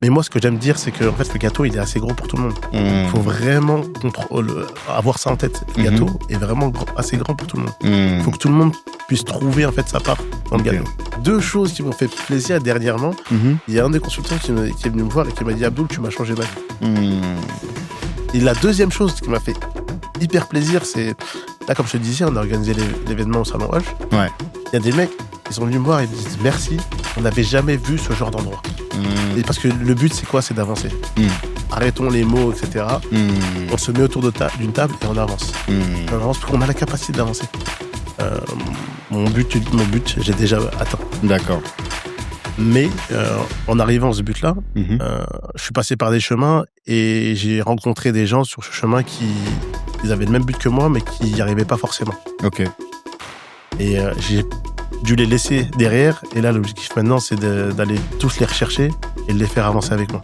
Mais moi, ce que j'aime dire, c'est que en fait, le gâteau, il est assez gros pour tout le monde. Il faut vraiment avoir ça en tête. Le gâteau est vraiment assez grand pour tout le monde. Il faut que tout le monde puisse trouver en fait sa part dans le gâteau. 2 choses qui m'ont fait plaisir dernièrement. Il y a un des consultants qui est venu me voir et qui m'a dit « Abdoul, tu m'as changé ma vie ». Et la deuxième chose qui m'a fait hyper plaisir, c'est... Là, comme je te disais, on a organisé l'événement au Salon H. Ouais. Il y a des mecs, ils sont venus me voir et ils me disent « Merci, on n'avait jamais vu ce genre d'endroit ». Et parce que le but, c'est quoi? C'est d'avancer. Arrêtons les mots, etc. On se met autour d'une table et on avance. On avance parce qu'on a la capacité d'avancer. Mon but, j'ai déjà atteint. D'accord. Mais en arrivant à ce but-là, je suis passé par des chemins et j'ai rencontré des gens sur ce chemin ils avaient le même but que moi, mais qui n'y arrivaient pas forcément. Ok. Et j'ai dû les laisser derrière. Et là, l'objectif maintenant, c'est d'aller tous les rechercher et de les faire avancer avec moi.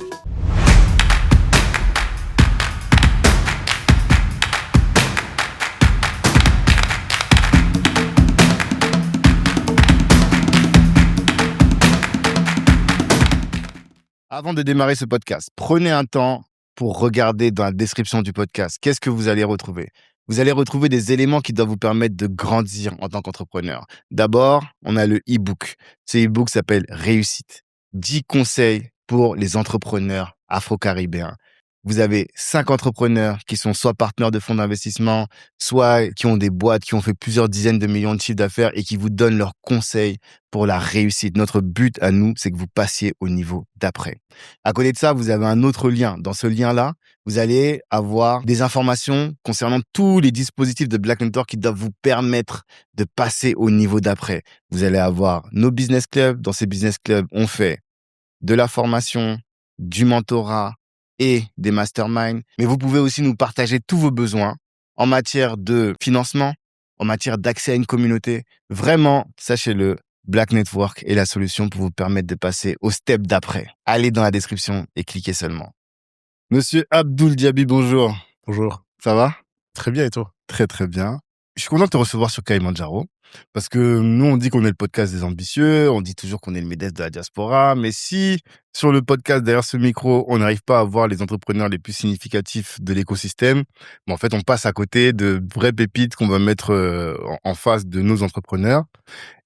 Avant de démarrer ce podcast, prenez un temps pour regarder dans la description du podcast. Qu'est-ce que vous allez retrouver? Vous allez retrouver des éléments qui doivent vous permettre de grandir en tant qu'entrepreneur. D'abord, on a le e-book. Ce e-book s'appelle Réussite. 10 conseils pour les entrepreneurs afro-caribéens. Vous avez 5 entrepreneurs qui sont soit partenaires de fonds d'investissement, soit qui ont des boîtes, qui ont fait plusieurs dizaines de millions de chiffres d'affaires et qui vous donnent leurs conseils pour la réussite. Notre but à nous, c'est que vous passiez au niveau d'après. À côté de ça, vous avez un autre lien. Dans ce lien-là, vous allez avoir des informations concernant tous les dispositifs de Black Mentor qui doivent vous permettre de passer au niveau d'après. Vous allez avoir nos business clubs. Dans ces business clubs, on fait de la formation, du mentorat et des masterminds. Mais vous pouvez aussi nous partager tous vos besoins en matière de financement, en matière d'accès à une communauté. Vraiment, sachez-le, Black Network est la solution pour vous permettre de passer au step d'après. Allez dans la description et cliquez seulement. Monsieur Abdoul Diaby, bonjour. Bonjour. Ça va? Très bien, et toi? Très, très bien. Je suis content de te recevoir sur Kalimandjaro parce que nous, on dit qu'on est le podcast des ambitieux, on dit toujours qu'on est le MEDEF de la diaspora, mais si sur le podcast, derrière ce micro, on n'arrive pas à voir les entrepreneurs les plus significatifs de l'écosystème, en fait, on passe à côté de vraies pépites qu'on va mettre en face de nos entrepreneurs.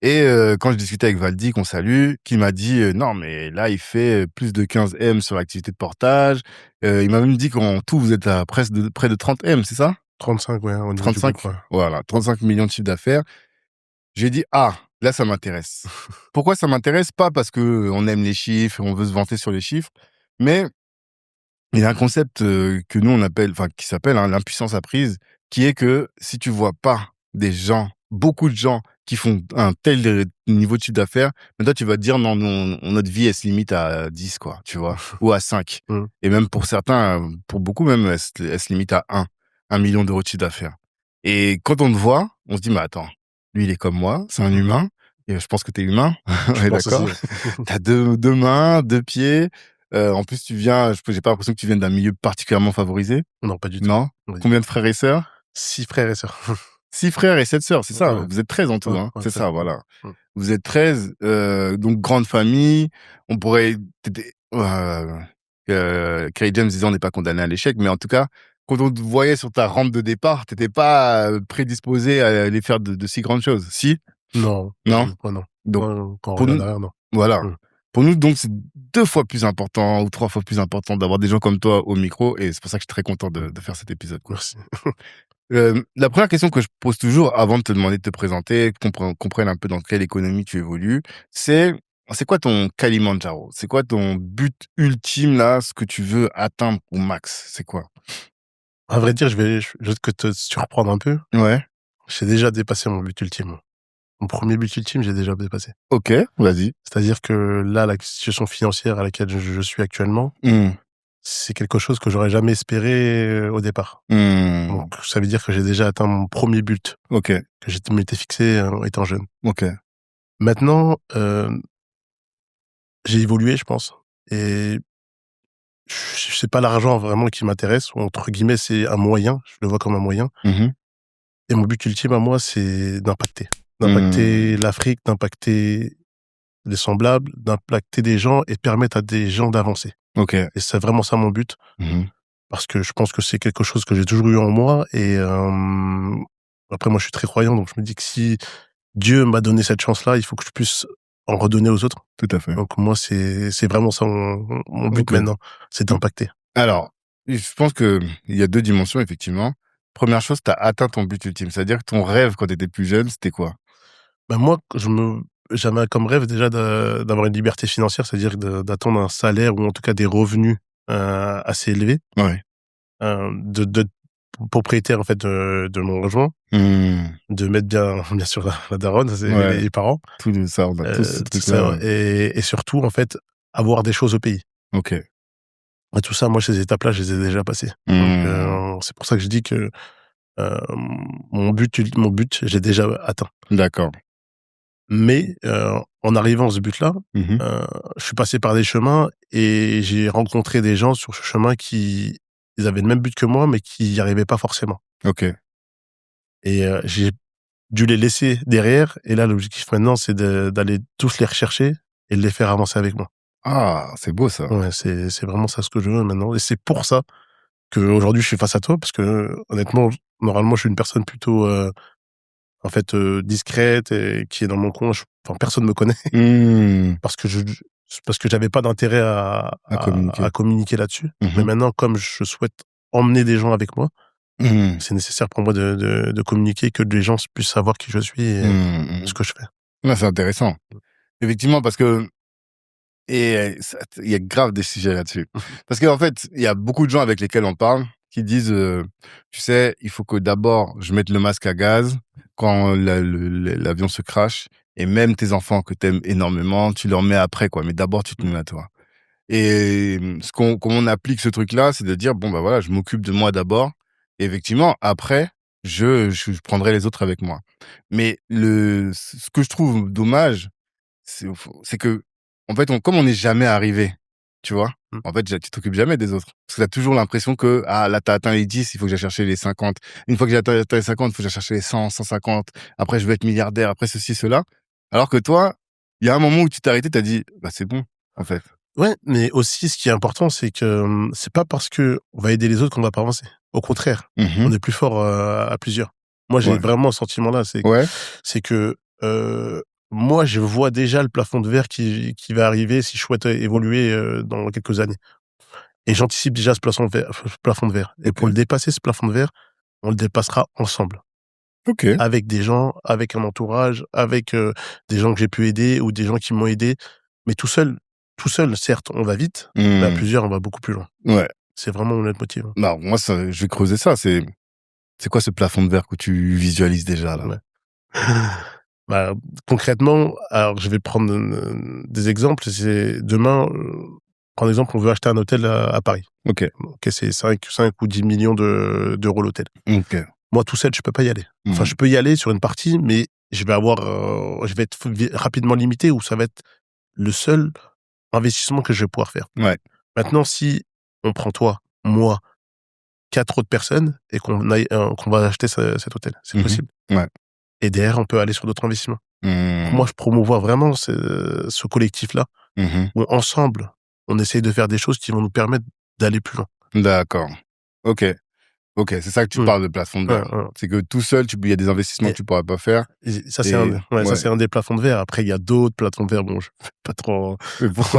Et quand je discutais avec Valdi, qu'on salue, qui m'a dit non, mais là, il fait plus de 15 M sur l'activité de portage. Il m'a même dit qu'en tout, vous êtes à près de 30 M, c'est ça? 35, ouais, au niveau 35, du groupe, ouais. Voilà, 35 millions de chiffre d'affaires. J'ai dit, là, ça m'intéresse. Pourquoi ça m'intéresse? Pas parce que on aime les chiffres, on veut se vanter sur les chiffres, mais il y a un concept que nous, on appelle, qui s'appelle l'impuissance apprise, qui est que si tu vois pas des gens, beaucoup de gens qui font un tel niveau de chiffre d'affaires, mais toi, tu vas te dire, non, notre vie, elle se limite à 10, quoi, tu vois, ou à 5. Et même pour certains, pour beaucoup même, elle se limite à 1 million d'euros de chiffre d'affaires. Et quand on te voit, on se dit, mais attends, lui, il est comme moi, c'est un humain, et je pense que t'es humain, Je pense d'accord? aussi. T'as deux mains, 2 pieds, en plus, j'ai pas l'impression que tu viennes d'un milieu particulièrement favorisé. Non, pas du tout. Non? Oui. Combien de frères et sœurs? 6 frères et sœurs. 6 frères et 7 sœurs, c'est ça. Ouais. Vous êtes 13 en tout, Ouais, hein. ouais, C'est ça, 13. voilà. Ouais. Vous êtes 13, donc grande famille. On pourrait, Kerry James disait on n'est pas condamné à l'échec, mais en tout cas, quand on te voyait sur ta rampe de départ, t'étais pas prédisposé à aller faire de si grandes choses. Si? Non. Non? Ouais, non. Donc, Ouais, quand on pour regarde nous, derrière, non. voilà. Mm. Pour nous, donc, c'est 2 fois plus important ou 3 fois plus important d'avoir des gens comme toi au micro, et c'est pour ça que je suis très content de faire cet épisode. Merci. La première question que je pose toujours avant de te demander de te présenter, qu'on comprenne un peu dans quelle économie tu évolues, c'est quoi ton Kalimandjaro? C'est quoi ton but ultime, là, ce que tu veux atteindre au max? C'est quoi? À vrai dire, je vais te surprendre un peu. Ouais. J'ai déjà dépassé mon but ultime. Mon premier but ultime, j'ai déjà dépassé. Ok, vas-y. C'est-à-dire que là, la situation financière à laquelle je suis actuellement, c'est quelque chose que j'aurais jamais espéré au départ. Donc, ça veut dire que j'ai déjà atteint mon premier but. Ok. Que je m'étais fixé étant jeune. Ok. Maintenant, j'ai évolué, je pense. Et c'est pas l'argent vraiment qui m'intéresse. Entre guillemets, c'est un moyen. Je le vois comme un moyen. Et mon but ultime à moi, c'est d'impacter. D'impacter l'Afrique, d'impacter des semblables, d'impacter des gens et de permettre à des gens d'avancer. Ok. Et c'est vraiment ça mon but. Parce que je pense que c'est quelque chose que j'ai toujours eu en moi. Et après, moi, je suis très croyant, donc je me dis que si Dieu m'a donné cette chance-là, il faut que je puisse en redonner aux autres. Tout à fait. Donc moi, c'est vraiment ça mon but maintenant, c'est d'impacter. Alors, je pense que il y a 2 dimensions, effectivement. Première chose, tu as atteint ton but ultime. C'est-à-dire que ton rêve, quand tu étais plus jeune, c'était quoi? Ben moi, j'avais comme rêve déjà d'avoir une liberté financière, c'est-à-dire d'attendre un salaire ou en tout cas des revenus assez élevés. Ouais. De propriétaire en fait de mon logement, de mettre bien sûr la daronne, c'est les parents. Tout ça, on a tous ce truc-là. Ça, et surtout en fait avoir des choses au pays. Ok. Et tout ça, moi ces étapes-là, je les ai déjà passées. Donc c'est pour ça que je dis que mon but, j'ai déjà atteint. D'accord. Mais en arrivant à ce but-là, je suis passé par des chemins et j'ai rencontré des gens sur ce chemin qui ils avaient le même but que moi, mais qui n'y arrivaient pas forcément. Ok. Et j'ai dû les laisser derrière. Et là, l'objectif maintenant, c'est d'aller tous les rechercher et de les faire avancer avec moi. Ah, c'est beau ça. Ouais, c'est vraiment ça ce que je veux maintenant. Et c'est pour ça qu'aujourd'hui, je suis face à toi, parce que honnêtement, normalement, je suis une personne plutôt en fait discrète et qui est dans mon coin. Enfin, personne me connaît parce que j'avais pas d'intérêt à communiquer là-dessus. Mais maintenant, comme je souhaite emmener des gens avec moi, c'est nécessaire pour moi de communiquer, que les gens puissent savoir qui je suis et ce que je fais. Là, c'est intéressant. Effectivement, parce que il y a grave des sujets là-dessus. Parce qu'en fait, il y a beaucoup de gens avec lesquels on parle qui disent, tu sais, il faut que d'abord je mette le masque à gaz quand l'avion se crache, et même tes enfants que t'aimes énormément, tu leur mets après, quoi. Mais d'abord, tu te mets à toi. Et comment on applique ce truc-là, c'est de dire, bon, bah voilà, je m'occupe de moi d'abord. Et effectivement, après, je prendrai les autres avec moi. Mais ce que je trouve dommage, c'est que, en fait, comme on n'est jamais arrivé, tu vois, en fait, tu t'occupes jamais des autres. Parce que t'as toujours l'impression que, là, t'as atteint les 10, il faut que j'aille chercher les 50. Une fois que j'ai atteint les 50, il faut que j'aille chercher les 100, 150. Après, je vais être milliardaire. Après, ceci, cela. Alors que toi, il y a un moment où tu t'es arrêté, t'as dit, bah, c'est bon, en fait. Ouais, mais aussi, ce qui est important, c'est que c'est pas parce que on va aider les autres qu'on va pas avancer. Au contraire, on est plus fort à plusieurs. Moi, j'ai vraiment ce sentiment-là. C'est que moi, je vois déjà le plafond de verre qui va arriver si je souhaite évoluer dans quelques années. Et j'anticipe déjà ce plafond de verre. Et pour le dépasser, ce plafond de verre, on le dépassera ensemble. Ok. Avec des gens, avec un entourage, avec des gens que j'ai pu aider ou des gens qui m'ont aidé. Mais tout seul, certes, on va vite, mais à plusieurs, on va beaucoup plus loin. Ouais. C'est vraiment mon leitmotiv. Bah, moi, je vais creuser ça. C'est quoi ce plafond de verre que tu visualises déjà, là? Ouais. Bah, concrètement, alors je vais prendre des exemples. C'est demain, par exemple, on veut acheter un hôtel à Paris. Ok. C'est 5 ou 10 millions d'euros l'hôtel. Ok. Moi, tout seul, je peux pas y aller. Enfin, je peux y aller sur une partie, mais je vais être rapidement limité, ou ça va être le seul investissement que je vais pouvoir faire. Ouais. Maintenant, si on prend toi, moi, 4 autres personnes et qu'on va acheter cet hôtel, c'est possible. Ouais. Et derrière, on peut aller sur d'autres investissements. Moi, je promouvois vraiment ce collectif-là, où ensemble, on essaye de faire des choses qui vont nous permettre d'aller plus loin. D'accord. Ok, c'est ça que tu parles de plafond de verre. C'est que tout seul, il y a des investissements que tu pourras pas faire. Ça, c'est un des plafonds de verre. Après, il y a d'autres plafonds de verre. Bon, je vais pas trop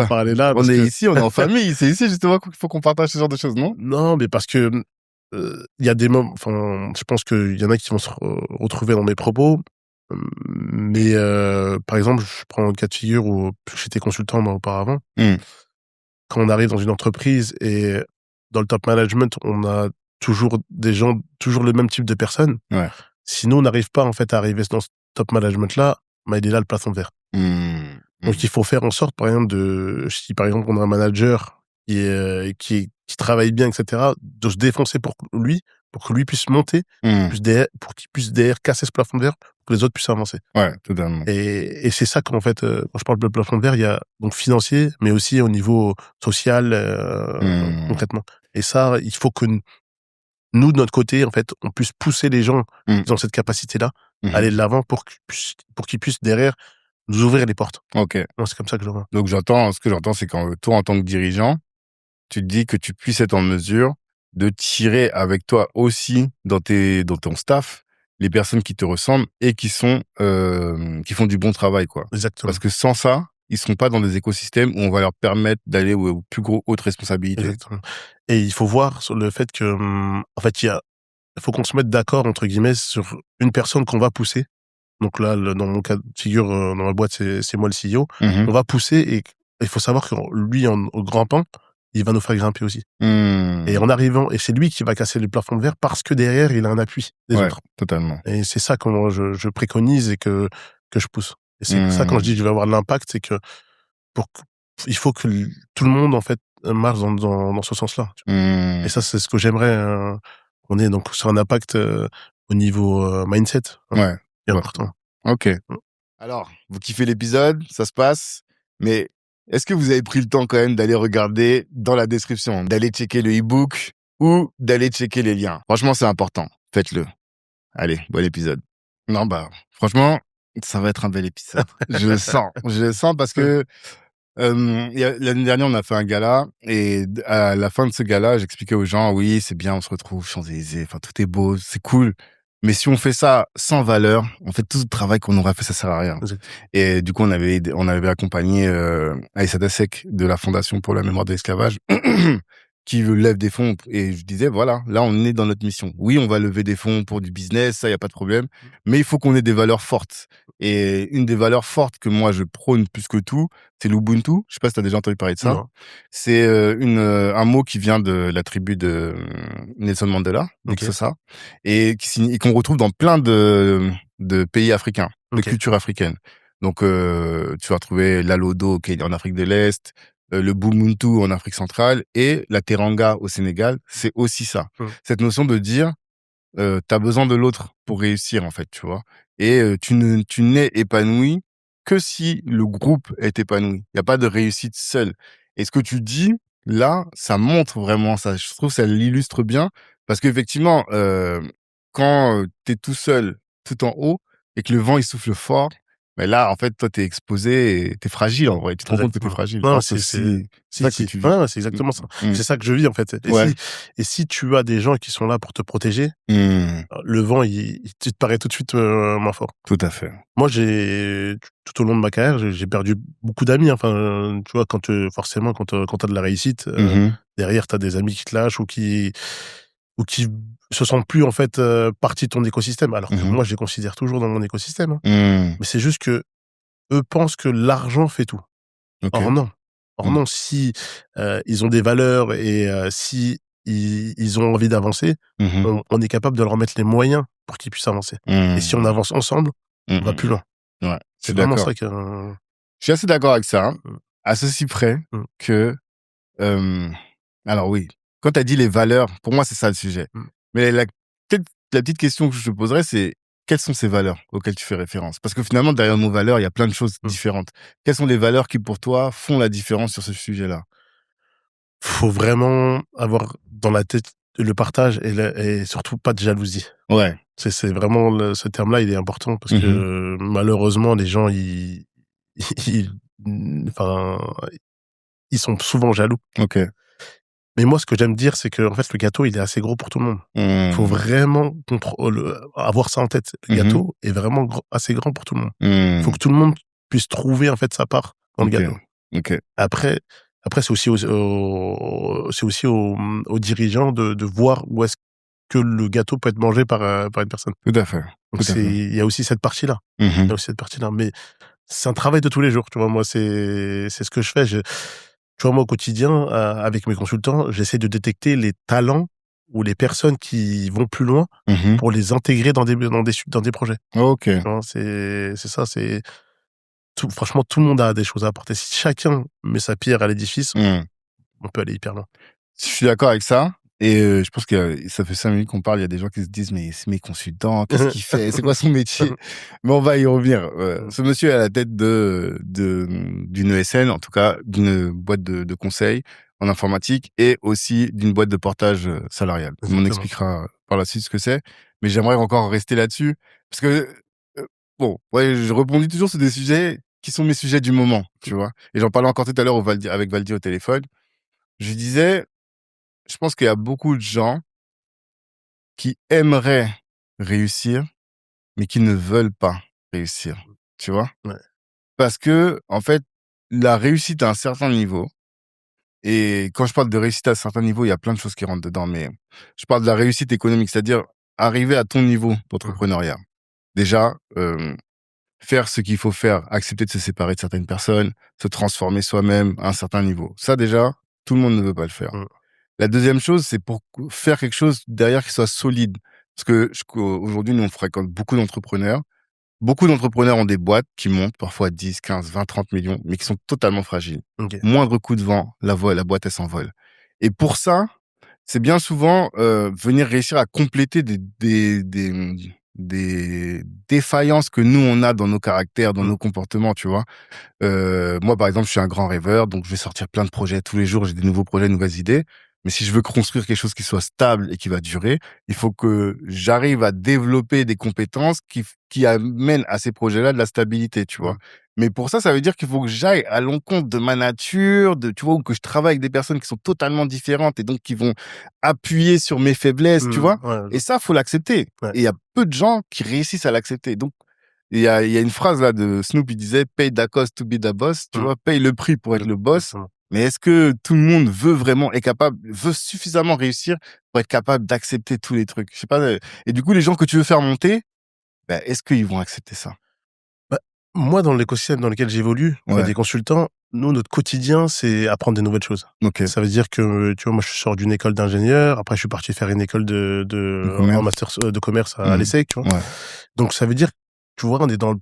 parler là. On est ici, on est en famille. C'est ici, justement, qu'il faut qu'on partage ce genre de choses, non? Non, mais parce que il y a des moments, enfin, je pense qu'il y en a qui vont se retrouver dans mes propos. Mais par exemple, je prends un cas de figure où j'étais consultant moi auparavant. Quand on arrive dans une entreprise et dans le top management, on a toujours des gens, toujours le même type de personnes. Ouais. Si nous, on n'arrive pas en fait à arriver dans ce top management-là, bah, il est là le plafond de verre. Donc il faut faire en sorte, par exemple, si par exemple on a un manager qui travaille bien, etc., de se défoncer pour que lui puisse monter, pour qu'il puisse derrière casser ce plafond de verre, pour que les autres puissent avancer. Ouais, totalement. Et c'est ça qu'en fait, quand je parle de plafond de verre, il y a donc financier, mais aussi au niveau social, concrètement. Et ça, il faut que nous, de notre côté, en fait, on puisse pousser les gens qui ont cette capacité-là, à aller de l'avant pour qu'ils puissent derrière nous ouvrir les portes. Ok. Moi, c'est comme ça que je vois. Donc, ce que j'entends, c'est quand toi, en tant que dirigeant, tu te dis que tu puisses être en mesure de tirer avec toi aussi dans ton staff les personnes qui te ressemblent et qui font du bon travail, quoi. Exactement. Parce que sans ça, ils seront pas dans des écosystèmes où on va leur permettre d'aller aux plus hautes responsabilités. Exactement. Et il faut voir sur le fait que, en fait, il faut qu'on se mette d'accord, entre guillemets, sur une personne qu'on va pousser. Donc là, dans mon cas de figure, dans ma boîte, c'est moi le CEO. Mhm. On va pousser et il faut savoir que lui, au grand pain, il va nous faire grimper aussi. Et en arrivant, et c'est lui qui va casser le plafond de verre parce que derrière, il a un appui des autres. Totalement. Et c'est ça que moi, je préconise et que je pousse. Et c'est ça, quand je dis que je vais avoir de l'impact, c'est que il faut que tout le monde, en fait, marche dans ce sens-là. Et ça, c'est ce que j'aimerais, on est donc sur un impact au niveau mindset. Ouais. C'est important. Ok. Alors, vous kiffez l'épisode, ça se passe, mais est-ce que vous avez pris le temps quand même d'aller regarder dans la description, d'aller checker le e-book ou d'aller checker les liens? Franchement, c'est important. Faites-le. Allez, bon épisode. Non, franchement, ça va être un bel épisode. Je le sens parce que l'année dernière, on a fait un gala et à la fin de ce gala, j'expliquais aux gens, oui, c'est bien, on se retrouve, Champs-Élysées, enfin, tout est beau, c'est cool. Mais si on fait ça sans valeur, en fait, tout le travail qu'on aura fait, ça sert à rien. Exact. Et du coup, on avait accompagné Aïssa Dasek de la Fondation pour la mémoire de l'esclavage qui lève des fonds. Et je disais, voilà, là, on est dans notre mission. Oui, on va lever des fonds pour du business, ça, il n'y a pas de problème. Mais il faut qu'on ait des valeurs fortes. Et une des valeurs fortes que moi, je prône plus que tout, c'est l'Ubuntu. Je sais pas si tu as déjà entendu parler de ça. Non. C'est un mot qui vient de la tribu de Nelson Mandela, d'Ixosa, et qu'on retrouve dans plein de pays africains, de cultures africaines. Donc, tu vas trouver l'Alodo en Afrique de l'Est, le Bumuntu en Afrique centrale et la Teranga au Sénégal. C'est aussi ça. Cette notion de dire, t'as besoin de l'autre pour réussir, en fait, tu vois. Et tu n'es épanoui que si le groupe est épanoui. Il n'y a pas de réussite seule. Et ce que tu dis, là, ça montre vraiment ça. Je trouve que ça l'illustre bien parce qu'effectivement, quand t'es tout seul, tout en haut, et que le vent, il souffle fort, mais là, en fait, toi, t'es exposé et t'es fragile, en vrai. Tu te rends compte que t'es fragile. Non, c'est ça que tu vis. Ouais, c'est exactement ça. C'est ça que je vis, en fait. Et si tu as des gens qui sont là pour te protéger, le vent, tu te paraît tout de suite moins fort. Tout à fait. Moi, tout au long de ma carrière, j'ai perdu beaucoup d'amis. Enfin, tu vois, forcément, quand t'as de la réussite, derrière, t'as des amis qui te lâchent ou qui se sentent plus, en fait, partie de ton écosystème. Alors que moi, je les considère toujours dans mon écosystème. Mais c'est juste que eux pensent que l'argent fait tout. Or non. Non, si ils ont des valeurs et si ils ont envie d'avancer, on est capable de leur mettre les moyens pour qu'ils puissent avancer. Et si on avance ensemble, on va plus loin. Ouais, c'est vraiment ça que... Je suis assez d'accord avec ça, à ceci près que... alors oui, quand tu as dit les valeurs, pour moi, c'est ça le sujet. Mais la petite question que je te poserais, c'est quelles sont ces valeurs auxquelles tu fais référence? Parce que finalement, derrière nos valeurs, il y a plein de choses différentes. Quelles sont les valeurs qui, pour toi, font la différence sur ce sujet-là? Faut vraiment avoir dans la tête le partage et surtout pas de jalousie. Ouais. C'est vraiment ce terme-là, il est important parce que malheureusement, les gens, ils sont souvent jaloux. Ok. Mais moi, ce que j'aime dire, c'est que en fait, le gâteau, il est assez gros pour tout le monde. Il faut vraiment avoir ça en tête. Le gâteau est vraiment assez grand pour tout le monde. Il faut que tout le monde puisse trouver, en fait, sa part dans le gâteau. Après, c'est aussi aux dirigeants de voir où est-ce que le gâteau peut être mangé par une personne. Tout à fait. Donc il y a aussi cette partie-là. Il y a aussi cette partie-là. Mais c'est un travail de tous les jours. Tu vois, moi, c'est ce que je fais. Tu vois, moi, au quotidien, avec mes consultants, j'essaie de détecter les talents ou les personnes qui vont plus loin pour les intégrer dans des projets. Ok. C'est ça, franchement, tout le monde a des choses à apporter. Si chacun met sa pierre à l'édifice, on peut aller hyper loin. Je suis d'accord avec ça. Et je pense que ça fait 5 minutes qu'on parle. Il y a des gens qui se disent, mais c'est mes consultants, qu'est-ce qu'il fait? C'est quoi son métier? Mais on va y revenir. Ce monsieur est à la tête d'une ESN, en tout cas, d'une boîte de conseil en informatique et aussi d'une boîte de portage salarial. On expliquera par la suite ce que c'est. Mais j'aimerais encore rester là-dessus. Parce que, je rebondis toujours sur des sujets qui sont mes sujets du moment, tu vois. Et j'en parlais encore tout à l'heure avec Valdi au téléphone. Je disais, je pense qu'il y a beaucoup de gens qui aimeraient réussir, mais qui ne veulent pas réussir, tu vois. Ouais. Parce que, en fait, la réussite à un certain niveau, et quand je parle de réussite à un certain niveau, il y a plein de choses qui rentrent dedans, mais je parle de la réussite économique, c'est-à-dire arriver à ton niveau d'entrepreneuriat. Déjà, faire ce qu'il faut faire, accepter de se séparer de certaines personnes, se transformer soi-même à un certain niveau. Ça, déjà, tout le monde ne veut pas le faire. La deuxième chose, c'est pour faire quelque chose derrière qui soit solide. Parce que aujourd'hui, nous, on fréquente beaucoup d'entrepreneurs. Beaucoup d'entrepreneurs ont des boîtes qui montent parfois 10, 15, 20, 30 millions, mais qui sont totalement fragiles. Okay. Moindre coup de vent, la boîte, elle s'envole. Et pour ça, c'est bien souvent venir réussir à compléter des défaillances que nous, on a dans nos caractères, dans nos comportements, tu vois. Moi, par exemple, je suis un grand rêveur, donc je vais sortir plein de projets. Tous les jours, j'ai des nouveaux projets, de nouvelles idées. Mais si je veux construire quelque chose qui soit stable et qui va durer, il faut que j'arrive à développer des compétences qui amènent à ces projets-là de la stabilité, tu vois. Mais pour ça, ça veut dire qu'il faut que j'aille à l'encontre de ma nature, tu vois, ou que je travaille avec des personnes qui sont totalement différentes et donc qui vont appuyer sur mes faiblesses, tu vois. Ouais. Et ça, faut l'accepter. Ouais. Et il y a peu de gens qui réussissent à l'accepter. Donc, il y a une phrase là de Snoop, il disait « Pay the cost to be the boss », tu vois, paye le prix pour être le boss. Mais est-ce que tout le monde veut suffisamment réussir pour être capable d'accepter tous les trucs? Je sais pas. Et du coup, les gens que tu veux faire monter, ben, est-ce qu'ils vont accepter ça? Bah, moi, dans l'écosystème dans lequel j'évolue, des consultants, nous, notre quotidien, c'est apprendre des nouvelles choses. Okay. Ça veut dire que, tu vois, moi, je sors d'une école d'ingénieur. Après, je suis parti faire une école en master de commerce à l'ESSEC, tu vois. Donc, ça veut dire, tu vois, on est dans le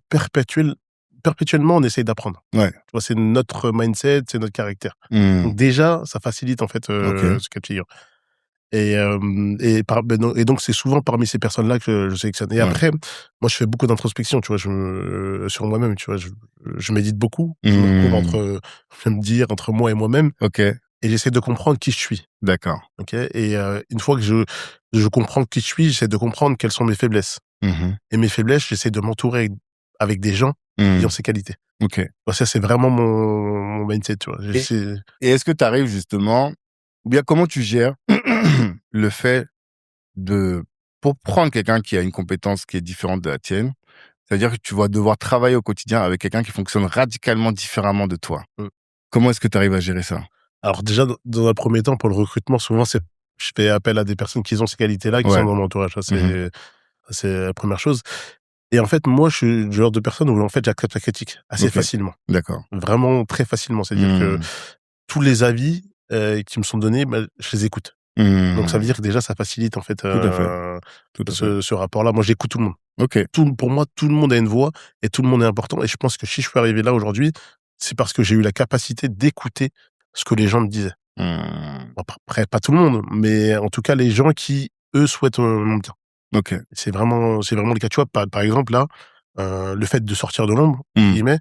perpétuellement, on essaye d'apprendre. Tu vois, c'est notre mindset, c'est notre caractère. Donc, déjà, ça facilite, en fait, ce cas de figure. Et donc, c'est souvent parmi ces personnes-là que je sélectionne. Et après, moi, je fais beaucoup d'introspection, tu vois, sur moi-même, tu vois, je médite beaucoup. Je me retrouve entre moi et moi-même. Et j'essaie de comprendre qui je suis. D'accord. Et une fois que je comprends qui je suis, j'essaie de comprendre quelles sont mes faiblesses. Et mes faiblesses, j'essaie de m'entourer avec des gens qui ont ces qualités. Bon, ça, c'est vraiment mon mindset, tu vois. Et est-ce que tu arrives justement, ou bien comment tu gères le fait pour prendre quelqu'un qui a une compétence qui est différente de la tienne, c'est-à-dire que tu vas devoir travailler au quotidien avec quelqu'un qui fonctionne radicalement différemment de toi. Comment est-ce que tu arrives à gérer ça? Alors déjà, dans un premier temps, pour le recrutement, souvent, je fais appel à des personnes qui ont ces qualités-là, qui sont dans mon entourage. Ça, c'est la première chose. Et en fait, moi, je suis le genre de personne où, en fait, j'accepte la critique assez facilement. D'accord. Vraiment très facilement. C'est-à-dire que tous les avis qui me sont donnés, je les écoute. Donc, ça veut dire que déjà, ça facilite, en fait, ce rapport-là. Moi, j'écoute tout le monde. Pour moi, tout le monde a une voix et tout le monde est important. Et je pense que si je suis arrivé là aujourd'hui, c'est parce que j'ai eu la capacité d'écouter ce que les gens me disaient. Après, pas tout le monde, mais en tout cas, les gens qui, eux, souhaitent mon bien. C'est vraiment le cas. Tu vois, par exemple, là, le fait de sortir de l'ombre, guillemets,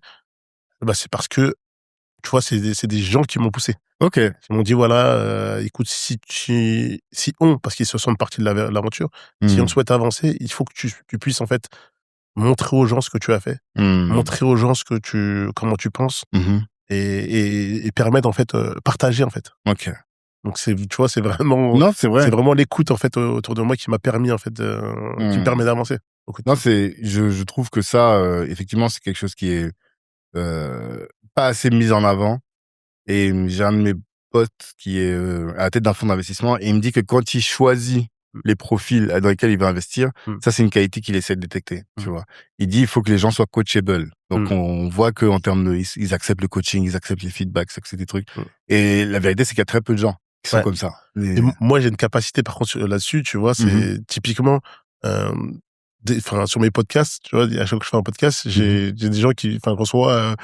c'est parce que, tu vois, c'est des gens qui m'ont poussé. Ils m'ont dit, voilà, écoute, parce qu'ils se sentent partie de l'aventure, si on souhaite avancer, il faut que tu puisses, en fait, montrer aux gens ce que tu as fait, montrer aux gens comment tu penses, et permettre, en fait, partager, en fait. Donc tu vois, c'est vraiment, c'est vraiment l'écoute, en fait, autour de moi qui m'a permis, en fait, qui me permet d'avancer. Non, je trouve que ça, effectivement, c'est quelque chose qui est pas assez mis en avant. Et j'ai un de mes potes qui est à la tête d'un fonds d'investissement et il me dit que quand il choisit les profils dans lesquels il va investir, ça, c'est une qualité qu'il essaie de détecter, tu vois. Il dit, il faut que les gens soient coachable. Donc, on voit qu'en termes ils acceptent le coaching, ils acceptent les feedbacks, ils acceptent des trucs. Et la vérité, c'est qu'il y a très peu de gens qui sont comme ça. Et moi, j'ai une capacité, par contre, là-dessus, tu vois, c'est typiquement, sur mes podcasts, tu vois, à chaque fois que je fais un podcast, j'ai des gens qui, reçoivent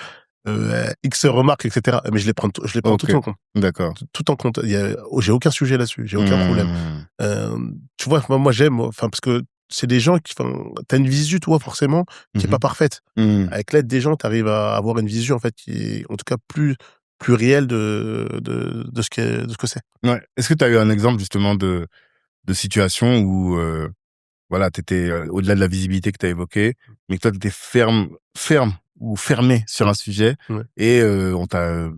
X remarques, etc. Mais je les prends tout en compte. D'accord. Tout en compte. J'ai aucun sujet là-dessus. J'ai aucun problème. Tu vois, moi, j'aime, parce que c'est des gens qui, t'as une visu, toi, forcément, qui est pas parfaite. Avec l'aide des gens, t'arrives à avoir une visu, en fait, qui est, en tout cas, plus réelle de ce que c'est. Ouais. Est-ce que tu as eu un exemple, justement, de situation où, voilà, t'étais au-delà de la visibilité que tu as évoquée, mais que toi, t'étais ferme ou fermé sur un sujet et on t'a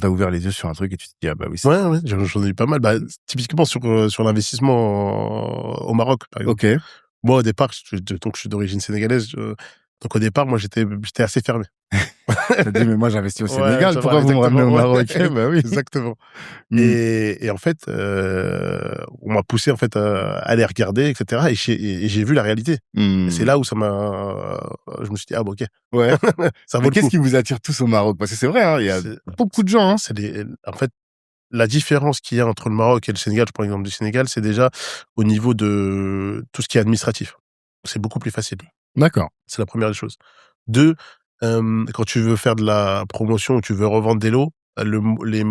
ouvert les yeux sur un truc et tu te dis ah bah oui. Ouais, j'en ai eu pas mal. Bah, typiquement sur l'investissement au Maroc, par exemple. Ok. Moi, au départ, donc je suis d'origine sénégalaise. Donc au départ, moi, j'étais assez fermé. T'as dit mais moi j'investis au Sénégal, pourquoi vous me ramenez au Maroc? Bah oui, exactement. Et en fait, on m'a poussé en fait à aller regarder, etc. Et j'ai vu la réalité. Et c'est là où je me suis dit ah bon, ok. Ouais. Ça vaut mais le qu'est-ce coup. qui vous attire tous au Maroc? Parce que c'est vrai, hein, il y a beaucoup de gens. Hein. En fait, la différence qu'il y a entre le Maroc et le Sénégal, je prends l'exemple du Sénégal, c'est déjà au niveau de tout ce qui est administratif. C'est beaucoup plus facile. D'accord. C'est la première des choses. 2, quand tu veux faire de la promotion ou tu veux revendre des lots, les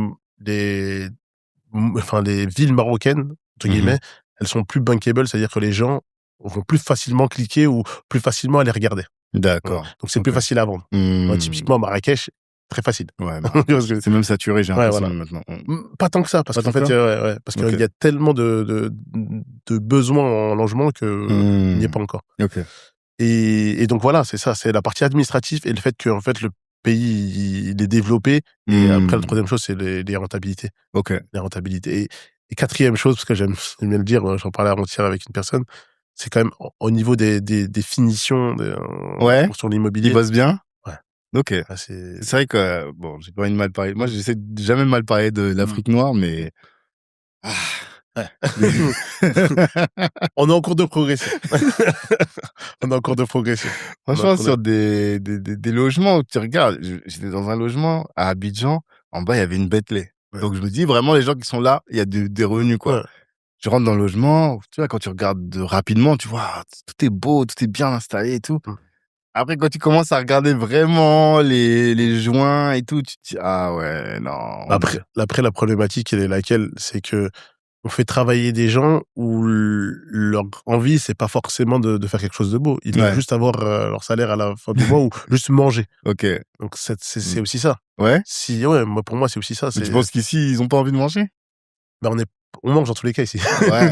villes marocaines, entre guillemets, elles sont plus bankable, c'est-à-dire que les gens vont plus facilement cliquer ou plus facilement aller regarder. D'accord. Donc c'est plus facile à vendre. Typiquement, Marrakech, très facile. Ouais, c'est même saturé, j'ai l'impression maintenant. Pas tant que ça, parce qu'en fait, parce qu'il y a tellement de besoins en logement que il n'y est pas encore. Ok. Et donc voilà, c'est ça, c'est la partie administrative et le fait que en fait le pays il est développé. Et après, la troisième chose, c'est les rentabilités. Ok. Les rentabilités. Et quatrième chose, parce que j'aime bien le dire, j'en parlais avant-hier avec une personne, c'est quand même au niveau des finitions sur l'immobilier. Ils bossent bien. Ouais. Ok. Ah, c'est vrai que bon, j'ai pas envie de mal parler. Moi, j'essaie de jamais mal parler de l'Afrique noire, mais on est en cours de progression. On est en cours de progression. Franchement, sur des logements où tu regardes, j'étais dans un logement à Abidjan, en bas, il y avait une Bentley. Ouais. Donc, je me dis, vraiment, les gens qui sont là, il y a des revenus, quoi. Ouais. Je rentre dans le logement, tu vois, quand tu regardes rapidement, tu vois, tout est beau, tout est bien installé et tout. Après, quand tu commences à regarder vraiment les joints et tout, tu te dis, ah ouais, non. Après, la problématique, elle est laquelle? C'est que on fait travailler des gens où leur envie, c'est pas forcément de faire quelque chose de beau. Ils veulent juste avoir leur salaire à la fin du mois ou juste manger. Ok. Donc, c'est aussi ça. Ouais. Pour moi, c'est aussi ça. Mais tu penses qu'ici, ils ont pas envie de manger? Ben, on mange dans tous les cas ici. Ouais.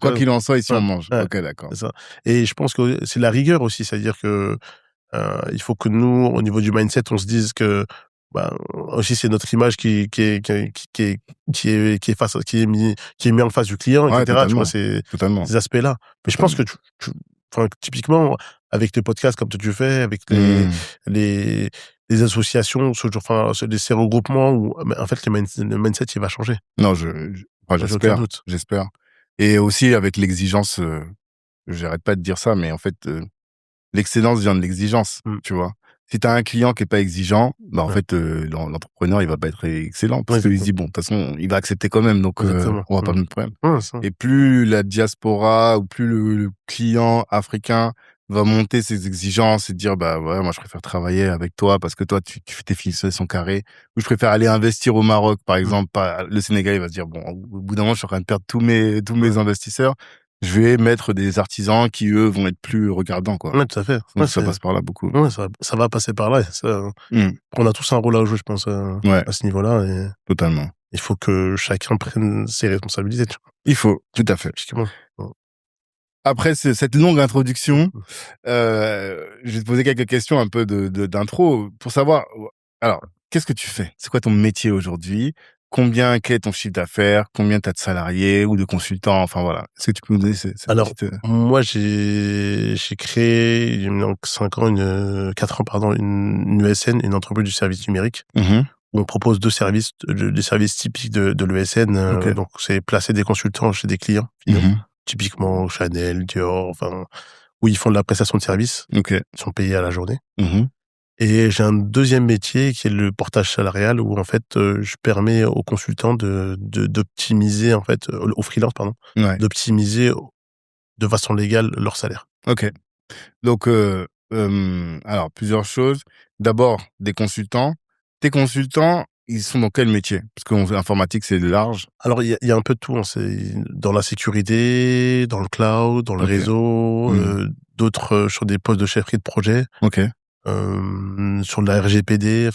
Quoi qu'il en soit, ici, on mange. Ok, d'accord. C'est ça. Et je pense que c'est la rigueur aussi. C'est-à-dire que, il faut que nous, au niveau du mindset, on se dise que, aussi c'est notre image qui est mis en face du client, etc. Tu vois, ces aspects-là. Mais je pense que typiquement avec tes podcasts comme tu fais, avec les associations, ces regroupements où en fait le mindset il va changer. Non, j'espère. Et aussi avec l'exigence, j'arrête pas de dire ça, mais en fait l'excellence vient de l'exigence, tu vois. Si t'as un client qui est pas exigeant, en fait, l'entrepreneur, il va pas être excellent. Parce qu'il se dit, bon, de toute façon, il va accepter quand même, donc, on va pas mettre de problème. Et plus la diaspora, ou plus le client africain va monter ses exigences et dire, moi, je préfère travailler avec toi parce que toi, tu fais tes finitions carrées. Ou je préfère aller investir au Maroc, par exemple. Le Sénégal, il va se dire, bon, au bout d'un moment, je suis en train de perdre tous mes investisseurs. Je vais mettre des artisans qui, eux, vont être plus regardants, quoi. Ouais, tout à fait. Donc, ça passe par là beaucoup. Ouais, ça va passer par là. On a tous un rôle à jouer, je pense, à ce niveau-là. Et totalement. Il faut que chacun prenne ses responsabilités. Tu vois. Il faut, tout à fait. Après cette longue introduction, je vais te poser quelques questions un peu d'intro pour savoir, alors, qu'est-ce que tu fais? C'est quoi ton métier aujourd'hui? Quel est ton chiffre d'affaires? Combien t'as de salariés ou de consultants? Enfin, voilà. Est-ce que tu peux nous donner moi, j'ai créé, il y a 4 ans, pardon, une ESN, une entreprise du service numérique. Où on propose des services typiques de l'ESN. Donc, c'est placer des consultants chez des clients. Typiquement, Chanel, Dior, où ils font de la prestation de service. Ils sont payés à la journée. Et j'ai un deuxième métier qui est le portage salarial où en fait je permets aux consultants d'optimiser en fait aux freelances d'optimiser de façon légale leur salaire. Ok. Donc alors plusieurs choses. D'abord des consultants. Tes consultants, ils sont dans quel métier? Parce que l'informatique c'est large. Alors il y a un peu de tout. C'est dans la sécurité, dans le cloud, dans le réseau, d'autres sur des postes de chefferie de projet. Sur de la RGPD,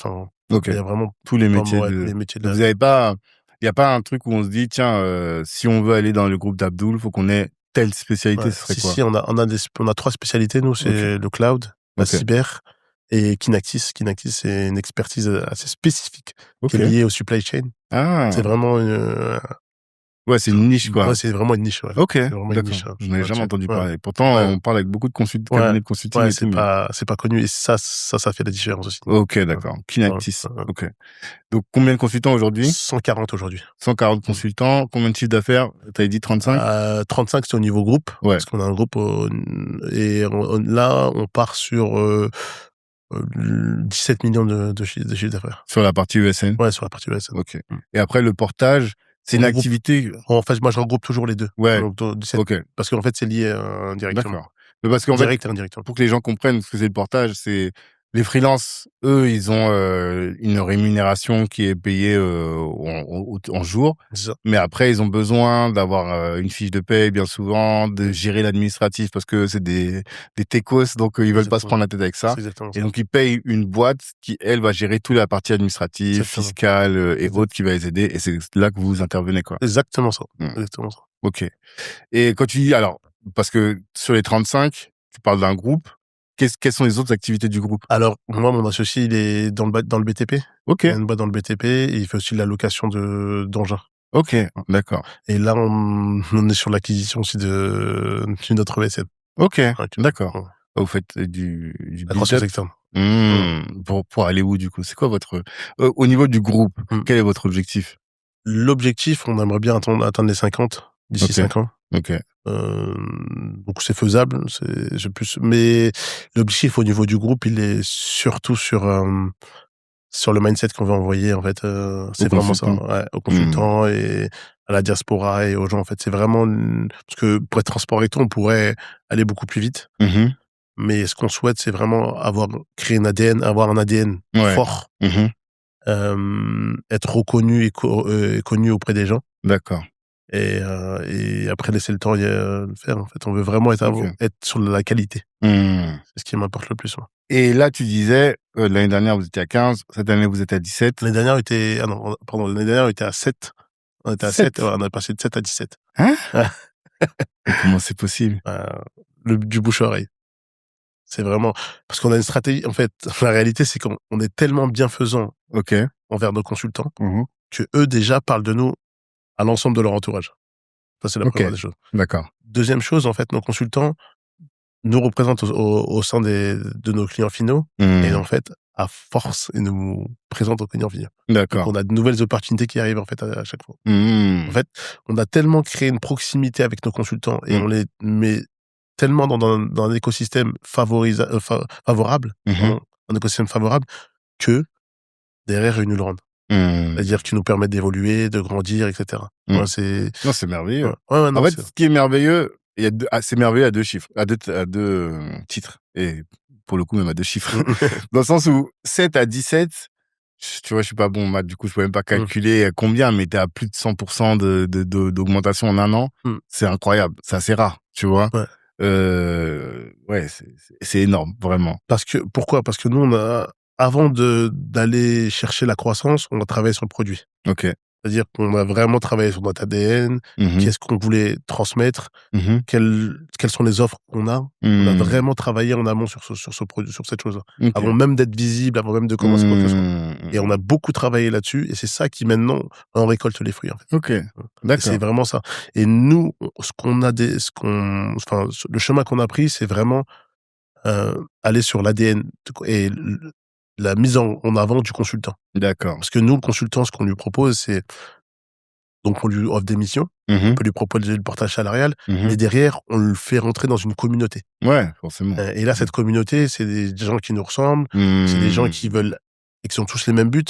il y a vraiment tous les métiers. Vous avez pas, il y a pas un truc où on se dit tiens, si on veut aller dans le groupe d'Abdoul, faut qu'on ait telle spécialité. Ce serait quoi? Si, on a 3 spécialités nous, c'est le cloud, la cyber Et Kinactis, c'est une expertise assez spécifique qui est liée au supply chain. C'est vraiment ouais, c'est une niche, quoi. Ouais, c'est vraiment une niche. Ouais. Ok, c'est vraiment d'accord. Une niche, Je n'avais jamais entendu parler. Pourtant, on parle avec beaucoup de cabinets de consulting et tout. C'est pas connu. Et ça fait la différence aussi. Ok, d'accord. Kinactis. Ok. Donc, combien de consultants aujourd'hui? 140 aujourd'hui. 140 consultants. Combien de chiffres d'affaires? T'avais dit 35? 35, c'est au niveau groupe. Ouais. Parce qu'on a un groupe et là, on part sur 17 millions de chiffre d'affaires. Sur la partie ESN? Ouais, sur la partie ESN. Ok. Et après, le portage, c'est une activité... En fait, moi, je regroupe toujours les deux. Ouais. Donc, ok. Parce qu'en fait, c'est lié directement. D'accord. Mais parce qu'en direct et indirectement. pour que les gens comprennent ce que c'est le portage, c'est les freelances, eux, ils ont une rémunération qui est payée en jours. Mais après, ils ont besoin d'avoir une fiche de paye, bien souvent, de gérer l'administratif parce que c'est des techos, donc ils veulent pas se prendre la tête avec ça. Et donc, ils payent une boîte qui, elle, va gérer toute la partie administrative, fiscale et autres qui va les aider. Et c'est là que vous intervenez, quoi. Exactement ça. Exactement ça. Ok. Et quand tu dis, alors, parce que sur les 35, tu parles d'un groupe. Quelles sont les autres activités du groupe? Alors, moi, mon associé, il est dans le BTP. Ok. Il a une boîte dans le BTP et il fait aussi de la location d'engins. Ok, d'accord. Et là, on est sur l'acquisition aussi d'une autre ESN. Ok, d'accord. Ouais. Vous faites du la croissance externe. Pour aller où, du coup? C'est quoi votre... au niveau du groupe, quel est votre objectif? L'objectif, on aimerait bien atteindre les 50 d'ici 5 ans. Ok. Donc c'est faisable, mais l'objectif au niveau du groupe, il est surtout sur le mindset qu'on veut envoyer, en fait. C'est vraiment ça, aux consultants et à la diaspora et aux gens, en fait. C'est vraiment, parce que pour être transparent avec toi, on pourrait aller beaucoup plus vite. Mais ce qu'on souhaite, c'est vraiment avoir un ADN fort, être reconnu et connu auprès des gens. D'accord. Et après laisser le temps le faire, en fait. On veut vraiment être sur la qualité. C'est ce qui m'importe le plus, moi. Et là, tu disais, l'année dernière, vous étiez à 15, cette année, vous êtes à 17. L'année dernière, l'année dernière, on était à 7. On était à 7, on a passé de 7 à 17. Hein? Comment c'est possible? Du bouche-oreille. C'est vraiment, parce qu'on a une stratégie, en fait, la réalité, c'est qu'on est tellement bienfaisant envers nos consultants que eux, déjà, parlent de nous à l'ensemble de leur entourage. Ça, c'est la première des choses. D'accord. Deuxième chose, en fait, nos consultants nous représentent au sein de nos clients finaux. Et en fait, à force, ils nous présentent aux clients finaux. D'accord. Donc, on a de nouvelles opportunités qui arrivent, en fait, à chaque fois. En fait, on a tellement créé une proximité avec nos consultants et on les met tellement dans un écosystème favorable, un écosystème favorable, que derrière, ils nous le rendent. C'est-à-dire qu'ils nous permettent d'évoluer, de grandir, etc. Non, c'est merveilleux. En fait, ce qui est merveilleux, c'est merveilleux à deux chiffres, à deux titres. Et pour le coup, même à deux chiffres. Dans le sens où 7 à 17, tu vois, je suis pas bon en maths, du coup, je peux même pas calculer combien, mais t'es à plus de 100% d'augmentation en un an. C'est incroyable. C'est assez rare, tu vois. C'est énorme, vraiment. Pourquoi? Parce que nous, avant d'aller chercher la croissance, on a travaillé sur le produit. Ok. C'est-à-dire qu'on a vraiment travaillé sur notre ADN, qu'est-ce qu'on voulait transmettre, quelles sont les offres qu'on a. On a vraiment travaillé en amont sur ce produit, sur cette chose-là. Avant même d'être visible, avant même de commencer quoi que ce soit. Et on a beaucoup travaillé là-dessus, et c'est ça qui maintenant, on récolte les fruits, en fait. Ok. D'accord. C'est vraiment ça. Et nous, le chemin qu'on a pris, c'est vraiment aller sur l'ADN et la mise en avant du consultant. D'accord. Parce que nous, le consultant, ce qu'on lui propose, c'est... Donc, on lui offre des missions, on peut lui proposer le portage salarial, mais derrière, on le fait rentrer dans une communauté. Ouais, forcément. Et là, cette communauté, c'est des gens qui nous ressemblent, c'est des gens qui veulent et qui ont tous les mêmes buts.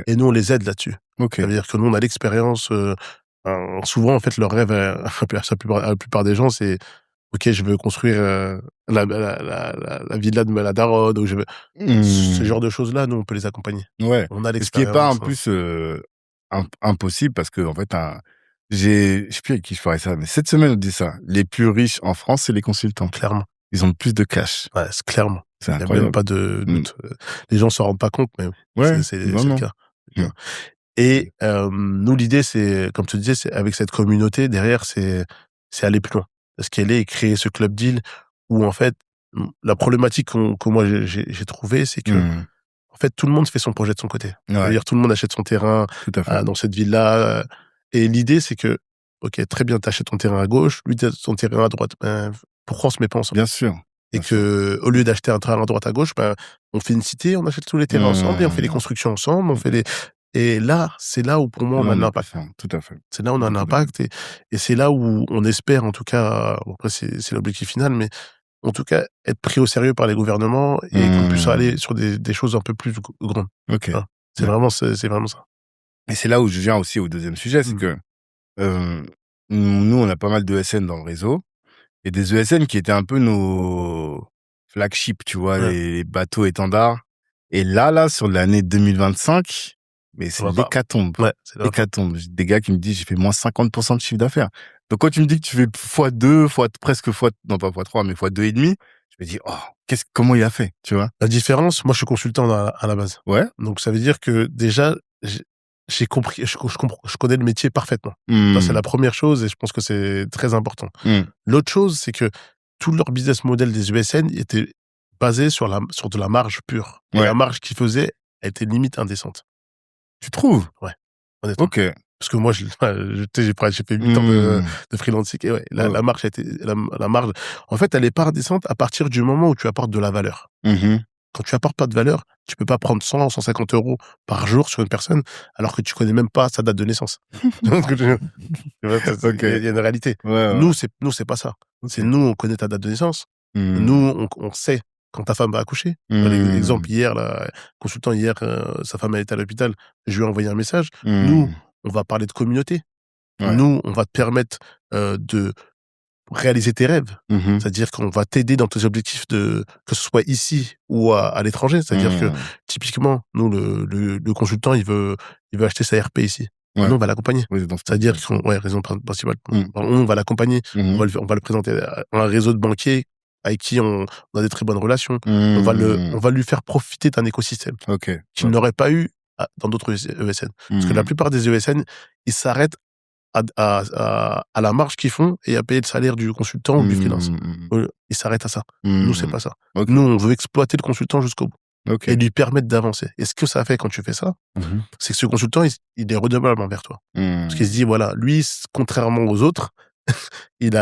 Et nous, on les aide là-dessus. Ça veut dire que nous, on a l'expérience... souvent, en fait, leur rêve, la plupart des gens, c'est... Ok, je veux construire la villa de la daronne, ou je veux... Ce genre de choses-là, nous, on peut les accompagner. Ouais. On a l'expérience. Ce qui est pas en plus impossible, parce que en fait, je sais plus avec qui je parlais ça, mais cette semaine, on dit ça. Les plus riches en France, c'est les consultants. Clairement. Ils ont plus de cash. Ouais, c'est clairement. C'est incroyable. Il n'y a même pas de doute. Les gens s'en rendent pas compte, mais c'est le cas. Et nous, l'idée, c'est, comme tu disais, c'est avec cette communauté, derrière, c'est aller plus loin. Parce qu'elle est créer ce club deal où, en fait, la problématique que moi j'ai trouvée, c'est que en fait tout le monde fait son projet de son côté. C'est-à-dire tout le monde achète son terrain dans cette ville-là. Et l'idée c'est que ok, très bien, t'achètes ton terrain à gauche, lui t'as son terrain à droite. Pourquoi on se met pas ensemble? Bien sûr. Et que au lieu d'acheter un terrain à droite à gauche, on fait une cité, on achète tous les terrains ensemble et on fait les constructions ensemble, on fait les. Et là, c'est là où pour moi on a un impact. Tout à fait. C'est là où on a un impact et c'est là où on espère en tout cas. Bon, après c'est l'objectif final, mais en tout cas être pris au sérieux par les gouvernements et qu'on puisse aller sur des choses un peu plus grandes. Ok. Hein, c'est vraiment ça. Et c'est là où je viens aussi au deuxième sujet, c'est que nous on a pas mal d'ESN dans le réseau et des ESN qui étaient un peu nos flagships, tu vois, les bateaux étendards. Et là sur l'année 2025, mais c'est l'hécatombe. Ouais, c'est l'hécatombe. Des gars qui me disent j'ai fait moins 50% de chiffre d'affaires. Donc quand tu me dis que tu fais x2, non pas x3, mais x2,5, je me dis comment il a fait, tu vois? La différence, moi je suis consultant à la base. Ouais. Donc ça veut dire que déjà j'ai compris, je connais le métier parfaitement. Ça, c'est la première chose et je pense que c'est très important. L'autre chose, c'est que tout leur business model des ESN était basé sur de la marge pure. Et la marge qu'ils faisaient était limite indécente. Tu trouves? Ouais, honnêtement. Ok. Parce que moi, j'ai fait 8 ans de freelancing et la marge la marge, en fait, elle est pas indécente à partir du moment où tu apportes de la valeur. Quand tu apportes pas de valeur, tu peux pas prendre 100, 150 euros par jour sur une personne alors que tu connais même pas sa date de naissance. Il y a une réalité. Nous, c'est pas ça. C'est nous, on connaît ta date de naissance. Nous, on sait quand ta femme va accoucher. L'exemple hier, consultant hier, sa femme elle était à l'hôpital, je lui ai envoyé un message. Nous, on va parler de communauté. Nous, on va te permettre de réaliser tes rêves. C'est-à-dire qu'on va t'aider dans tes objectifs que ce soit ici ou à l'étranger. C'est-à-dire que, typiquement, nous, le consultant, il veut acheter sa RP ici. Nous, on va l'accompagner. C'est-à-dire raison principale. On va l'accompagner. On va le présenter à un réseau de banquiers avec qui on a des très bonnes relations. On va lui faire profiter d'un écosystème qu'il n'aurait pas eu dans d'autres ESN. Parce que la plupart des ESN, ils s'arrêtent à la marge qu'ils font et à payer le salaire du consultant ou du freelance. Ils s'arrêtent à ça. Nous, c'est pas ça. Nous, on veut exploiter le consultant jusqu'au bout et lui permettre d'avancer. Et ce que ça fait quand tu fais ça, c'est que ce consultant, il est redevable envers toi. Parce qu'il se dit, voilà, lui, contrairement aux autres, il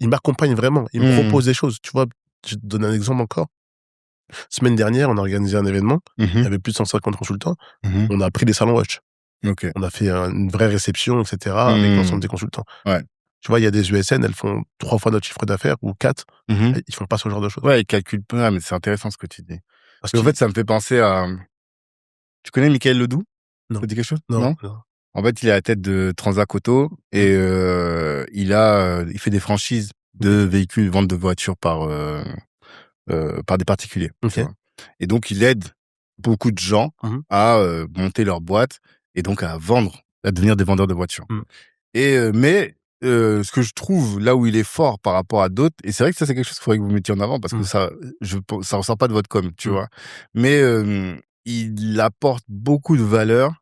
m'accompagne vraiment. Il me propose des choses. Tu vois, je te donne un exemple encore. Semaine dernière, on a organisé un événement. Il y avait plus de 150 consultants. On a pris des salons Watch. On a fait une vraie réception, etc. avec l'ensemble des consultants. Tu vois, il y a des ESN, elles font 3 fois notre chiffre d'affaires ou 4. Ils font pas ce genre de choses. Ouais, ils calculent pas, mais c'est intéressant ce que tu dis. Parce qu'en fait, ça me fait penser à... Tu connais Michael Ledoux? Non. Ça dit quelque chose? Non. En fait, il est à la tête de Transac Auto et il fait des franchises de véhicules, vente de voitures par des particuliers. Tu vois. Et donc, il aide beaucoup de gens à monter leur boîte et donc à devenir des vendeurs de voitures. Mais ce que je trouve là où il est fort par rapport à d'autres, et c'est vrai que ça c'est quelque chose qu'il faudrait que vous mettiez en avant parce que ça ressort pas de votre com, tu vois. Mais il apporte beaucoup de valeur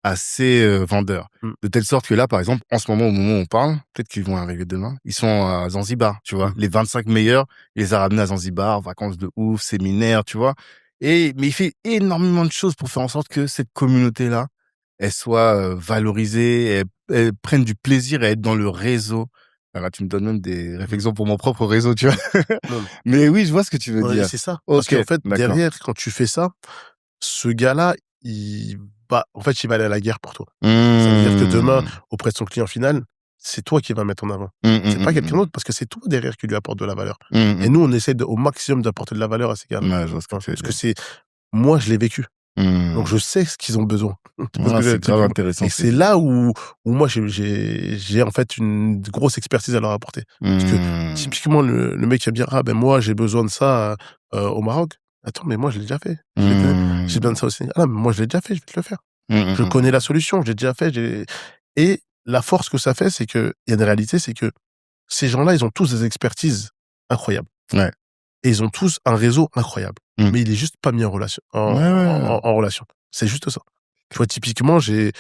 à ses vendeurs. De telle sorte que là, par exemple, en ce moment, au moment où on parle, peut-être qu'ils vont arriver demain, ils sont à Zanzibar, tu vois. Les 25 meilleurs, il les a ramenés à Zanzibar, vacances de ouf, séminaires, tu vois. Mais il fait énormément de choses pour faire en sorte que cette communauté-là, elle soit valorisée, elle prenne du plaisir à être dans le réseau. Alors là, tu me donnes même des réflexions pour mon propre réseau, tu vois. Mais oui, je vois ce que tu veux dire. C'est ça. Parce qu'en fait, derrière, quand tu fais ça, ce gars-là, il va aller à la guerre pour toi. Ça veut dire que demain, auprès de son client final, c'est toi qui vas mettre en avant. C'est pas quelqu'un d'autre parce que c'est toi derrière qui lui apporte de la valeur. Et nous, on essaie au maximum d'apporter de la valeur à ces gars-là. Parce que moi, je l'ai vécu. Donc, je sais ce qu'ils ont besoin. C'est grave intéressant. Et c'est là où moi, j'ai en fait une grosse expertise à leur apporter. Parce que, typiquement, le mec qui va me dire, moi, j'ai besoin de ça au Maroc. Attends, mais moi, je l'ai déjà fait. J'ai besoin de ça aussi. Mais moi, je l'ai déjà fait, je vais te le faire. Je connais la solution, je l'ai déjà fait. Et la force que ça fait, c'est que, il y a une réalité, c'est que ces gens-là, ils ont tous des expertises incroyables. Et ils ont tous un réseau incroyable. Mais il est juste pas mis en relation. En relation. C'est juste ça. Tu vois, typiquement, j'ai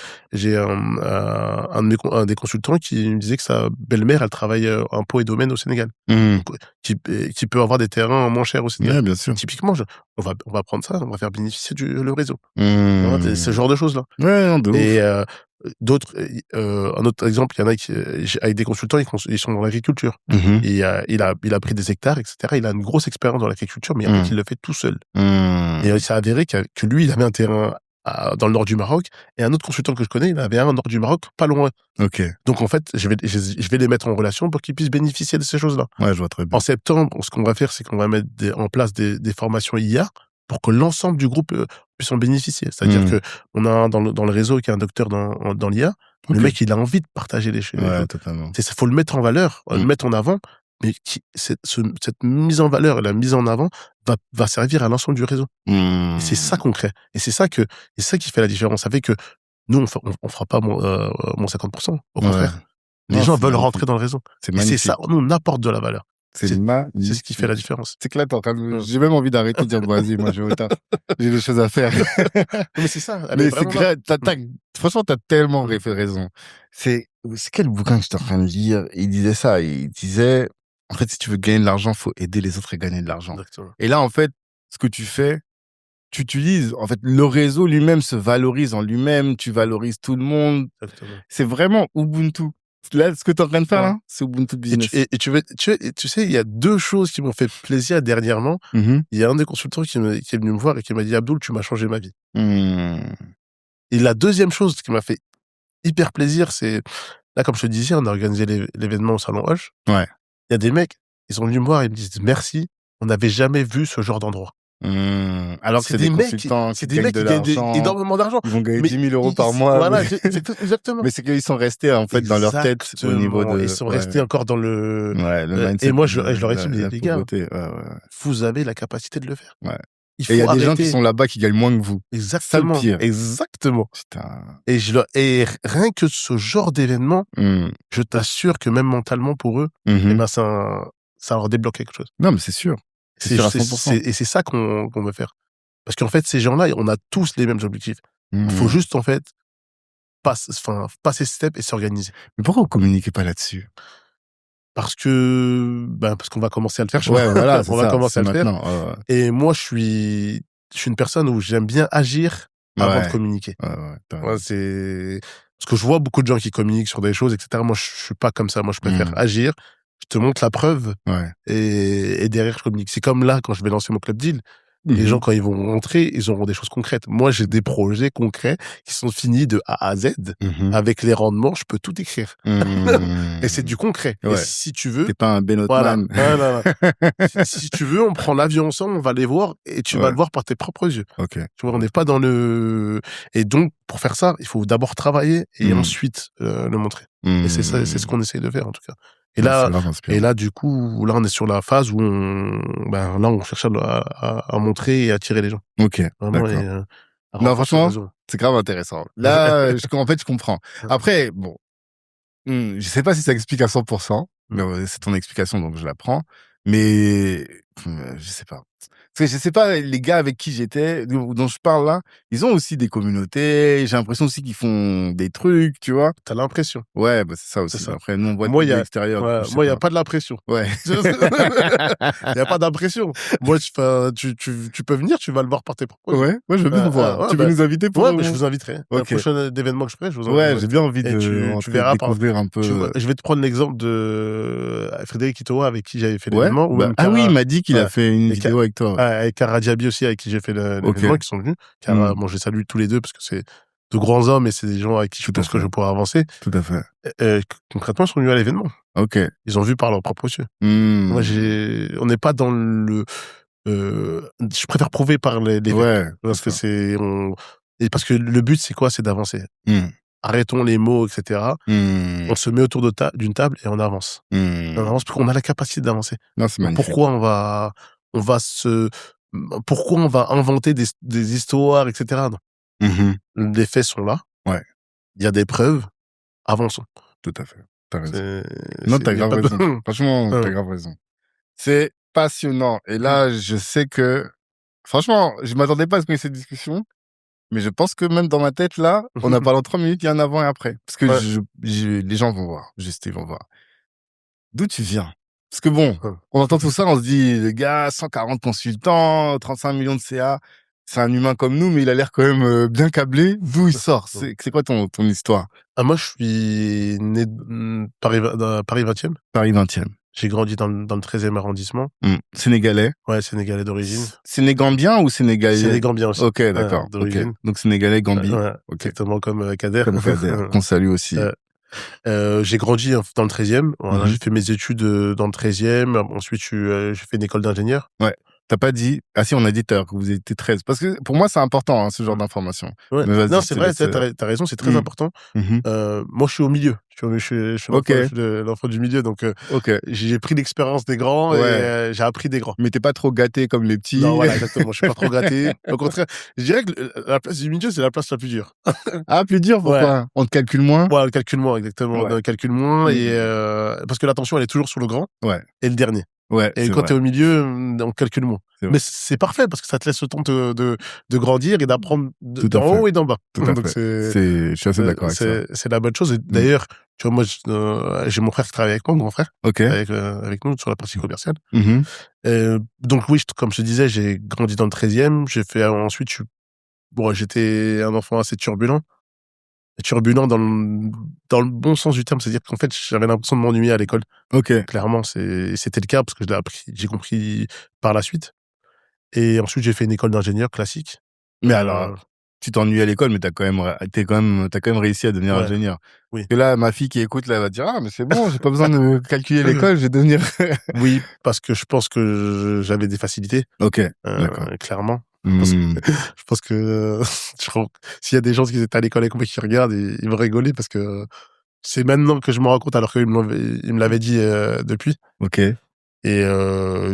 un des consultants qui me disait que sa belle-mère, elle travaille impôts et domaines au Sénégal. Donc, qui peut avoir des terrains moins chers au Sénégal. Ouais, bien sûr. Typiquement, on va prendre ça, on va faire bénéficier le réseau. Ce genre de choses-là. Ouais, non, de ouf. Et d'autres, un autre exemple, il y en a qui, avec des consultants, ils sont dans l'agriculture. Et il a pris des hectares, etc. Il a une grosse expérience dans l'agriculture, mais en fait, il le fait tout seul. Et il s'est avéré que lui, il avait un terrain dans le nord du Maroc, et un autre consultant que je connais, il avait un au nord du Maroc, pas loin. Ok. Donc en fait, je vais les mettre en relation pour qu'ils puissent bénéficier de ces choses-là. Ouais, je vois très bien. En septembre, ce qu'on va faire, c'est qu'on va mettre en place des formations IA pour que l'ensemble du groupe puisse en bénéficier. C'est-à-dire que on a dans le réseau qui est un docteur dans l'IA. Le mec, il a envie de partager les choses. Ouais, totalement. Faut le mettre en valeur, le mettre en avant, mais cette mise en valeur et la mise en avant va servir à l'ensemble du réseau. Et c'est ça qu'on crée. Et c'est ça qui fait la différence. Ça fait que nous, on fera pas moins 50%. Au contraire. Les gens veulent rentrer dans le réseau. C'est magnifique. Et c'est ça, nous, on apporte de la valeur. C'est ce qui fait la différence. C'est que là, j'ai même envie d'arrêter de dire, vas-y, moi, j'ai des choses à faire. Mais c'est ça. Mais c'est grave. Franchement, t'as tellement raison. C'est quel bouquin que j'étais en train de lire? Il disait ça. Il disait, en fait, si tu veux gagner de l'argent, faut aider les autres à gagner de l'argent. Exactement. Et là, en fait, ce que tu fais, tu utilises, en fait, le réseau lui-même se valorise en lui-même, tu valorises tout le monde. Exactement. C'est vraiment Ubuntu. Là, ce que tu es en train de faire, là, c'est Ubuntu Business. Et tu sais, il y a deux choses qui m'ont fait plaisir dernièrement. Il y a un des consultants qui est venu me voir et qui m'a dit, Abdoul, tu m'as changé ma vie. Et la deuxième chose qui m'a fait hyper plaisir, c'est, là, comme je te disais, on a organisé l'événement au Salon Hoche. Ouais. Il y a des mecs, ils sont venus me voir et ils me disent, merci, on n'avait jamais vu ce genre d'endroit. Alors que c'est des consultants qui gagnent énormément d'argent. Ils vont gagner 10 000 euros par mois. Voilà, exactement. Mais c'est qu'ils sont restés, en fait, dans leur tête au niveau de... Ils sont restés encore dans le... le mindset. Et moi, je leur ai dit, mais les gars, vous avez la capacité de le faire. Ouais. Et il y a des gens qui sont là-bas qui gagnent moins que vous. Exactement. C'est le pire. Exactement. Putain. Et rien que ce genre d'événement, je t'assure que même mentalement pour eux, ça leur débloque quelque chose. Non, mais c'est sûr. C'est sûr à 100%. Et c'est ça qu'on veut faire. Parce qu'en fait, ces gens-là, on a tous les mêmes objectifs. Il faut juste, en fait, passer step et s'organiser. Mais pourquoi vous communiquez pas là-dessus? Parce qu'on va commencer à le faire. Ouais, voilà, on va commencer à le faire. Et moi, je suis une personne où j'aime bien agir avant de communiquer. Parce que je vois beaucoup de gens qui communiquent sur des choses, etc. Moi, je suis pas comme ça. Moi, je préfère agir. Je te montre la preuve. Et derrière, je communique. C'est comme là, quand je vais lancer mon club deal. Les gens, quand ils vont rentrer, ils auront des choses concrètes. Moi, j'ai des projets concrets qui sont finis de A à Z. Avec les rendements, je peux tout écrire. Et c'est du concret. Et si tu veux... T'es pas un Benotman. Voilà. si tu veux, on prend l'avion ensemble, on va les voir et tu vas le voir par tes propres yeux. Okay. Tu vois, on n'est pas dans le... Et donc, pour faire ça, il faut d'abord travailler et ensuite le montrer. Et c'est ça, c'est ce qu'on essaye de faire, en tout cas. Et là, du coup, là, on est sur la phase où on cherche à montrer et à attirer les gens. Ok, d'accord. Non, franchement, c'est grave intéressant. Là, en fait, je comprends. Après, bon, je sais pas si ça explique à 100%, mais c'est ton explication, donc je la prends. Mais, je sais pas. Parce que je sais pas, les gars avec qui j'étais, dont je parle là, ils ont aussi des communautés. J'ai l'impression aussi qu'ils font des trucs, tu vois. T'as l'impression. Ouais, c'est ça aussi. Après, nous, on voit de l'extérieur. Moi, il n'y a pas de l'impression. Ouais. Il n'y a pas d'impression. Moi, tu peux venir, tu vas le voir par tes propres. Ouais, moi, je veux bien voir. Tu veux nous inviter pour... Ouais, je vous inviterai. Le prochain événement que je ferai, je vous inviterai. Ouais, j'ai bien envie tu verras découvrir un peu. Je vais te prendre l'exemple de Frédéric Itoa, avec qui j'avais fait l'événement. Ah oui, il m'a dit qu'il a fait une vidéo avec toi. Avec Cara Diaby aussi, avec qui j'ai fait l'événement, qui sont venus. Cara, je les salue tous les deux parce que c'est de grands hommes et c'est des gens avec qui je pense que je pourrais avancer. Tout à fait. Concrètement, ils sont venus à l'événement. Ok. Ils ont vu par leurs propres yeux. Moi, on n'est pas dans le... je préfère prouver par les faits. Parce que parce que le but, c'est quoi? C'est d'avancer. Arrêtons les mots, etc. On se met autour d'une table et on avance. On avance parce qu'on a la capacité d'avancer. Pourquoi pourquoi on va inventer des histoires, etc. Non. Les faits sont là. Il y a des preuves. Avançons. Tout à fait. T'as raison. Non, t'as grave raison. Franchement, t'as grave raison. C'est passionnant. Et là, je sais que, franchement, je m'attendais pas à ce qu'on ait cette discussion. Mais je pense que même dans ma tête, là, on a parlé en 3 minutes, il y a un avant et après. Parce que les gens vont voir. Juste, ils vont voir. D'où tu viens? Parce que bon, on entend tout ça, on se dit, le gars, 140 consultants, 35 millions de CA, c'est un humain comme nous, mais il a l'air quand même bien câblé. D'où il sort? C'est quoi ton histoire? Moi, je suis né Paris 20e. Paris 20e. J'ai grandi dans le 13e arrondissement. Sénégalais? Ouais, sénégalais d'origine. Sénégambien ou sénégalais? Sénégambien aussi. Ok, d'accord. D'origine. Okay. Donc sénégalais, Gambie. Ouais, okay. Exactement comme Kader. Comme Kader, qu'on salue aussi. J'ai grandi dans le 13e. Voilà, j'ai fait mes études dans le 13e. Ensuite, j'ai fait une école d'ingénieur. Ouais. T'as pas dit... Ah si, on a dit tout à l'heure que vous étiez 13. Parce que pour moi, c'est important, ce genre d'information. Ouais. Non, c'est vrai, t'as raison, c'est très important. Moi, je suis au milieu. Je suis l'enfant du milieu, donc j'ai pris l'expérience des grands et j'ai appris des grands. Mais t'es pas trop gâté comme les petits. Non, voilà, exactement. Je suis pas trop gâté. Au contraire, je dirais que la place du milieu, c'est la place la plus dure. Ah, plus dure, pourquoi? On te calcule moins? Ouais, on calcule moins, exactement. On calcule moins et parce que l'attention, elle est toujours sur le grand et le dernier. Ouais, et quand t'es au milieu, on calcule moins. Mais c'est parfait parce que ça te laisse le temps de grandir et d'apprendre d'en haut et d'en bas. Tout à fait. Je suis assez d'accord avec ça. C'est la bonne chose. Et d'ailleurs, tu vois, moi, j'ai mon frère qui travaille avec moi, mon grand frère, avec nous sur la partie commerciale. Donc oui, comme je te disais, j'ai grandi dans le 13e. Ensuite, j'étais un enfant assez turbulent. Turbulent dans le bon sens du terme, c'est-à-dire qu'en fait, j'avais l'impression de m'ennuyer à l'école. Clairement, c'était le cas parce que j'ai compris par la suite. Et ensuite, j'ai fait une école d'ingénieur classique. Mais alors, tu t'ennuies à l'école, mais t'as quand même réussi à devenir ingénieur. Oui. Et là, ma fille qui écoute, là, elle va dire, ah, mais c'est bon, j'ai pas besoin de calculer l'école, je vais devenir... Oui, parce que je pense que j'avais des facilités. D'accord. Clairement. Je pense que s'il y a des gens qui étaient à l'école avec moi qui regardent, ils vont rigoler parce que c'est maintenant que je me rends compte alors qu'ils me l'avaient dit depuis. Et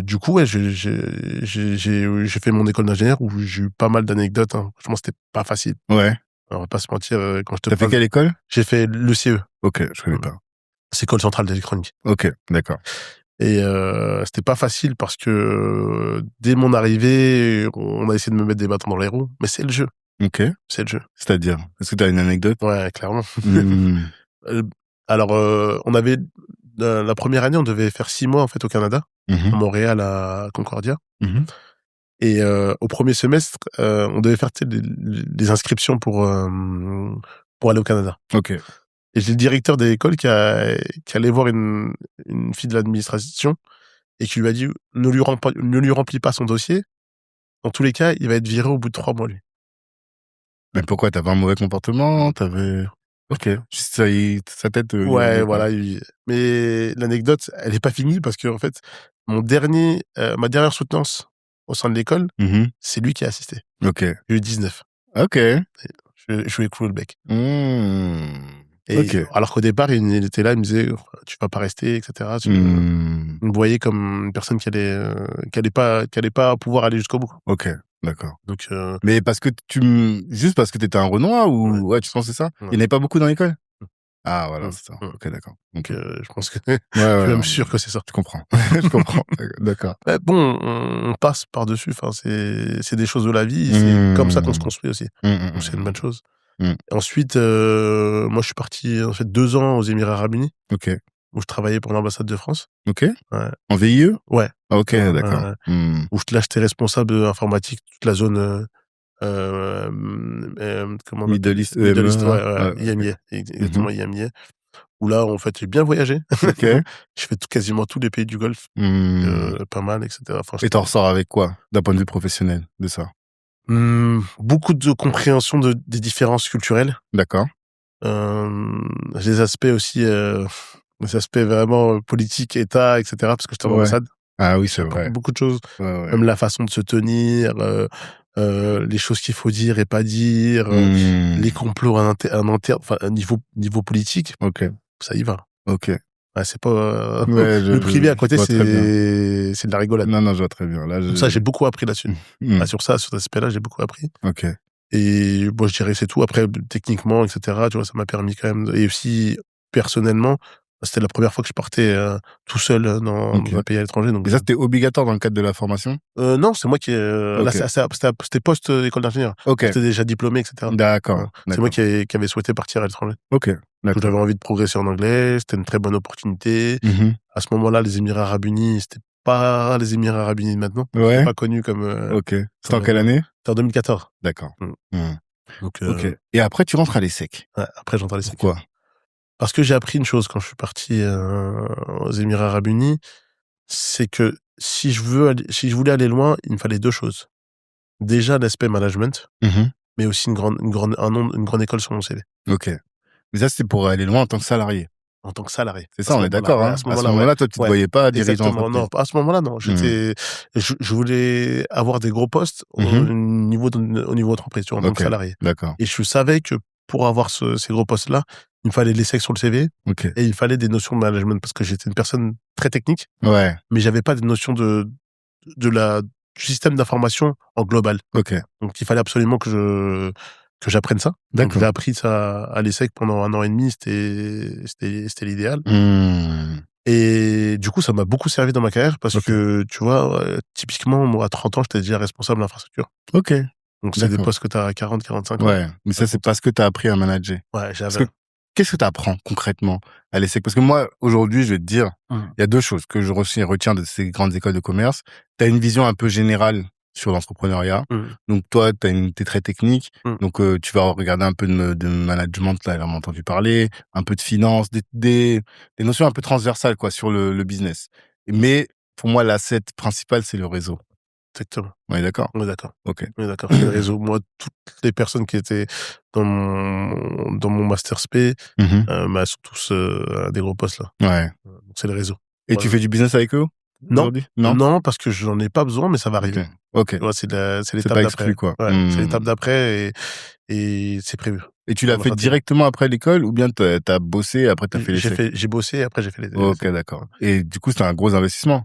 du coup, j'ai fait mon école d'ingénieur où j'ai eu pas mal d'anecdotes. Franchement, c'était pas facile. Ouais. On va pas se mentir. Quand je te T'as fait quelle école? J'ai fait l'ECE. Ok, je connais pas. C'est École centrale d'électronique. Ok, d'accord. Et c'était pas facile parce que dès mon arrivée, on a essayé de me mettre des bâtons dans les roues, mais c'est le jeu. C'est le jeu. C'est-à-dire, est-ce que tu as une anecdote? Ouais, clairement. Alors, on avait la première année, on devait faire 6 mois en fait au Canada, à Montréal, à Concordia. Et au premier semestre, on devait faire des inscriptions pour aller au Canada. Et j'ai le directeur de l'école qui allait voir une fille de l'administration et qui lui a dit ne lui remplis pas son dossier. Dans tous les cas, il va être viré au bout de 3 mois, lui. Mais pourquoi? T'avais un mauvais comportement? Juste sa tête... Ouais, voilà. Mais l'anecdote, elle est pas finie parce que, en fait, ma dernière soutenance au sein de l'école, c'est lui qui a assisté. J'ai eu 19. Je lui ai cloué le bec. Alors qu'au départ, il était là, il me disait, tu vas pas rester, etc. Il me voyait comme une personne qui allait pas pouvoir aller jusqu'au bout. D'accord. Donc, mais juste parce que t'étais un Renoir ou tu pensais ça? Il n'y en avait pas beaucoup dans l'école? Ah, voilà, c'est ça. D'accord. Donc, je pense que je suis même sûr que c'est ça. Je comprends. Je comprends. D'accord. Bon, on passe par-dessus. Enfin, c'est des choses de la vie. C'est comme ça qu'on se construit aussi. Donc, c'est une bonne chose. Ensuite, moi, je suis parti en fait 2 ans aux Émirats Arabes Unis. Où je travaillais pour l'ambassade de France. En VIE? Ouais. D'accord. Où là, j'étais responsable informatique, toute la zone Middle East, IMIA, exactement, IMIA. Où là, en fait, j'ai bien voyagé. Je fais quasiment tous les pays du Golfe. Pas mal, etc. Et t'en ressors avec quoi, d'un point de vue professionnel, de ça? Beaucoup de compréhension des différences culturelles. D'accord. Les aspects aussi, les aspects vraiment politiques, État, etc. Parce que j'étais en ambassade. Ah oui, c'est vrai. Beaucoup de choses. Même la façon de se tenir, les choses qu'il faut dire et pas dire, les complots interne, enfin, niveau politique. Ça y va. Ouais, c'est pas le privé à côté, c'est de la rigolade. Non, je vois très bien. Là, ça, j'ai beaucoup appris là-dessus. Sur cet aspect-là, j'ai beaucoup appris. Et moi, je dirais c'est tout. Après, techniquement, etc. Tu vois, ça m'a permis quand même. Et aussi personnellement, C'était la première fois que je partais tout seul dans un pays à l'étranger. Donc, et ça, c'était obligatoire dans le cadre de la formation? Non, c'est moi qui... Là, c'était post-école d'ingénieur. J'étais déjà diplômé, etc. D'accord. C'est moi qui avait souhaité partir à l'étranger. Ok. Donc, j'avais envie de progresser en anglais. C'était une très bonne opportunité. À ce moment-là, les Émirats Arabes Unis, c'était pas les Émirats Arabes Unis de maintenant. C'était pas connu comme... Ok. C'était en quelle année? C'était en 2014. D'accord. Donc, ok. Et après, tu rentres à l'ESSEC? Ouais, après, j'entre à l'ESSEC. Pourquoi? Parce que j'ai appris une chose quand je suis parti aux Émirats Arabes Unis, c'est que si je voulais aller loin, il me fallait deux choses. Déjà, l'aspect management, mais aussi une grande école sur mon CV. Ok. Mais ça, c'est pour aller loin en tant que salarié. En tant que salarié. C'est ça, on est d'accord. À ce moment-là, toi, tu ne te voyais pas dirigeant d'entreprise. Non, à ce moment-là, non. Je voulais avoir des gros postes au niveau entreprise, tu vois, en tant que salarié. D'accord. Et je savais que pour avoir ces gros postes-là, il me fallait l'ESSEC sur le CV et il fallait des notions de management parce que j'étais une personne très technique, mais j'avais pas des notions du système d'information en global. Donc il fallait absolument que j'apprenne ça. Donc j'ai appris ça à l'ESSEC pendant 1 an et demi, c'était l'idéal. Et du coup, ça m'a beaucoup servi dans ma carrière parce que, tu vois, typiquement, moi, à 30 ans, j'étais déjà responsable d'infrastructure. Donc c'est des postes que tu as à 40, 45 ans. Ouais, mais ça, c'est parce que tu as appris à manager. Ouais, j'avais... Qu'est-ce que tu apprends concrètement à l'ESSEC? Parce que moi, aujourd'hui, je vais te dire, il y a deux choses que je retiens de ces grandes écoles de commerce. Tu as une vision un peu générale sur l'entrepreneuriat. Donc, toi, t'es très technique. Donc, tu vas regarder un peu de management, là, on a entendu parler, un peu de finance, des notions un peu transversales, quoi, sur le business. Mais, pour moi, l'asset principal, c'est le réseau. Exactement. On est d'accord? On est d'accord. Ok. On est d'accord. C'est le réseau. Moi, toutes les personnes qui étaient dans mon master SP, elles sont tous à des gros postes, là. Ouais. Donc, c'est le réseau. Et tu fais du business avec eux? Non, parce que j'en ai pas besoin, mais ça va arriver. Ok. Ouais, c'est l'étape pas d'après. exclu, quoi. Ouais, c'est l'étape d'après et c'est prévu. Et tu l'as fait directement après l'école ou bien t'as bossé et après t'as fait l'ESSEC? J'ai bossé et après j'ai fait les... Ok, d'accord. Et du coup, c'était un gros investissement?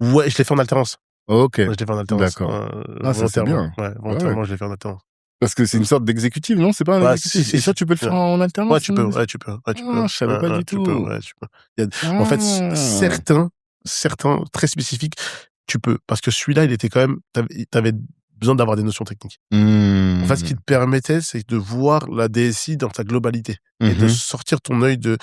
Ouais, je l'ai fait en alternance. Ok. Ouais, je l'ai fait en alternance. D'accord. Ça, c'est bien. Ouais, volontairement, je l'ai fait en alternance. Parce que c'est une sorte d'exécutif, non? C'est pas un exécutif? Et ça, tu peux le faire en alternance? Ouais, tu peux. Je savais pas du tout. Tu peux. En fait, certains très spécifiques, tu peux. Parce que celui-là, il était quand même, t'avais besoin d'avoir des notions techniques. En fait, ce qui te permettait, c'est de voir la DSI dans sa globalité et de sortir ton œil de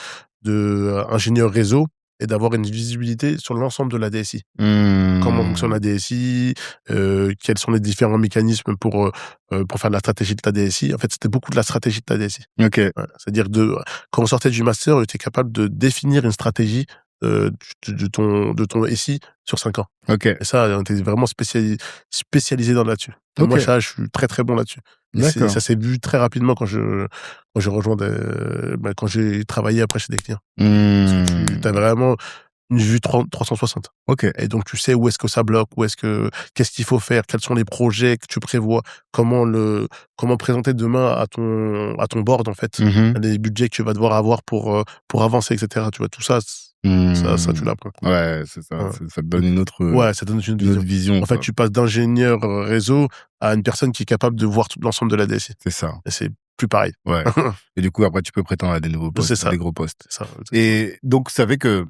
ingénieur réseau et d'avoir une visibilité sur l'ensemble de la DSI. Comment fonctionne la DSI, quels sont les différents mécanismes pour faire de la stratégie de ta DSI. En fait, c'était beaucoup de la stratégie de ta DSI. Ok. Ouais, c'est-à-dire quand on sortait du master, on était capable de définir une stratégie de ton SI sur 5 ans. Ok. Et ça, on était vraiment spécialisé là-dessus. Okay. Moi, je suis très très bon là-dessus. Ça s'est vu très rapidement quand j'ai rejoint quand j'ai travaillé après chez des clients. Tu as vraiment une vue 360. Ok. Et donc, tu sais où est-ce que ça bloque, qu'est-ce qu'il faut faire, quels sont les projets que tu prévois, comment présenter demain à ton board, en fait, les budgets que tu vas devoir avoir pour avancer, etc. Tu vois, tout ça, ça tu l'apprends. Ouais, c'est ça. Ouais. Ça te donne une autre vision. En fait, tu passes d'ingénieur réseau à une personne qui est capable de voir tout l'ensemble de la DSI. C'est ça. Et c'est plus pareil. Ouais. Et du coup, après, tu peux prétendre à des nouveaux postes, à des gros postes. C'est ça. Et donc, vous savez que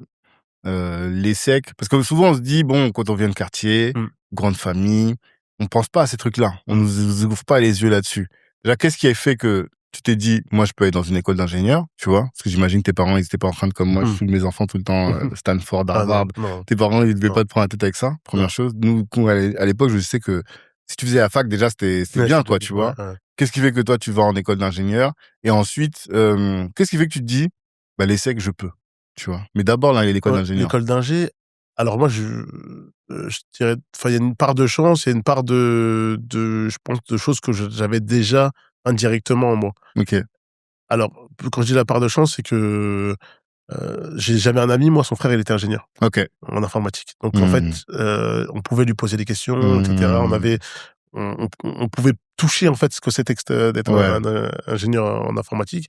l'ESSEC, parce que souvent on se dit, bon, quand on vient de quartier, grande famille, on pense pas à ces trucs-là. On nous ouvre pas les yeux là-dessus. Déjà, qu'est-ce qui a fait que tu t'es dit, moi, je peux être dans une école d'ingénieur, tu vois? Parce que j'imagine que tes parents, ils étaient pas en train de, comme moi, je filme mes enfants tout le temps, Stanford, Harvard. Non. Tes parents, ils devaient pas te prendre la tête avec ça. Première chose. Nous, à l'époque, je sais que si tu faisais la fac, déjà, c'était bien, quoi, tu vois? Qu'est-ce qui fait que toi, tu vas en école d'ingénieur? Et ensuite, qu'est-ce qui fait que tu te dis, l'ESSEC, je peux? Tu vois. Mais d'abord, là, il y a l'école d'ingénieur. L'école d'ingé, alors moi, je dirais, il y a une part de chance, il y a une part je pense, de choses que j'avais déjà indirectement en moi. Ok. Alors, quand je dis la part de chance, c'est que j'avais un ami, moi, son frère, il était ingénieur. Ok. En informatique. Donc, en fait, on pouvait lui poser des questions, etc. On pouvait toucher, en fait, ce que c'était d'être un ingénieur en informatique.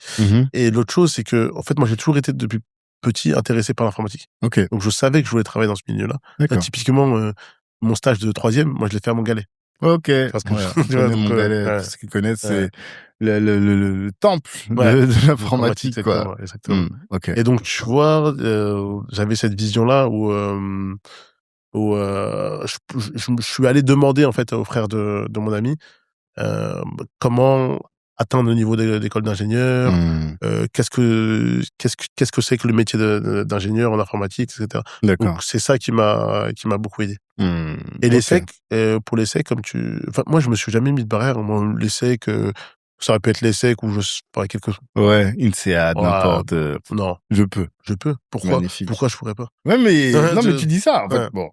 Et l'autre chose, c'est que, en fait, moi, j'ai toujours été depuis petit intéressé par l'informatique. Okay. Donc je savais que je voulais travailler dans ce milieu-là. Là, typiquement, mon stage de 3e, moi je l'ai fait à Montgallet. Ok. Parce que, Ouais, tu vois, donc, Montgalais, ouais, pour ceux qui connaissent, ouais. c'est le temple Ouais, de l'informatique, quoi. exactement, exactement. Ok. Et donc, tu vois, j'avais cette vision-là où, je suis allé demander, en fait, au frère de mon ami, comment atteindre le niveau d'école d'ingénieur, qu'est-ce que c'est que le métier d'ingénieur en informatique, etc. Donc, D'accord. c'est ça qui m'a beaucoup aidé. Et Ok. l'ESSEC, pour l'ESSEC, enfin, moi, je me suis jamais mis de barrière. Moi, l'ESSEC, ça aurait pu être l'ESSEC ou quelque chose. Ouais, INSEAD, Ouah, n'importe. non, Je peux. je peux. Pourquoi Magnifique. je pourrais pas? Ouais, mais Ouais, non, mais tu dis ça, en fait. ouais, Bon,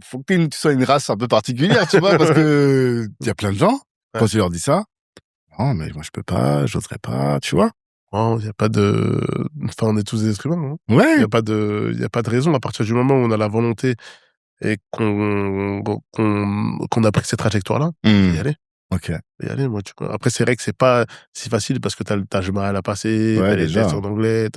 faut que tu sois une race un peu particulière, tu vois, parce que il y a plein de gens, ouais. quand tu leur dis ça, non, mais moi je peux pas, j'oserais pas, tu vois. Non, il y a pas de, enfin, on est tous des êtres humains, hein. Il y Ouais. a pas de, il y a pas de raison à partir du moment où on a la volonté et qu'on a pris cette trajectoire-là, faut y aller. Ok. Faut y aller, moi, tu vois. Après, c'est vrai que c'est pas si facile parce que t'as du mal à passer, Ouais, t'as les tests déjà. en anglais,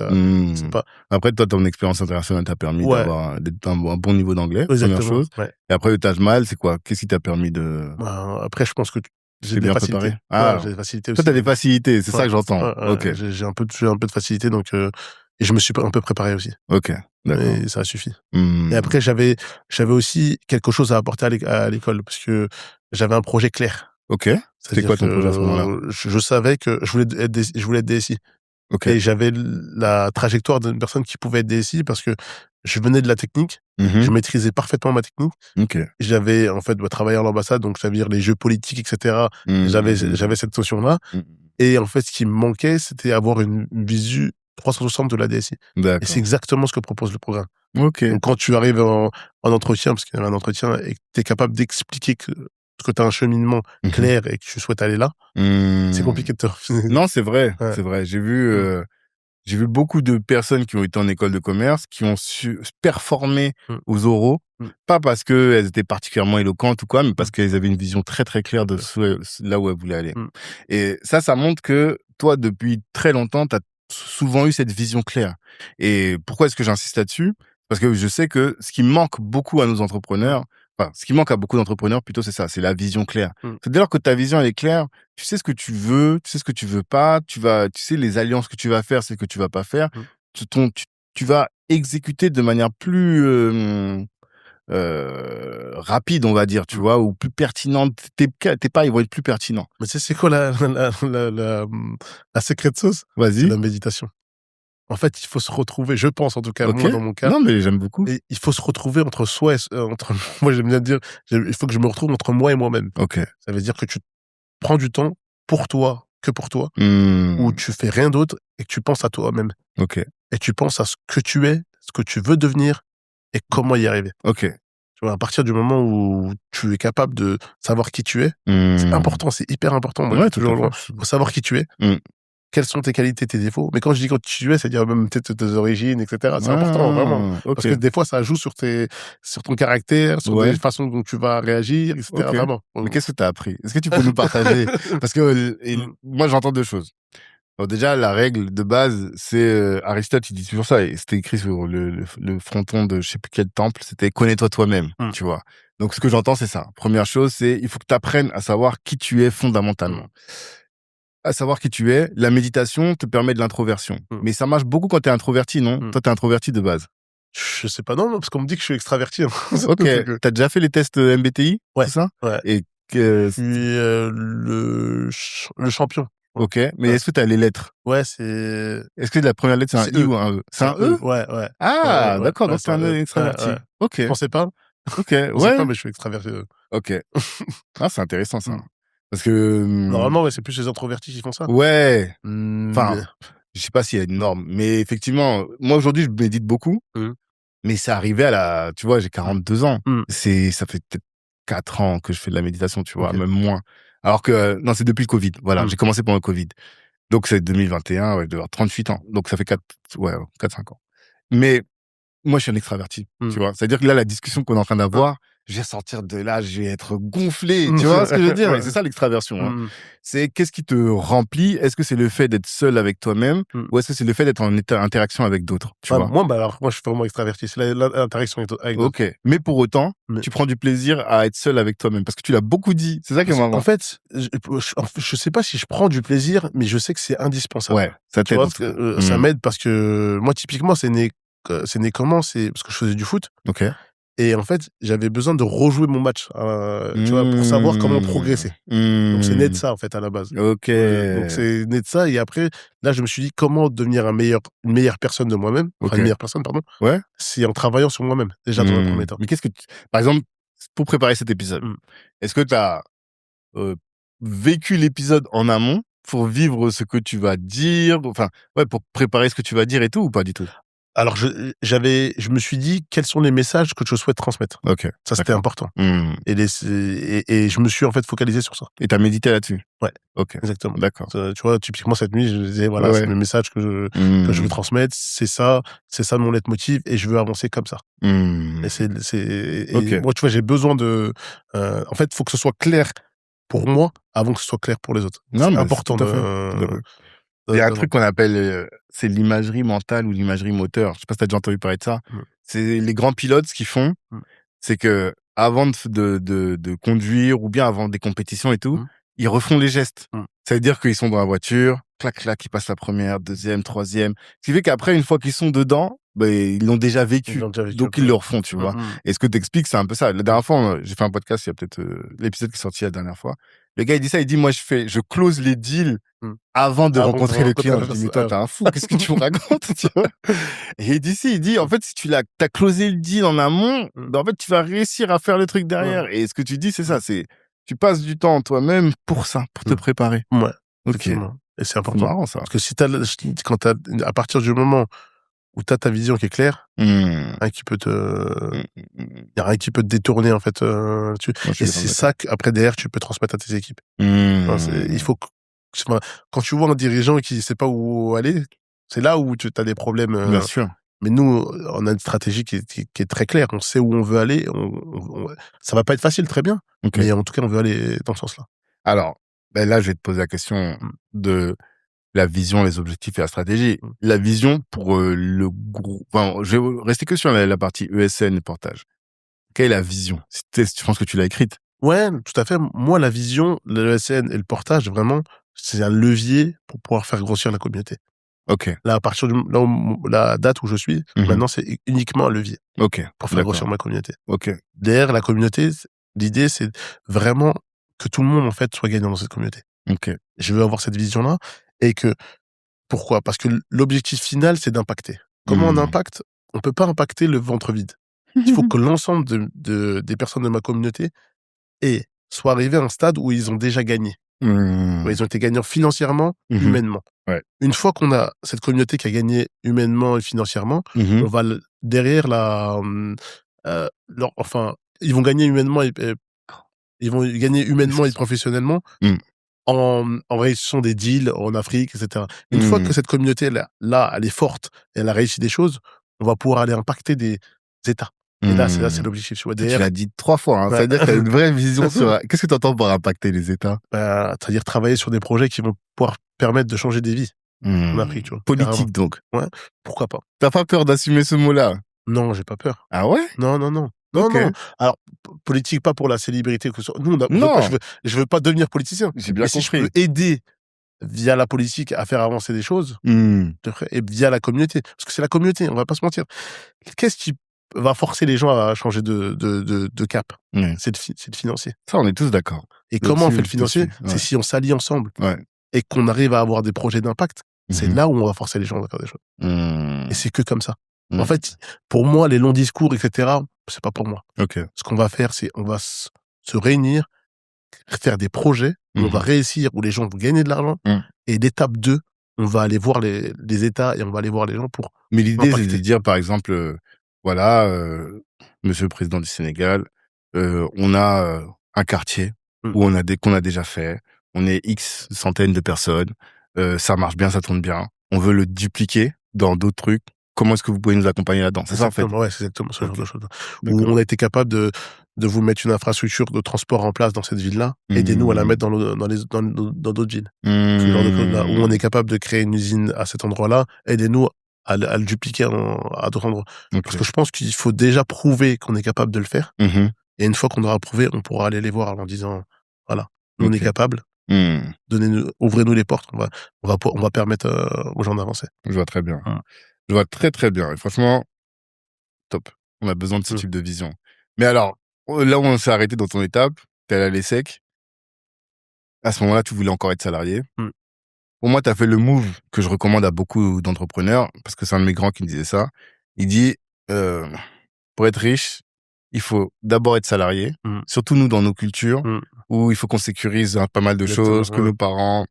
c'est pas, Après, toi, ton expérience internationale t'a permis ouais, d'être un bon niveau d'anglais, première exactement, chose. ouais. Et après, le Taj Mahal, c'est quoi? Qu'est-ce qui t'a permis Ben, après, je pense que tu j'ai t'es des bien facilités. préparé? Ouais, Ah, j'ai des facilités toi, aussi, t'as des donc, facilités, c'est ouais, ça que j'entends. Ok. j'ai un peu de facilité, donc, et je me suis un peu préparé aussi. Ok. D'accord. Et ça a suffi. Et après, j'avais aussi quelque chose à apporter à l'école parce que j'avais un projet clair. Ok. C'était C'est-à-dire quoi ton projet à ce moment-là? que je savais que je voulais être DSI. Ok. Et j'avais la trajectoire d'une personne qui pouvait être DSI parce que je venais de la technique. Je maîtrisais parfaitement ma technique. Ok. J'avais, en fait, travaillé à l'ambassade, donc ça veut dire les jeux politiques, etc. J'avais cette notion-là. Et en fait, ce qui me manquait, c'était avoir une visu 360 de la DSI. Et c'est D'accord. exactement ce que propose le programme. Ok. Donc, quand tu arrives en entretien, parce qu'il y avait un entretien, et que tu es capable d'expliquer que tu as un cheminement clair et que tu souhaites aller là, c'est compliqué de te refuser. Non, c'est vrai, Ouais. c'est vrai. J'ai vu beaucoup de personnes qui ont été en école de commerce, qui ont su performer aux oraux, pas parce qu'elles étaient particulièrement éloquentes ou quoi, mais parce qu'elles avaient une vision très très claire de là où elles voulaient aller. Et ça montre que toi, depuis très longtemps, tu as souvent eu cette vision claire. Et pourquoi est-ce que j'insiste là-dessus? Parce que je sais que ce qui manque beaucoup à nos entrepreneurs, enfin, ce qui manque à beaucoup d'entrepreneurs, plutôt, c'est ça, c'est la vision claire. C'est dès lors que ta vision, elle est claire, tu sais ce que tu veux, tu sais ce que tu veux pas, tu sais les alliances que tu vas faire, c'est que tu vas pas faire. Tu vas exécuter de manière plus rapide, on va dire, tu vois, ou plus pertinente. Tes pas, ils vont être plus pertinents. Mais tu sais, c'est quoi la secret sauce? C'est Vas-y. la méditation. En fait, il faut se retrouver, je pense, en tout cas, Ok. moi, dans mon cas, Non, mais j'aime beaucoup. et il faut se retrouver entre soi entre, moi, j'aime bien dire, il faut que je me retrouve entre moi et moi-même. Ok. Ça veut dire que tu prends du temps pour toi, que pour toi, où tu fais rien d'autre et que tu penses à toi-même. Ok. Et tu penses à ce que tu es, ce que tu veux devenir et comment y arriver. Ok. Tu vois, à partir du moment où tu es capable de savoir qui tu es, c'est important, c'est hyper important. Moi, je Ouais, dis tout à toujours, fait. faut savoir qui tu es, quelles sont tes qualités, tes défauts. Mais quand je dis quand tu es, c'est-à-dire même peut-être tes origines, etc. C'est important, vraiment. Ok. Parce que des fois, ça joue sur ton caractère, sur Ouais. des façons dont tu vas réagir, etc. Ok. Vraiment. Mais qu'est-ce que tu as appris? Est-ce que tu peux nous partager? Parce que moi, j'entends deux choses. Alors déjà, la règle de base, c'est Aristote, il dit toujours ça, et c'était écrit sur le fronton de je sais plus quel temple, c'était connais-toi toi-même, tu vois. Donc ce que j'entends, c'est ça. Première chose, c'est il faut que tu apprennes à savoir qui tu es fondamentalement. À savoir qui tu es, la méditation te permet de l'introversion. Mais ça marche beaucoup quand tu es introverti, non? Toi, tu es introverti de base. Je sais pas, non, parce qu'on me dit que je suis extraverti. Hein. Ok, t'as déjà fait les tests MBTI? Ouais. Tout ça? Ouais. Et Je suis le champion. Ok, mais est-ce que tu as les lettres? Ouais, c'est... Est-ce que la première lettre, c'est un I ou un E? C'est un E? Ouais, ouais. Ah, Ouais, d'accord, ouais, donc t'es un extraverti. ouais. Ok, Je pensais pas. ok, Je pensais ouais. pas, mais je suis extraverti. Ok. Ah, c'est intéressant, ça. Parce que... Normalement, ouais, c'est plus les introvertis qui font ça. Ouais. Enfin, Mais... je sais pas s'il y a une norme, mais effectivement, moi, aujourd'hui, je médite beaucoup, mais c'est arrivé tu vois, j'ai 42 ans. Ça fait peut-être 4 ans que je fais de la méditation, tu vois, même moins. Alors que, non, c'est depuis le Covid. Voilà, j'ai commencé pendant le Covid. Donc, c'est 2021, ouais, je dois avoir 38 ans. Donc, ça fait 4-5 ans. Mais moi, je suis un extraverti, tu vois. C'est-à-dire que là, la discussion qu'on est en train d'avoir, je vais sortir de là, je vais être gonflé. Tu vois ce que je veux dire? Ouais. C'est ça l'extraversion. Hein. C'est qu'est-ce qui te remplit? Est-ce que c'est le fait d'être seul avec toi-même ou est-ce que c'est le fait d'être en interaction avec d'autres? Tu vois? Moi, je suis vraiment extraverti. C'est l'interaction avec d'autres. Ok. Mais pour autant, tu prends du plaisir à être seul avec toi-même parce que tu l'as beaucoup dit. C'est ça qui est marrant. En fait, je sais pas si je prends du plaisir, mais je sais que c'est indispensable. Ouais, ça t'aide. Ça m'aide parce que moi, typiquement, c'est né comment? C'est parce que je faisais du foot. Ok. Et en fait, j'avais besoin de rejouer mon match, tu vois, pour savoir comment progresser. Donc, c'est né de ça, en fait, à la base. Ok. Donc, c'est né de ça. Et après, là, je me suis dit, comment devenir une meilleure personne de moi-même, une meilleure personne, pardon. Ouais. C'est en travaillant sur moi-même, déjà, dans un premier temps. Mais par exemple, pour préparer cet épisode, est-ce que tu as vécu l'épisode en amont pour vivre ce que tu vas dire, enfin, pour préparer ce que tu vas dire et tout, ou pas du tout? Alors, je me suis dit, quels sont les messages que je souhaite transmettre? Ok. Ça, c'était important. Et je me suis, en fait, focalisé sur ça. Et t'as médité là-dessus? Ouais. Ok. Exactement. D'accord. Tu vois, typiquement, cette nuit, je me disais, voilà, c'est le message que je veux transmettre. C'est ça mon leitmotiv et je veux avancer comme ça. Et moi, tu vois, j'ai besoin en fait, faut que ce soit clair pour moi avant que ce soit clair pour les autres. Non, c'est important tout à fait. Il y a un truc qu'on appelle, c'est l'imagerie mentale ou l'imagerie moteur. Je sais pas si t'as déjà entendu parler de ça. C'est les grands pilotes, ce qu'ils font, c'est que avant de conduire ou bien avant des compétitions et tout, ils refont les gestes. Ça veut dire qu'ils sont dans la voiture, clac, clac, ils passent la première, deuxième, troisième. Ce qui fait qu'après, une fois qu'ils sont dedans, ils l'ont déjà vécu. Donc, ils le refont, tu vois. Et ce que t'expliques, c'est un peu ça. La dernière fois, j'ai fait un podcast, il y a peut-être l'épisode qui est sorti la dernière fois. Le gars, il dit ça, il dit, moi, je close les deals avant de rencontrer le client. Je dis, mais toi, t'es un fou, qu'est-ce que tu me racontes, tu vois? Et il dit, en fait, si t'as closé le deal en amont, en fait, tu vas réussir à faire le truc derrière. Et ce que tu dis, c'est ça, tu passes du temps en toi-même pour ça, pour te préparer. Ouais. Ok. Et c'est important. C'est marrant, ça. Parce que à partir du moment où t'as ta vision qui est claire, rien qui peut y a rien qui peut te détourner, en fait, là-dessus. Et c'est ça qu'après, derrière, tu peux transmettre à tes équipes. Il faut quand tu vois un dirigeant qui sait pas où aller, c'est là où tu as des problèmes. Bien sûr. Mais nous, on a une stratégie qui est très claire. On sait où on veut aller. Ça va pas être facile, très bien. Mais en tout cas, on veut aller dans ce sens-là. Alors, là, je vais te poser la question de la vision, les objectifs et la stratégie. La vision pour le groupe. Enfin, je vais rester que sur la partie ESN et portage. Quelle est la vision? Tu penses que tu l'as écrite? Ouais, tout à fait. Moi, la vision, l'ESN et le portage, vraiment, c'est un levier pour pouvoir faire grossir la communauté. Ok. Là, à partir la date où je suis, maintenant, c'est uniquement un levier. Ok. Pour faire grossir ma communauté. Ok. Derrière la communauté, l'idée, c'est vraiment que tout le monde, en fait, soit gagnant dans cette communauté. Ok. Je veux avoir cette vision-là. Et pourquoi? Parce que l'objectif final, c'est d'impacter. Comment on impacte? On peut pas impacter le ventre vide. Il faut que l'ensemble des personnes de ma communauté soient arrivés à un stade où ils ont déjà gagné. Où ils ont été gagnants financièrement, humainement. Ouais. Une fois qu'on a cette communauté qui a gagné humainement et financièrement, on va derrière ils vont gagner humainement et professionnellement en réussissant des deals en Afrique, etc. Une fois que cette communauté là, elle est forte et elle a réussi des choses, on va pouvoir aller impacter des États. Et là, c'est l'objectif. Tu vois, tu l'as dit 3 fois, hein. Ouais. C'est-à-dire que tu as une vraie vision sur... Qu'est-ce que tu entends par impacter les États? C'est-à-dire travailler sur des projets qui vont pouvoir permettre de changer des vies en Afrique. Tu vois, politique, carrément. donc. Ouais, pourquoi pas. T'as pas peur d'assumer ce mot-là? Non, j'ai pas peur. Ah ouais? Non. Okay. Non. Alors, politique, pas pour la célébrité. Nous, je veux pas devenir politicien. J'ai bien compris. Si je peux aider via la politique à faire avancer des choses, et via la communauté. Parce que c'est la communauté, on va pas se mentir. Qu'est-ce qui va forcer les gens à changer de cap? C'est le financier. Ça, on est tous d'accord. Et comment on fait le financier? C'est si on s'allie ensemble. Et qu'on arrive à avoir des projets d'impact. C'est là où on va forcer les gens à faire des choses. Et c'est que comme ça. En fait, pour moi, les longs discours, etc., c'est pas pour moi. Ce qu'on va faire, c'est on va se réunir, faire des projets où on va réussir, où les gens vont gagner de l'argent. Et l'étape 2, on va aller voir les États et on va aller voir les gens pour... Mais l'idée, c'est de dire, par exemple, Monsieur le Président du Sénégal, on a un quartier où qu'on a déjà fait. On est X centaines de personnes. Ça marche bien, ça tourne bien. On veut le dupliquer dans d'autres trucs. comment est-ce que vous pouvez nous accompagner là-dedans? C'est ça, en fait. Ouais, c'est exactement ce genre de choses. Où on a été capable de vous mettre une infrastructure de transport en place dans cette ville-là. Aidez-nous à la mettre dans d'autres villes. Ce genre de choses-là. Où on est capable de créer une usine à cet endroit-là. Aidez-nous à le dupliquer à d'autres endroits. Parce que je pense qu'il faut déjà prouver qu'on est capable de le faire. Et une fois qu'on aura prouvé, on pourra aller les voir en disant, voilà, nous on est capable. Ouvrez-nous les portes. On va permettre aux gens d'avancer. Je vois très bien. Je vois très, très bien. Et franchement, top. On a besoin de ce type de vision. Mais alors, là où on s'est arrêté dans ton étape, t'es allé à l'ESSEC. À ce moment-là, tu voulais encore être salarié. Pour moi, tu as fait le move que je recommande à beaucoup d'entrepreneurs, parce que c'est un de mes grands qui me disait ça. Il dit, pour être riche, il faut d'abord être salarié, surtout nous dans nos cultures, où il faut qu'on sécurise pas mal de choses, que nos parents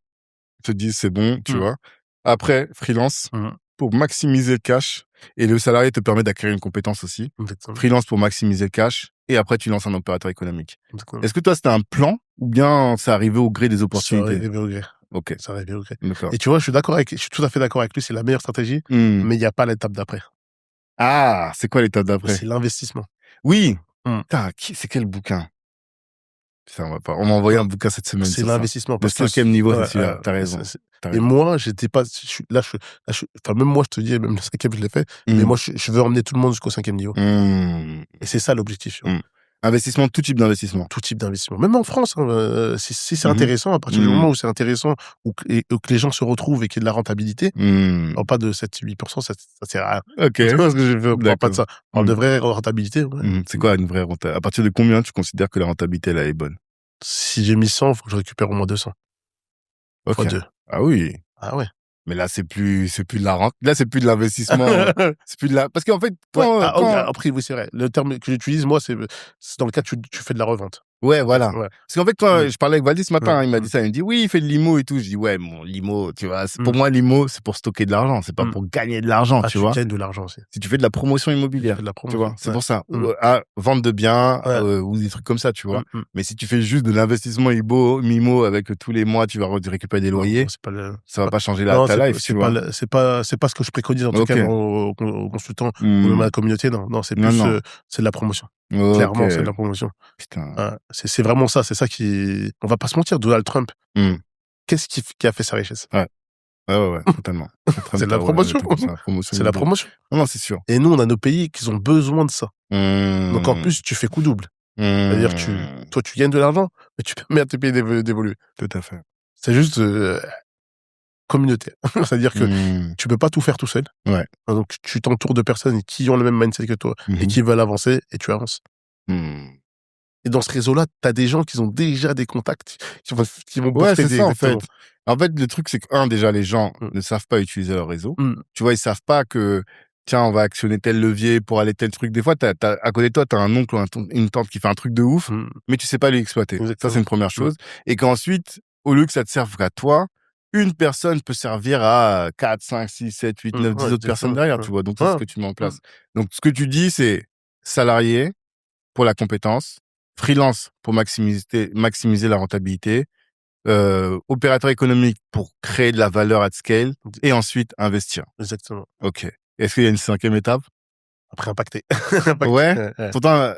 te disent c'est bon, tu vois. Après, freelance, pour maximiser le cash, et le salarié te permet d'acquérir une compétence aussi. Freelance pour maximiser le cash, et après tu lances un opérateur économique. Est-ce que toi, c'était un plan, ou bien ça arrivait au gré des opportunités? Ça arrivait au gré. Ok. Ça arrivait au gré. D'accord. Et tu vois, je suis tout à fait d'accord avec lui, c'est la meilleure stratégie, mais il n'y a pas l'étape d'après. Ah, c'est quoi l'étape d'après? C'est l'investissement. Oui. C'est quel bouquin? Ça, on m'a envoyé un bouquin cette semaine. C'est l'investissement. Le 5e niveau, c'est celui-là. T'as raison. Et moi, j'étais pas, même moi, je te dis, même le 5e, je l'ai fait, mais moi, je veux emmener tout le monde jusqu'au 5e niveau. Et c'est ça l'objectif. Investissement, tout type d'investissement. Tout type d'investissement. Même en France, si c'est intéressant, à partir du moment où c'est intéressant, ou que les gens se retrouvent et qu'il y ait de la rentabilité, alors pas de 7-8%, ça sert à rien. Ok. Tu vois ce que je veux? On parle pas de ça. On parle de vraie rentabilité. C'est quoi une vraie rentabilité? À partir de combien tu considères que la rentabilité, elle est bonne? Si j'ai mis 100, il faut que je récupère au moins 200. Ok. Fois 2. Ah oui. Ah ouais. Mais là, c'est plus de la rente. Là, c'est plus de l'investissement. C'est plus de la, parce qu'en fait, après, oui, c'est vrai. Le terme que j'utilise, moi, c'est dans le cas, tu fais de la revente. Ouais, voilà. Ouais. Parce qu'en fait, quand je parlais avec Valdi ce matin, il m'a dit ça. Il me dit, oui, il fait de l'IMO et tout. Je dis, ouais, bon, l'IMO, tu vois, pour moi, l'IMO, c'est pour stocker de l'argent. C'est pas pour gagner de l'argent, tu vois. Tu gagnes de l'argent aussi. Si tu fais de la promotion immobilière, tu vois, c'est pour ça. Vente de biens, ou des trucs comme ça, tu vois. Mais si tu fais juste de l'investissement MIMO avec tous les mois, tu vas récupérer des loyers, ça va pas changer ta life, tu vois. C'est pas ce que je préconise, en tout cas, aux consultants ou même à la communauté. Non, c'est plus, c'est de la promotion. Clairement, c'est de la promotion. Putain. C'est vraiment ça. C'est ça qui. On va pas se mentir, Donald Trump. Qu'est-ce qui a fait sa richesse? Ouais, totalement. C'est de la promotion. C'est la promotion. Non, c'est sûr. Et nous, on a nos pays qui ont besoin de ça. Donc en plus, tu fais coup double. C'est-à-dire, toi, tu gagnes de l'argent, mais tu permets à tes pays d'évoluer. Tout à fait. C'est juste communautaire. C'est-à-dire que tu peux pas tout faire tout seul. Ouais. Donc tu t'entoures de personnes qui ont le même mindset que toi et qui veulent avancer, et tu avances. Et dans ce réseau-là, tu as des gens qui ont déjà des contacts, qui vont porter des... ça, en fait. En fait, le truc, c'est que, déjà, les gens ne savent pas utiliser leur réseau. Tu vois, ils savent pas que, tiens, on va actionner tel levier pour aller tel truc. Des fois, à côté de toi, t'as un oncle ou une tante qui fait un truc de ouf, mais tu sais pas l'exploiter. Ça, c'est une première chose. Et qu'ensuite, au lieu que ça te serve qu'à toi, une personne peut servir à 4, 5, 6, 7, 8, 9, 10 autres personnes derrière, tu vois. Donc, c'est ce que tu mets en place. Donc, ce que tu dis, c'est salarié pour la compétence, freelance pour maximiser la rentabilité, opérateur économique pour créer de la valeur at scale, et ensuite investir. Exactement. Ok. Est-ce qu'il y a une 5e étape? Après, impacter. Ouais. Pourtant,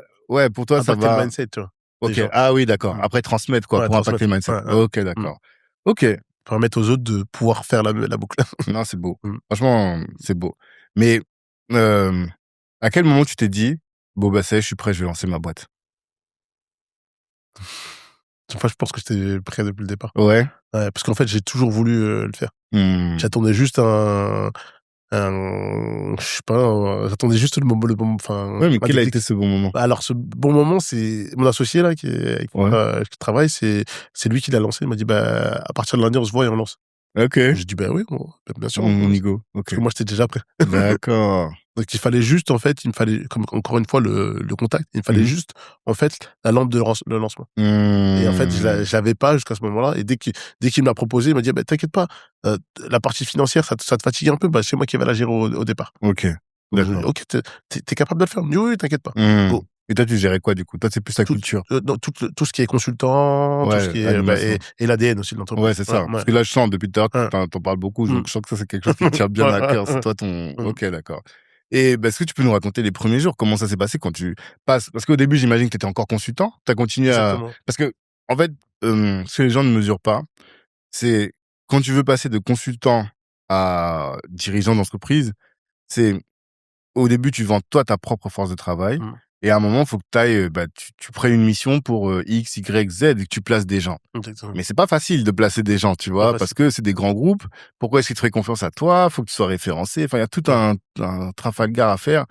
pour toi, ça va. Le mindset, tu vois. Ok. Ah oui, d'accord. Après, transmettre, quoi, pour impacter le mindset. Ok, d'accord. Ok. Permettre aux autres de pouvoir faire la boucle. Non, c'est beau. Franchement, c'est beau. Mais, à quel moment tu t'es dit, bon, bah, je suis prêt, je vais lancer ma boîte? Enfin, je pense que j'étais prêt depuis le départ. Ouais. Parce qu'en fait, j'ai toujours voulu le faire. J'attendais juste je sais pas, j'attendais juste le moment, enfin. Ouais, mais quel a été ce bon moment? Alors, ce bon moment, c'est mon associé, là, qui travaille, c'est lui qui l'a lancé. Il m'a dit, bah, à partir de lundi, on se voit et on lance. Ok. J'ai dit, bah oui, bien sûr. Mon ego. Ok. Parce que moi, j'étais déjà prêt. D'accord. Donc, il fallait juste, en fait, comme encore une fois, le contact, il me fallait juste, en fait, la lampe de lancement. Et en fait, je l'avais pas jusqu'à ce moment-là. Et dès qu'il me l'a proposé, il m'a dit, bah, t'inquiète pas, la partie financière, ça te fatigue un peu, bah, c'est moi qui vais la gérer au départ. Ok. D'accord. Ok, t'es capable de le faire? Oui, t'inquiète pas. Et toi, tu gérais quoi, du coup? Toi, c'est plus la culture. Tout ce qui est consultant, tout ce qui est, et l'ADN aussi de l'entreprise. Ouais, c'est ça. Parce que là, je sens, depuis tout à l'heure, t'en parles beaucoup. Je sens que ça, c'est quelque chose qui te tient bien à cœur. C'est toi Ok, d'accord. Et est-ce que tu peux nous raconter les premiers jours? Comment ça s'est passé quand tu passes? Parce qu'au début, j'imagine que tu étais encore consultant. Tu as continué Exactement. Parce que, en fait, ce que les gens ne mesurent pas, c'est quand tu veux passer de consultant à dirigeant d'entreprise, c'est au début, tu vends toi ta propre force de travail. Et à un moment, il faut que t'ailles, tu prennes une mission pour X, Y, Z et que tu places des gens. Exactement. Mais c'est pas facile de placer des gens, tu vois, parce que c'est des grands groupes. Pourquoi est-ce qu'ils te feraient confiance à toi? Faut que tu sois référencé. Enfin, il y a tout un Trafalgar à faire.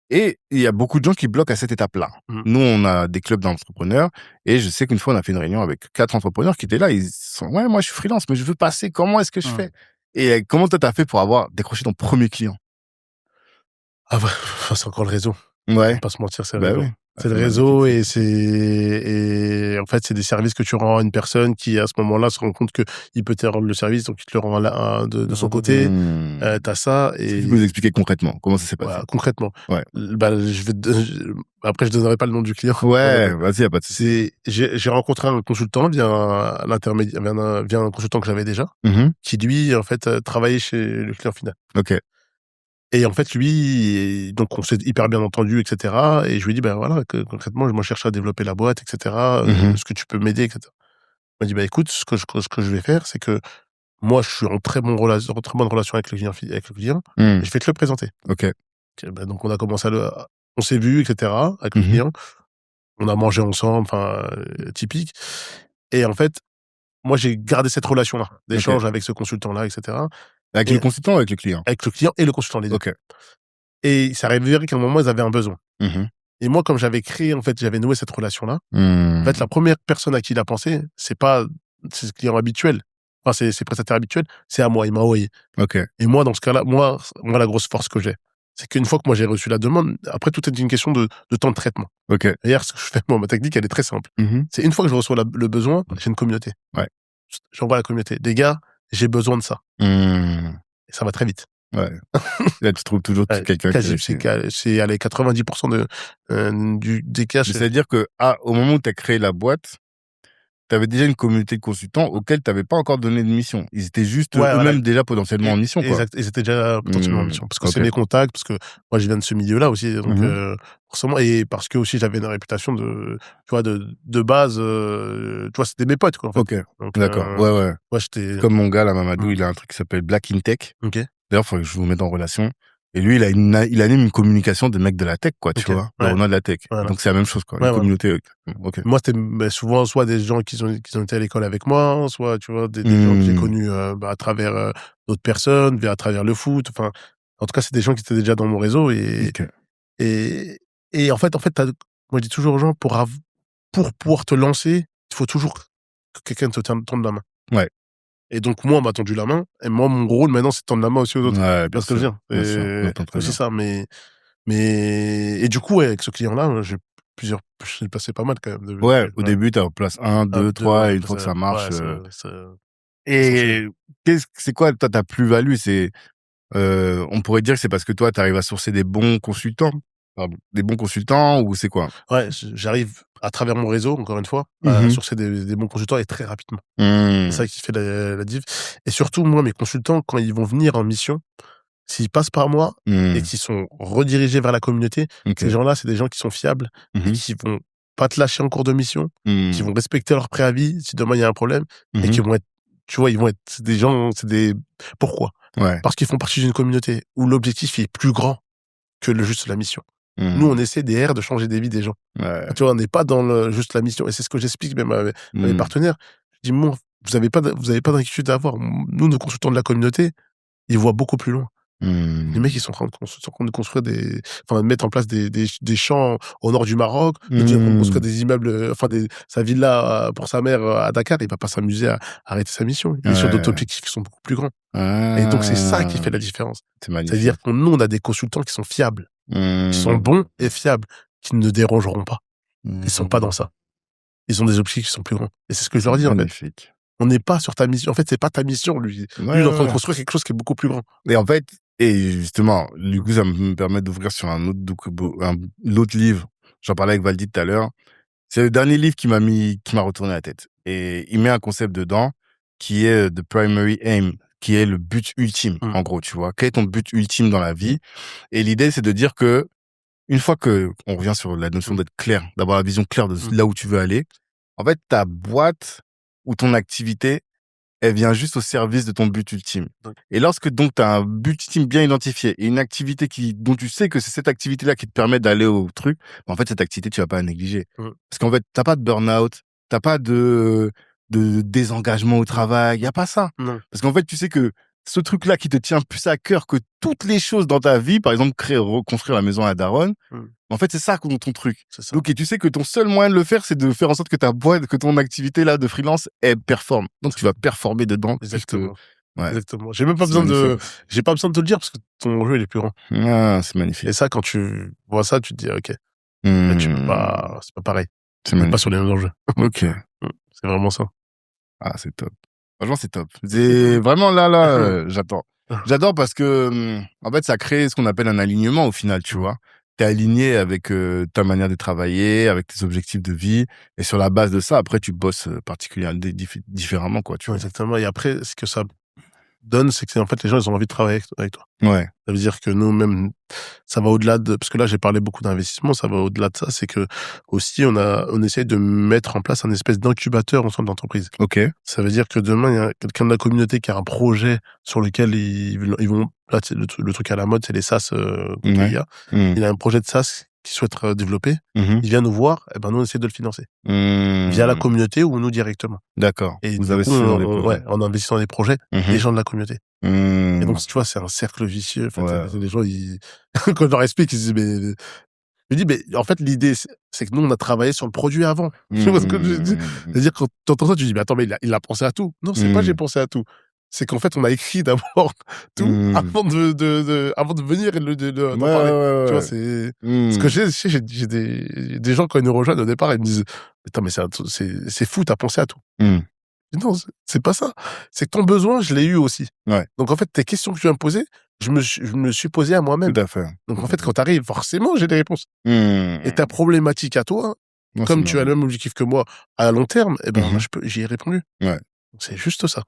Et il y a beaucoup de gens qui bloquent à cette étape-là. Nous, on a des clubs d'entrepreneurs et je sais qu'une fois, on a fait une réunion avec 4 entrepreneurs qui étaient là. Ils sont, ouais, moi, je suis freelance, mais je veux passer. Comment est-ce que je fais? Et comment toi, t'as fait pour avoir décroché ton premier client? Ah bah, c'est encore le réseau. Ouais. On va pas se mentir, c'est le réseau. Oui. C'est le réseau et en fait, c'est des services que tu rends à une personne qui, à ce moment-là, se rend compte que il peut te rendre le service, donc il te le rend de son côté. T'as ça et... Tu peux nous expliquer concrètement comment ça s'est passé? Voilà, concrètement. Ouais. Après, je donnerai pas le nom du client. Ouais, vas-y, y a pas de souci. J'ai rencontré un consultant via un consultant que j'avais déjà, qui lui, en fait, travaillait chez le client final. Ok. Et en fait, lui, donc on s'est hyper bien entendu, etc. Et je lui ai dit, ben voilà, que concrètement, moi, je cherche à développer la boîte, etc. Est-ce que tu peux m'aider, etc. Il m'a dit, bah écoute, ce que je vais faire, c'est que moi, je suis en très bonne relation avec le client, et je vais te le présenter. Ok. Donc on a commencé on s'est vu, etc. avec le client. On a mangé ensemble, enfin, typique. Et en fait, moi, j'ai gardé cette relation-là, d'échange avec ce consultant-là, etc. Avec le consultant ou avec le client? Avec le client et le consultant, les deux. Ok. Et ça arrivait qu'à un moment, ils avaient un besoin. Et moi, comme j'avais noué cette relation-là, en fait, la première personne à qui il a pensé, c'est pas ses clients habituels, enfin, ses prestataires habituels, c'est à moi, il m'a envoyé. Ok. Et moi, dans ce cas-là, moi, la grosse force que j'ai, c'est qu'une fois que moi j'ai reçu la demande, après, tout est une question de temps de traitement. Ok. D'ailleurs, ce que je fais, moi, ma technique, elle est très simple. C'est une fois que je reçois le besoin, j'ai une communauté. Ouais. J'envoie à la communauté. Les gars, j'ai besoin de ça. Et ça va très vite. Ouais. Là, tu trouves toujours quelqu'un c'est 90% des cas. C'est-à-dire que, au moment où tu as créé la boîte, tu avais déjà une communauté de consultants auxquels tu n'avais pas encore donné de mission. Ils étaient juste eux-mêmes déjà potentiellement en mission, quoi. Exact. Ils étaient déjà potentiellement en mission. Parce que c'est mes contacts, parce que moi, je viens de ce milieu-là aussi. Donc, forcément, et parce que aussi, j'avais une réputation de base, tu vois, c'était mes potes, quoi, en fait. Ok. Donc, d'accord. Ouais. Moi, j'étais... Comme mon gars, là, Mamadou, il a un truc qui s'appelle Black in Tech. Ok. D'ailleurs, il faudrait que je vous mette en relation. Et lui, il anime une communication des mecs de la tech, quoi, tu vois. Le Renoir de la tech. Voilà. Donc, c'est la même chose, quoi. Une communauté. Okay. Moi, c'était souvent soit des gens qui ont été à l'école avec moi, soit, tu vois, des gens que j'ai connus à travers d'autres personnes, à travers le foot. Enfin, en tout cas, c'est des gens qui étaient déjà dans mon réseau. Et en fait, moi, je dis toujours aux gens, pour pouvoir te lancer, il faut toujours que quelqu'un te tende la main. Ouais. Et donc, moi, on m'a tendu la main. Et moi, mon rôle, maintenant, c'est de tendre la main aussi aux autres. Ouais, bien sûr. C'est aussi ça. Et du coup, avec ce client-là, j'ai passé pas mal quand même. Au début, tu as en place 1, 2, 3, et une fois que ça marche. Et c'est quoi, toi, ta plus-value? On pourrait dire que c'est parce que toi, tu arrives à sourcer des bons consultants. Ou c'est quoi? Ouais, j'arrive à travers mon réseau, encore une fois, à sourcer des bons consultants et très rapidement. C'est ça qui fait la diff. Et surtout, moi, mes consultants, quand ils vont venir en mission, s'ils passent par moi et qu'ils sont redirigés vers la communauté, ces gens-là, c'est des gens qui sont fiables, et qui vont pas te lâcher en cours de mission, qui vont respecter leur préavis si demain il y a un problème, et qui vont être, tu vois, c'est des gens, pourquoi? Parce qu'ils font partie d'une communauté où l'objectif est plus grand que juste la mission. Nous, on essaie de changer des vies des gens. Tu vois, on n'est pas dans juste la mission. Et c'est ce que j'explique même à mes partenaires. Je dis, moi, vous avez pas d'inquiétude à avoir. Nous, nos consultants de la communauté, ils voient beaucoup plus loin. Les mecs, ils sont en train de construire de mettre en place des champs au nord du Maroc, de construire des immeubles, sa villa pour sa mère à Dakar. Il va pas s'amuser à arrêter sa mission. Il est sur d'autres objectifs qui sont beaucoup plus grands. Et donc, c'est ça qui fait la différence. C'est-à-dire que nous, on a des consultants qui sont fiables, qui sont bons et fiables, qui ne dérangeront pas. Ils sont pas dans ça. Ils ont des objectifs qui sont plus grands. Et c'est ce que je leur dis, en fait. On n'est pas sur ta mission. En fait, c'est pas ta mission, lui. Lui, il est en train de construire quelque chose qui est beaucoup plus grand. Et en fait, et justement, du coup, ça me permet d'ouvrir sur un autre livre j'en parlais avec Valdi tout à l'heure. C'est le dernier livre qui m'a retourné la tête. Et il met un concept dedans qui est the primary aim, qui est le but ultime, en gros, tu vois. Quel est ton but ultime dans la vie? Et l'idée, c'est de dire que une fois que on revient sur la notion d'être clair, d'avoir la vision claire de là où tu veux aller, en fait, ta boîte ou ton activité, elle vient juste au service de ton but ultime. Et lorsque donc tu as un but ultime bien identifié et une activité dont tu sais que c'est cette activité-là qui te permet d'aller au truc, en fait, cette activité, tu vas pas la négliger. Parce qu'en fait, t'as pas de burn-out, t'as pas de désengagement au travail, y a pas ça. Parce qu'en fait, tu sais que ce truc-là qui te tient plus à cœur que toutes les choses dans ta vie, par exemple, reconstruire la maison à Daronne, en fait, c'est ça ton truc. Donc, et tu sais que ton seul moyen de le faire, c'est de faire en sorte que ta boîte, que ton activité là de freelance, elle performe. Donc, tu vas performer dedans. Exactement. Ouais. Exactement. J'ai pas besoin de te le dire parce que ton jeu, il est plus grand. Ah, c'est magnifique. Et ça, quand tu vois ça, tu te dis, ok. Là, tu peux pas, c'est pas pareil. C'est pas sur les mêmes enjeux. Ok. C'est vraiment ça. Ah, c'est top. Franchement, c'est top. C'est vraiment là, j'attends. J'adore parce que, en fait, ça crée ce qu'on appelle un alignement au final, tu vois. T'es aligné avec ta manière de travailler, avec tes objectifs de vie. Et sur la base de ça, après, tu bosses particulièrement différemment, quoi, tu vois. Exactement. Et après, ce que ça donne, c'est que en fait, les gens, ils ont envie de travailler avec toi. Ouais. Ça veut dire que nous, même, ça va au-delà de, parce que là, j'ai parlé beaucoup d'investissement, ça va au-delà de ça, c'est que aussi, on essaie de mettre en place un espèce d'incubateur ensemble d'entreprise. Ok. Ça veut dire que demain, il y a quelqu'un de la communauté qui a un projet sur lequel ils vont, là, le truc à la mode, c'est les SaaS, IA. Il a un projet de SaaS qui souhaite développer. Il vient nous voir, et ben, nous, on essaie de le financer. Via la communauté ou nous directement. D'accord. Et vous du avez coup, on investit dans des projets des gens de la communauté. Et donc, tu vois, c'est un cercle vicieux. En fait, les gens, quand je leur explique, ils se disent, mais, je dis, mais en fait, l'idée, c'est que nous, on a travaillé sur le produit avant. Tu vois ce que je dis? C'est-à-dire, quand t'entends ça, tu dis, mais attends, mais il a pensé à tout. Non, c'est pas j'ai pensé à tout. C'est qu'en fait, on a écrit d'abord tout avant de venir et d'en parler. Tu vois, c'est, ce que j'ai des gens, quand ils nous rejoignent au départ, ils me disent, attends, mais c'est fou, t'as pensé à tout. Non, c'est pas ça. C'est que ton besoin, je l'ai eu aussi. Ouais. Donc, en fait, tes questions que tu vas me poser, je me suis posé à moi-même. Tout à fait. Donc, en fait, quand t'arrives, forcément, j'ai des réponses. Et ta problématique à toi, comme tu as le même objectif que moi à long terme, eh ben, j'y ai répondu. Ouais. C'est juste ça.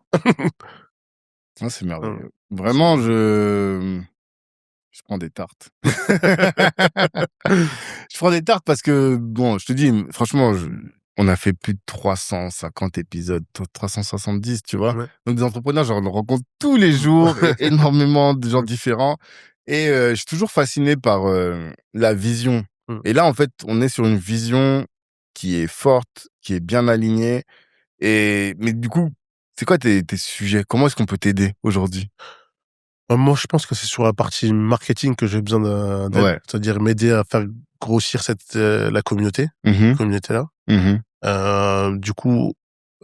Ah, c'est merveilleux. Vraiment, je prends des tartes. Je prends des tartes parce que, bon, je te dis, franchement, on a fait plus de 350 épisodes, 370, tu vois. Ouais. Donc, des entrepreneurs, j'en rencontre tous les jours, énormément de gens différents. Et je suis toujours fasciné par la vision. Et là, en fait, on est sur une vision qui est forte, qui est bien alignée. Mais du coup, c'est quoi tes sujets? Comment est-ce qu'on peut t'aider aujourd'hui? Moi, je pense que c'est sur la partie marketing que j'ai besoin d'aide. Ouais. C'est-à-dire m'aider à faire grossir la communauté, communauté-là. Du coup,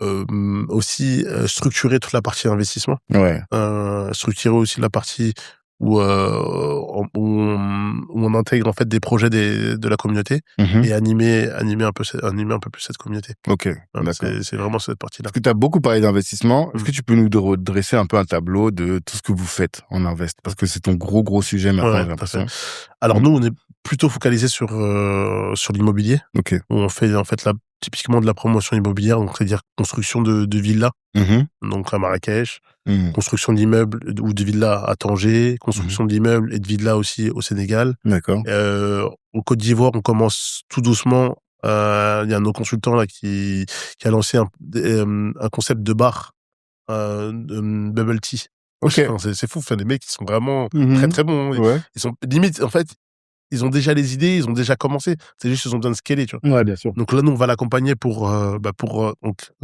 aussi structurer toute la partie investissement. Ouais. Structurer aussi la partie où on intègre en fait des projets de la communauté et animer un peu plus cette communauté. Ok, Voilà, d'accord. c'est vraiment cette partie-là. Parce que tu as beaucoup parlé d'investissement. Est-ce que tu peux nous dresser un peu un tableau de tout ce que vous faites en invest? Parce que c'est ton gros sujet maintenant, Ouais, j'ai l'impression. Alors nous, on est plutôt focalisé sur l'immobilier. Ok. Où on fait en fait typiquement de la promotion immobilière, donc c'est-à-dire construction de villas, donc à Marrakech, construction d'immeubles ou de villas à Tanger, construction d'immeubles et de villas aussi au Sénégal. D'accord. Au Côte d'Ivoire, on commence tout doucement. Il y a un de nos consultants là qui a lancé un concept de bar, de bubble tea. Ok. Enfin, c'est fou. Enfin, les mecs, ils sont vraiment très très bons. Ouais. Ils sont limite, en fait, ils ont déjà les idées, ils ont déjà commencé. C'est juste qu'ils ont besoin de scaler, tu vois. Ouais, bien sûr. Donc là, nous, on va l'accompagner pour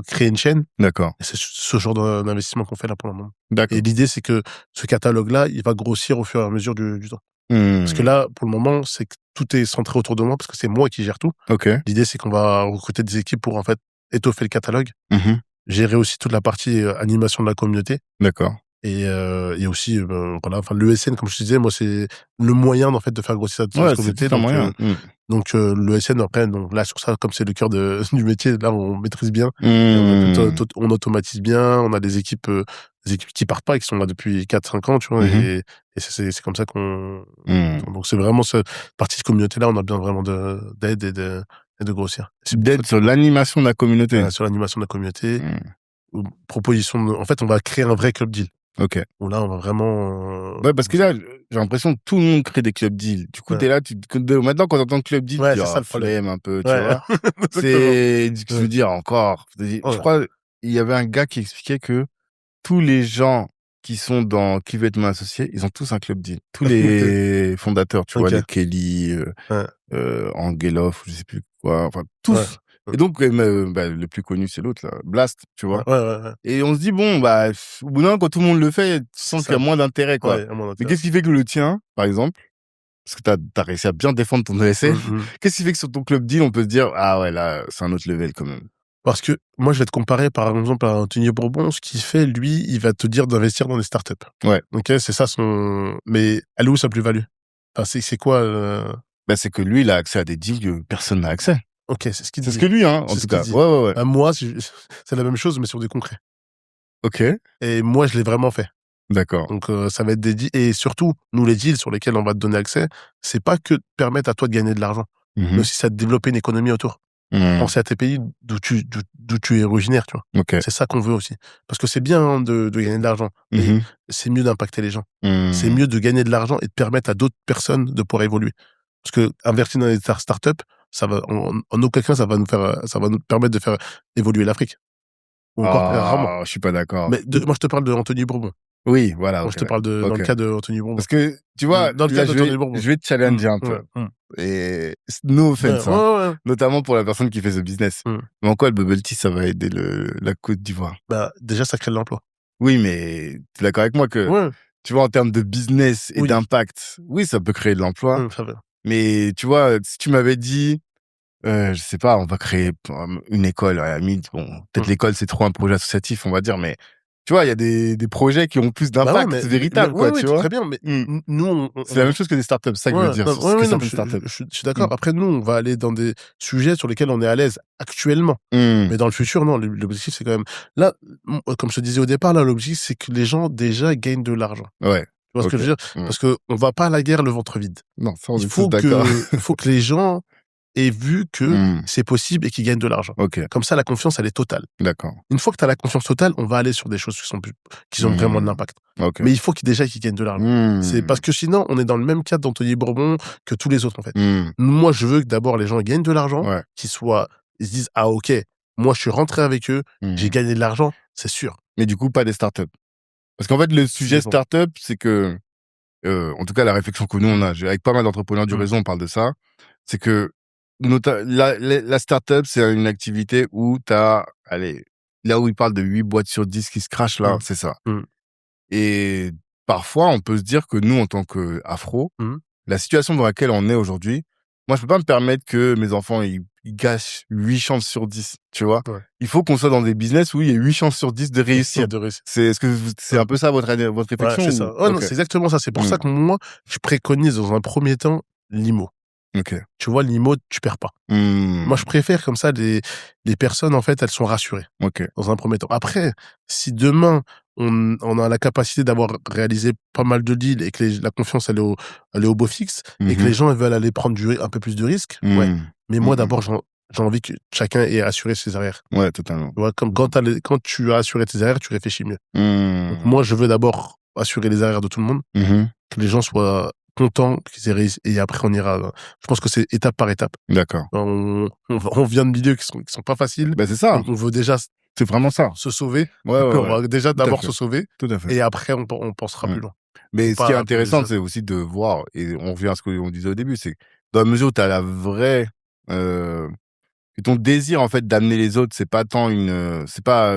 créer une chaîne. D'accord. Et c'est ce genre d'investissement qu'on fait là pour le moment. D'accord. Et l'idée, c'est que ce catalogue-là, il va grossir au fur et à mesure du temps. Parce que là, pour le moment, c'est que tout est centré autour de moi parce que c'est moi qui gère tout. Ok. L'idée, c'est qu'on va recruter des équipes pour en fait étoffer le catalogue, gérer aussi toute la partie animation de la communauté. D'accord. Et aussi, voilà, enfin, l'ESN, comme je te disais, moi, c'est le moyen, en fait, de faire grossir cette communauté. C'est un moyen. Donc, l'ESN, après, donc, là, sur ça, comme c'est le cœur du métier, là, on maîtrise bien. On automatise bien. On a des équipes des équipes qui partent pas et qui sont là depuis 4-5 ans, tu vois, et c'est comme ça qu'on... Donc c'est vraiment cette partie de communauté-là, on a besoin vraiment d'aide et de grossir. D'aide sur l'animation de la communauté. Sur l'animation de la communauté. Proposition en fait, on va créer un vrai club deal. Ok. Où là, on va vraiment... Ouais, parce que là, j'ai l'impression que tout le monde crée des club deals. Du coup, t'es là, maintenant, quand t'entends club deal, tu dis, c'est ça le problème. Un peu, tu vois. C'est, je veux dire, encore. Je crois, il y avait un gars qui expliquait que tous les gens qui veulent être mon associé, ils ont tous un club deal. Tous les fondateurs, tu vois, les Kelly, Angelov, je sais plus quoi, enfin, tous. Et donc, le plus connu, c'est l'autre, là, Blast, tu vois. Et on se dit, bon, au bout d'un moment, quand tout le monde le fait, tu sens qu'il y a moins d'intérêt, quoi. Mais qu'est-ce qui fait que le tien, par exemple, parce que t'as réussi à bien défendre ton ESN, qu'est-ce qui fait que sur ton club deal, on peut se dire, ah ouais, là, c'est un autre level, quand même. Parce que moi, je vais te comparer, par exemple, à Anthony Bourbon. Ce qu'il fait, lui, il va te dire d'investir dans des startups. Ouais. Ok, c'est ça son... Mais elle est où sa plus-value? Enfin, c'est quoi c'est que lui, il a accès à des deals que personne n'a accès. Ok, c'est ce qu'il dit. C'est ce que lui, hein, en tout cas. Ouais. Moi, c'est la même chose, mais sur du concret. Ok. Et moi, je l'ai vraiment fait. D'accord. Donc, ça va être des deals. Et surtout, nous, les deals sur lesquels on va te donner accès, c'est pas que permettre à toi de gagner de l'argent, mais aussi ça de développer une économie autour. Penser à tes pays d'où tu es originaire, tu vois. Okay. C'est ça qu'on veut aussi. Parce que c'est bien de gagner de l'argent, mais c'est mieux d'impacter les gens. C'est mieux de gagner de l'argent et de permettre à d'autres personnes de pouvoir évoluer. Parce que investir dans des startups, ça va, en aucun cas, ça va nous permettre de faire évoluer l'Afrique. Ou encore très rarement. Je suis pas d'accord. Mais moi, je te parle de Anthony Bourbon. Oui, voilà. Moi, je te parle dans le cas de Anthony Bourbon. Parce que, tu vois, dans le cas d'Anthony Bourbon, je vais te challenger un peu. Et no offense, notamment pour la personne qui fait ce business. Mais en quoi le bubble tea, ça va aider la Côte d'Ivoire? Déjà, ça crée de l'emploi. Oui, mais tu es d'accord avec moi que, tu vois, en termes de business et d'impact, oui, ça peut créer de l'emploi. Mais tu vois, si tu m'avais dit, je sais pas, on va créer une école, à la limite, bon, peut-être l'école, c'est trop un projet associatif, on va dire, mais tu vois, il y a des projets qui ont plus d'impact, c'est véritable, quoi, tu vois. Très bien, mais nous, c'est la même chose que des startups, c'est ça que je veux dire. Je suis d'accord. Après, nous, on va aller dans des sujets sur lesquels on est à l'aise actuellement. Mais dans le futur, non, l'objectif, c'est quand même, là, comme je te disais au départ, là, l'objectif, c'est que les gens, déjà, gagnent de l'argent. Ouais. Tu vois ce que je veux dire? Parce que on va pas à la guerre le ventre vide. Non, ça, on il faut que les gens aient vu que c'est possible et qu'ils gagnent de l'argent. Comme ça, la confiance, elle est totale. D'accord. Une fois que tu as la confiance totale, on va aller sur des choses qui ont vraiment de l'impact. Mais il faut qu'ils gagnent de l'argent. C'est parce que sinon, on est dans le même cadre d'Anthony Bourbon que tous les autres, en fait. Moi, je veux que d'abord les gens gagnent de l'argent, ils se disent, ah, ok, moi, je suis rentré avec eux, j'ai gagné de l'argent, c'est sûr. Mais du coup, pas des startups. Parce qu'en fait, le sujet startup, c'est que, en tout cas, la réflexion que nous, on a, avec pas mal d'entrepreneurs du réseau, on parle de ça, c'est que la startup, c'est une activité où là où ils parlent de 8 boîtes sur 10 qui se crachent, là, c'est ça. Et parfois, on peut se dire que nous, en tant qu'afro, la situation dans laquelle on est aujourd'hui, moi, je peux pas me permettre que mes enfants, ils gâchent 8 chances sur 10, tu vois. Il faut qu'on soit dans des business où il y a 8 chances sur 10 de réussir. Est-ce que c'est un peu ça votre réflexion? C'est ça. Non, c'est exactement ça. C'est pour ça que moi, je préconise dans un premier temps l'IMO. Tu vois, l'IMO, tu perds pas. Moi, je préfère comme ça, les personnes, en fait, elles sont rassurées. Dans un premier temps. Après, si demain, on a la capacité d'avoir réalisé pas mal de deals et que la confiance, elle est au beau fixe et que les gens veulent aller prendre un peu plus de risques, mais moi, d'abord, j'ai envie que chacun ait assuré ses arrières. Ouais, totalement. Tu vois, comme quand tu as assuré tes arrières, tu réfléchis mieux. Donc, moi, je veux d'abord assurer les arrières de tout le monde, que les gens soient contents qu'ils aient réussi, et après on ira. Je pense que c'est étape par étape. D'accord. On vient de milieux qui sont pas faciles. C'est ça. Donc on veut déjà. C'est vraiment ça. Se sauver. On va déjà d'abord se sauver. Tout à fait. Et après on pensera plus loin. Mais ce qui est intéressant, c'est aussi de voir, et on revient à ce qu'on disait au début, c'est dans la mesure où tu as la vraie, ton désir en fait d'amener les autres, c'est pas tant c'est pas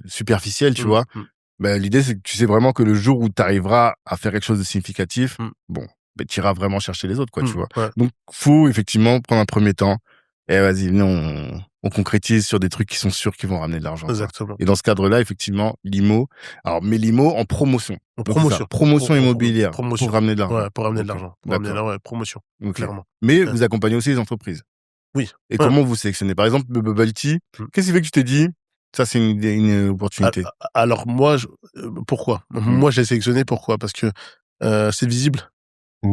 superficiel, tu vois. L'idée, c'est que tu sais vraiment que le jour où tu arriveras à faire quelque chose de significatif, tu iras vraiment chercher les autres, quoi, tu vois. Donc, faut effectivement prendre un premier temps. Et vas-y, nous, on concrétise sur des trucs qui sont sûrs qu'ils vont ramener de l'argent. Exactement. Et dans ce cadre-là, effectivement, l'IMO. Alors, mais l'IMO en promotion. Promotion immobilière. Pour ramener de l'argent. Ouais, pour ramener de l'argent. Promotion. Clairement. Mais vous accompagnez aussi les entreprises. Oui. Et comment vous sélectionnez? Par exemple, le bubble tea, qu'est-ce qui fait que tu t'es dit, Ça, c'est une idée, une opportunité. Alors moi, pourquoi? Moi, j'ai sélectionné pourquoi? Parce que c'est visible.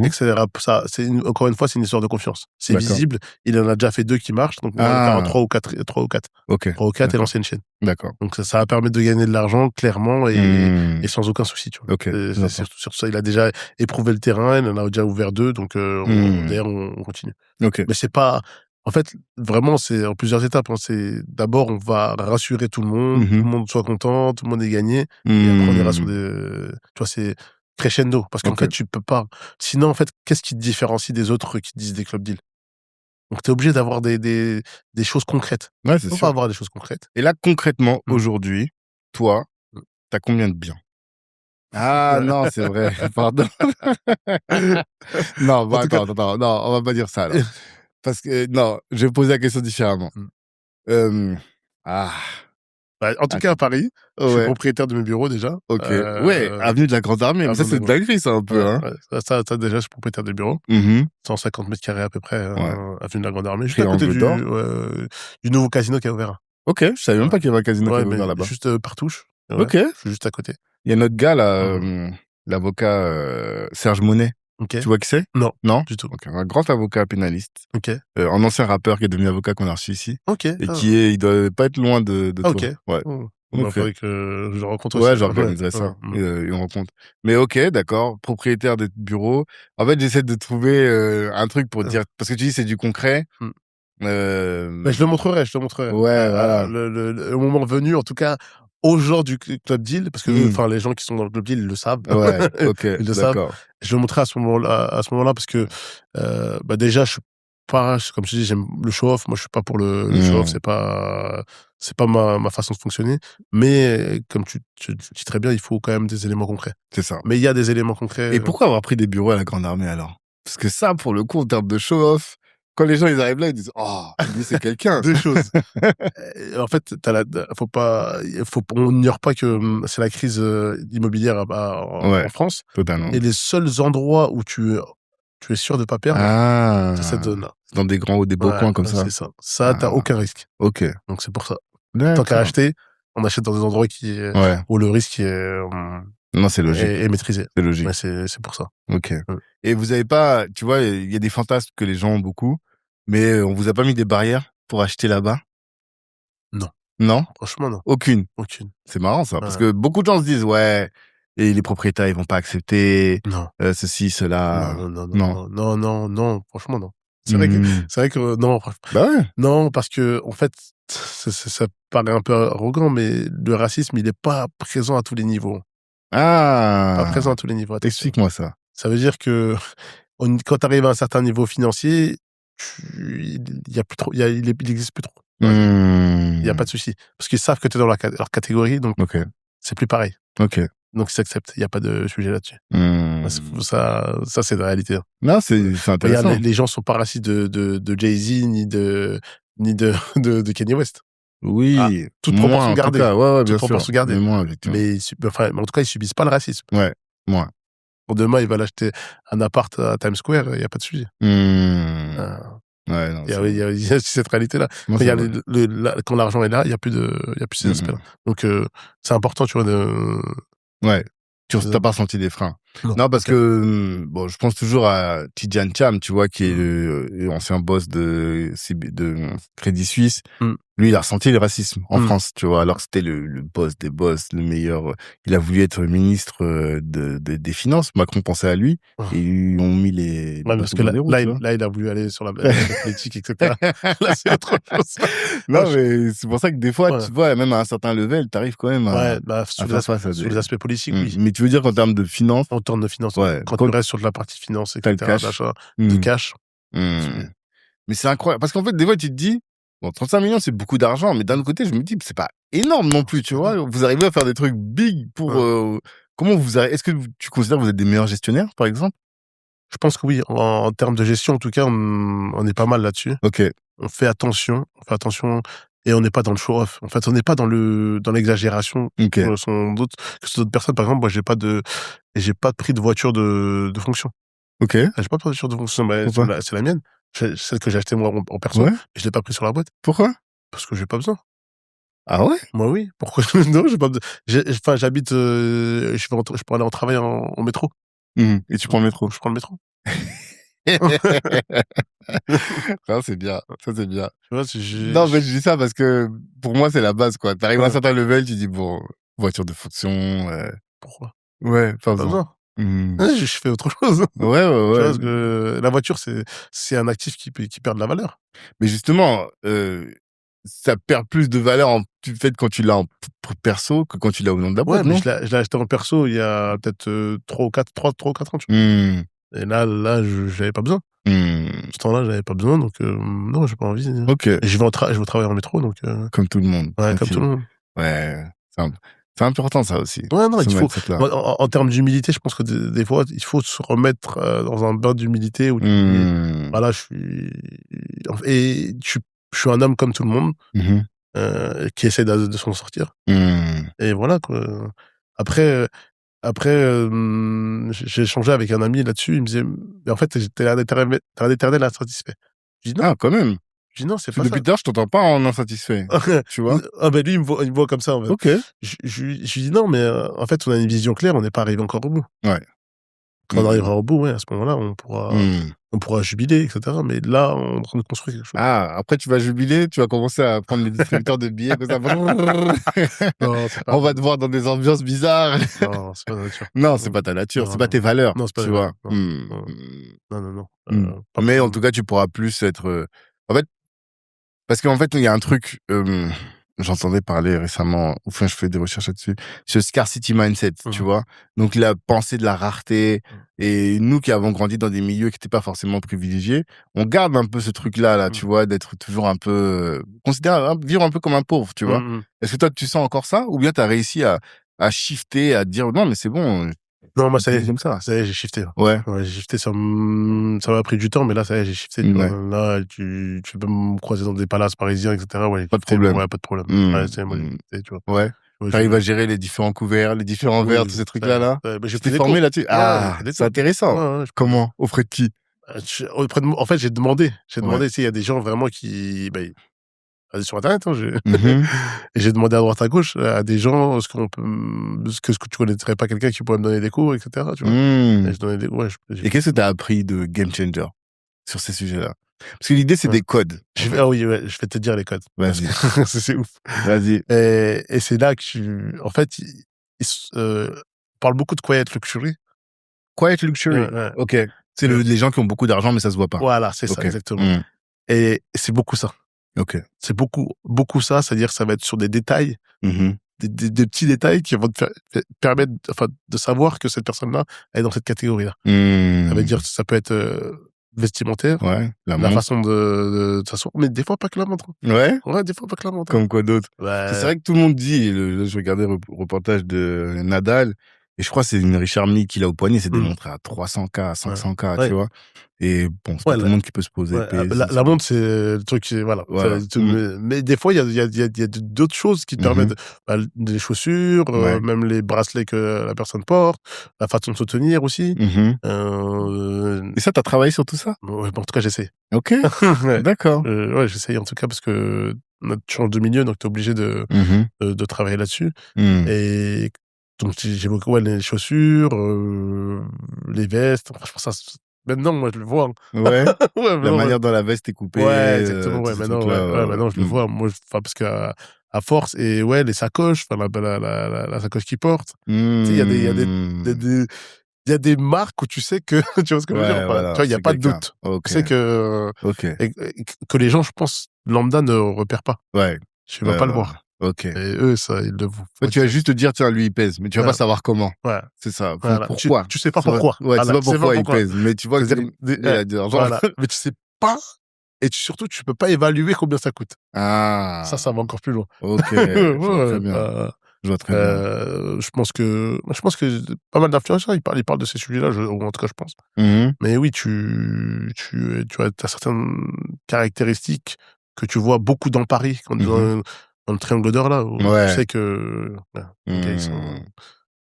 Et que ça, encore une fois, c'est une histoire de confiance. C'est visible. Il en a déjà fait 2 qui marchent, donc on va faire 3 ou 4. Ok. 3 ou 4 et lancer une chaîne. D'accord. Donc ça va permettre de gagner de l'argent clairement et sans aucun souci, tu vois. Ok. C'est sur ça, il a déjà éprouvé le terrain, il en a déjà ouvert 2, donc d'ailleurs on continue. Ok. Mais c'est pas, en fait, vraiment, c'est en plusieurs étapes. Hein. C'est d'abord, on va rassurer tout le monde soit content, tout le monde est gagné, et après on ira sur des, tu vois, c'est crescendo, parce qu'en fait, tu peux pas. Sinon, en fait, qu'est-ce qui te différencie des autres qui disent des club deals? Donc, t'es obligé d'avoir des choses concrètes. Ouais, c'est On sûr. va avoir des choses concrètes. Et là, concrètement, aujourd'hui, toi, t'as combien de biens? Ah non, c'est vrai. Pardon. Non, bah, attends, non, on va pas dire ça alors. Parce que non, je vais poser la question différemment. Bah, en tout cas, à Paris, je suis propriétaire de mes bureaux déjà. Ok. Ouais, avenue de la Grande Armée. Mais ça, c'est une dinguerie, ça, un peu. Hein. Ça, déjà, je suis propriétaire des bureaux. 150 mètres carrés à peu près, avenue de la Grande Armée. Juste à côté du nouveau casino qui a ouvert. Ok, je savais même pas qu'il y avait un casino qui avait ouvert là-bas. Juste par touche. Ok. Je suis juste à côté. Il y a notre gars, là, l'avocat Serge Monet. Okay. Tu vois qui c'est? Non, non, du tout. Okay. Un grand avocat pénaliste. Ok. Un ancien rappeur qui est devenu avocat qu'on a reçu ici. Ok. Et il doit pas être loin de toi. Ok. Ouais. Il faudrait que je le rencontre aussi. Ouais, j'organiserai ça. Une rencontre. Mais ok, d'accord. Propriétaire de bureau. En fait, j'essaie de trouver un truc pour dire, parce que tu dis c'est du concret. Mais je le montrerai. Ouais, voilà. Le moment venu, en tout cas, aux gens du Club Deal, parce que enfin les gens qui sont dans le Club Deal, ils le savent. Ouais, ok. Ils le savent. Je le montrerai à ce moment-là, parce que déjà, je suis pas, comme je te dis, j'aime le show-off. Moi, je suis pas pour le show-off. C'est pas ma façon de fonctionner. Mais comme tu dis très bien, il faut quand même des éléments concrets. C'est ça. Mais il y a des éléments concrets. Et pourquoi avoir pris des bureaux à la Grande Armée alors? Parce que ça, pour le coup, en termes de show-off, quand les gens ils arrivent là, ils disent oh, lui c'est quelqu'un. 2 choses. En fait, on n'ignore pas que c'est la crise immobilière en France. Totalement. Et les seuls endroits où tu es sûr de pas perdre, c'est cette zone-là. Dans des grands ou des beaux coins comme ça. C'est ça. Ça, t'as aucun risque. Ok. Donc c'est pour ça. Tant qu'à acheter, on achète dans des endroits où le risque non, c'est logique. est maîtrisé. C'est logique. Mais c'est pour ça. Ok. Et vous avez pas, tu vois, il y a des fantasmes que les gens ont beaucoup, mais on vous a pas mis des barrières pour acheter là-bas? Non. Non? Franchement, non. Aucune. C'est marrant ça, parce que beaucoup de gens se disent ouais, et les propriétaires ils vont pas accepter. Non. Ceci, cela. Non. Franchement, non. C'est vrai que non. Bah ouais. Non, parce que en fait, ça paraît un peu arrogant, mais le racisme, il est pas présent à tous les niveaux. Pas présent à tous les niveaux. Explique-moi ça. Ça veut dire que quand tu arrives à un certain niveau financier, il existe plus trop. Il y a pas de souci, parce qu'ils savent que tu es dans leur catégorie, donc c'est plus pareil. Ok. Donc ils s'acceptent. Il y a pas de sujet là-dessus. Ça c'est la réalité. Non, c'est intéressant. Regarde, les gens sont pas racistes de Jay-Z ni de Kanye West. Oui, toute proportion gardée. Ouais, bien sûr. Mais moins, mais en tout cas, ils subissent pas le racisme. Ouais, moins. Pour demain, ils veulent acheter un appart à Times Square, il y a pas de sujet. Ouais, non. Il y a cette réalité-là. Quand l'argent est là, il y a plus ces aspects-là. Donc c'est important, tu vois, Ouais. Tu n'as pas ressenti des freins? Non, parce que bon, je pense toujours à Tidjane Thiam, tu vois, qui est l'ancien boss de Crédit Suisse. Lui, il a ressenti le racisme en France, tu vois, alors que c'était le boss des boss, le meilleur. Il a voulu être ministre des Finances. Macron pensait à lui et ils ont mis les. Parce que là, il a voulu aller sur la politique, etc. Là, c'est autre chose. Non, mais c'est pour ça que des fois, tu vois, même à un certain level, t'arrives quand même à. Sur les aspects politiques, oui. Mais tu veux dire qu'en termes de finances. En termes de finances, quand tu restes sur de la partie finance, etc. De cash. Mais c'est incroyable. Parce qu'en fait, des fois, tu te dis, bon, 35 millions, c'est beaucoup d'argent, mais d'un autre côté, je me dis, c'est pas énorme non plus, tu vois. Vous arrivez à faire des trucs big pour. Comment vous arrivez. Est-ce que tu considères que vous êtes des meilleurs gestionnaires, par exemple? Je pense que oui. En termes de gestion, en tout cas, on est pas mal là-dessus. Ok. On fait attention. Et on n'est pas dans le show-off. En fait, on n'est pas dans l'exagération. Que sont d'autres personnes. Par exemple, moi, j'ai pas de prix de voiture de fonction. Ok. J'ai pas de voiture de fonction. C'est la mienne. Celle que j'ai achetée moi en perso. Ouais. Et je l'ai pas pris sur la boîte. Pourquoi? Parce que j'ai pas besoin. Ah ouais? Moi, oui. Pourquoi? Non, j'ai pas besoin. Enfin, j'habite, je peux aller en travail en métro. Et tu prends le métro? Je prends le métro. Ça, c'est bien. Ça, c'est bien. Tu vois, Non, mais je dis ça parce que pour moi, c'est la base, quoi. T'arrives à un ouais. certain level, tu dis, bon, voiture de fonction. Pourquoi? Ouais, pas Pas besoin. besoin. Je fais autre chose. Ouais, ouais, Tu vois, ouais. parce que la voiture, c'est un actif qui perd de la valeur. Mais justement, ça perd plus de valeur du fait quand tu l'as en perso que quand tu l'as au nom de la Ouais, boîte, mais non? je l'ai acheté en perso il y a peut-être 3 ou 4 ans, tu Mmh. vois. Et là, j'avais pas besoin. Mmh. Ce temps-là, j'avais pas besoin, donc non, j'ai pas envie. OK. Et je vais au travail en métro, donc Comme tout le monde. ouais, comme tout Tranquille. le monde. Ouais. C'est imp c'est important, ça aussi, Ouais, non, ce il faut mindset-là. en termes d'humilité, je pense que des fois, il faut se remettre, dans un bain d'humilité où tu dis: Mmh. «Voilà, je suis un homme comme tout le monde, Mmh. qui essaie de s'en sortir». Mmh. Et voilà, quoi. Après, j'ai échangé avec un ami là-dessus, il me disait: «Mais en fait, tu es un éternel insatisfait». Je dis: «Non». Ah, quand même! Je dis: «Non, c'est Parce que pas ça». depuis tout à l'heure, je t'entends pas en insatisfait, tu vois? Ah ben lui, il me voit comme ça, en fait. OK. Je lui dis: «Non, mais en fait, on a une vision claire, on n'est pas arrivé encore au bout. Ouais. Quand on Mmh. arrivera au bout, ouais, à ce moment-là, Mmh. on pourra jubiler et cetera, mais là, on est en train de construire quelque chose». Ah, après tu vas jubiler, tu vas commencer à prendre les distributeurs de billets comme ça. Non, c'est pas On va te voir dans des ambiances bizarres. non, c'est pas ma nature. Non, c'est Non, pas ta nature, c'est non, pas non. tes valeurs, Non, c'est pas tu les vois? valeurs. Non, Mmh. non, non, non, non, Mmh. pas Mais en pour tout cas, tu pourras plus être, en fait, parce qu'en fait, il y a un truc, j'entendais parler récemment, enfin, je fais des recherches là-dessus, ce scarcity mindset, tu mmh vois? Donc la pensée de la rareté, mh. et nous qui avons grandi dans des milieux qui étaient pas forcément privilégiés, on garde un peu ce truc-là, là, tu Mmh. vois? D'être toujours un peu, vivre un peu comme un pauvre, tu vois? Mmh mh. Est-ce que toi, tu sens encore ça? Ou bien tu as réussi à shifter, à te dire: «Non, mais c'est bon, Non, moi, je continue comme ça»? ça y est, j'ai shifté, là. Ouais, Ouais, j'ai shifté ça m'a pris du temps, mais là, ça y est, j'ai shifté, tu vois? ouais, Là, tu peux me croiser dans des palaces parisiens et cetera, ouais, j'ai pas de shifté, problème. ouais, pas de problème. Ouais, Mmh, c'est moi, j'ai mmh. shifté, tu vois? Ouais. Ouais, Tu arrives à gérer les différents couverts, les différents verres, tous oui, ces ça y trucs-là, est, là? ouais, mais j'ai Tu pris t'es des formé cours. là-dessus? Ouais, j'ai Ah! pris des C'est cours. Ouais, intéressant. ouais, j'ai pris des Comment? Auprès de qui? auprès de moi en fait, j'ai demandé. J'ai Ouais. demandé, tu sais, il y a des gens vraiment qui, bah, vas-y sur internet, hein, j'ai Mmh. et j'ai demandé à droite à gauche, à des gens, est-ce que tu connaîtrais pas quelqu'un qui pourrait me donner des cours et cetera, tu vois? Et Mmh. je donnais des ouais, j'ai Et qu'est-ce que tu as appris de game changer sur ces sujets-là? Parce que l'idée, c'est ouais. des codes, en fait. Ah oui, ouais, je vais te dire les codes parce que Vas-y, c'est ouf. vas-y. Et c'est là que en fait, on parle beaucoup de quiet luxury. Quiet luxury. Ouais, OK. C'est ouais. les gens qui ont beaucoup d'argent, mais ça se voit pas. Voilà, c'est ça, OK. exactement. Mmh. Et c'est beaucoup ça. OK. C'est beaucoup, beaucoup ça, c'est-à-dire que ça va être sur des détails, Mmh. des petits détails qui vont te permettre, enfin, de savoir que cette personne-là, elle est dans cette catégorie-là. Ça veut Mmh. dire que ça peut être, vestimentaire, Ouais, la la montre. façon de s'asseoir, mais des fois pas que la montre, hein. Ouais? Ouais, des fois pas que la montre, hein. Comme quoi d'autre? Parce que c'est Bah, vrai que tout le monde dit, là, je regardais reportage de Nadal, et je crois que c'est une Richard Mille qu'il a au poignet, c'est des mmh, montres à 300K, ouais. 500K, tu Ouais, vois? Et bon, c'est pas ouais, tout le monde qui peut se poser ouais, payer la montre, c'est le truc qui voilà, voilà. Mmh. mais des fois, il y a d'autres choses qui te Mmh. permettent, bah, des chaussures, Ouais. même les bracelets que la personne porte, la façon de se tenir aussi. Mmh. Heu, Et ça, tu as travaillé sur tout ça? ouais, bah, en tout cas, j'essaie. OK, Ouais, d'accord. ouais, j'essaye en tout cas parce que là, tu changes de milieu, donc tu es obligé Mmh. de travailler là-dessus. Mmh. Et donc j'évoquais, ouais, les chaussures, les vestes, enfin, je pense à maintenant, moi, je le vois, hein. Ouais, Ouais, la maintenant, ouais. manière dont la veste est coupée, Ouais, exactement, tous ouais, ces maintenant, trucs-là, ouais, ouais. maintenant je le Mmh. vois. Moi, enfin, parce qu'à force et ouais, les sacoches, enfin la sacoche qu'ils portent. Tu sais, des Mmh. des il y a des marques où tu sais que tu vois ce que je veux dire? Ouais, Enfin, tu voilà, vois, il y a c'est pas de quelqu'un. doute. OK, Tu sais que OK. que les gens, je pense, lambda ne repèrent pas. Ouais, Tu vas ouais, pas le ouais, ouais. voir. OK. Et eux, ça, ils le voient. Ouais, tu vas juste te dire: «Tiens, lui, il pèse», mais tu vas pas Ouais, savoir comment. ouais, C'est ça. voilà. Pourquoi? Tu sais pas Tu vois? pourquoi. Ouais, tu sais Voilà, pas tu sais pas pourquoi il pourquoi. pèse, mais tu vois que C'est-à-dire lui, il ouais, a de l'argent. voilà, mais tu sais pas et surtout, tu peux pas évaluer combien ça coûte. Ça Ah! va encore plus loin. OK, Ouais, je vois très ouais, bien. Je vois très bien. je pense que pas mal d'influenceurs, ils parlent de ces sujets-là, ou en tout cas, je pense. Mmh. Mais oui, tu as certaines caractéristiques que tu vois beaucoup dans Paris, quand Mmh. dans le triangle d'or là, où tu Ouais. sais que, ouais, les gars, Mmh. ils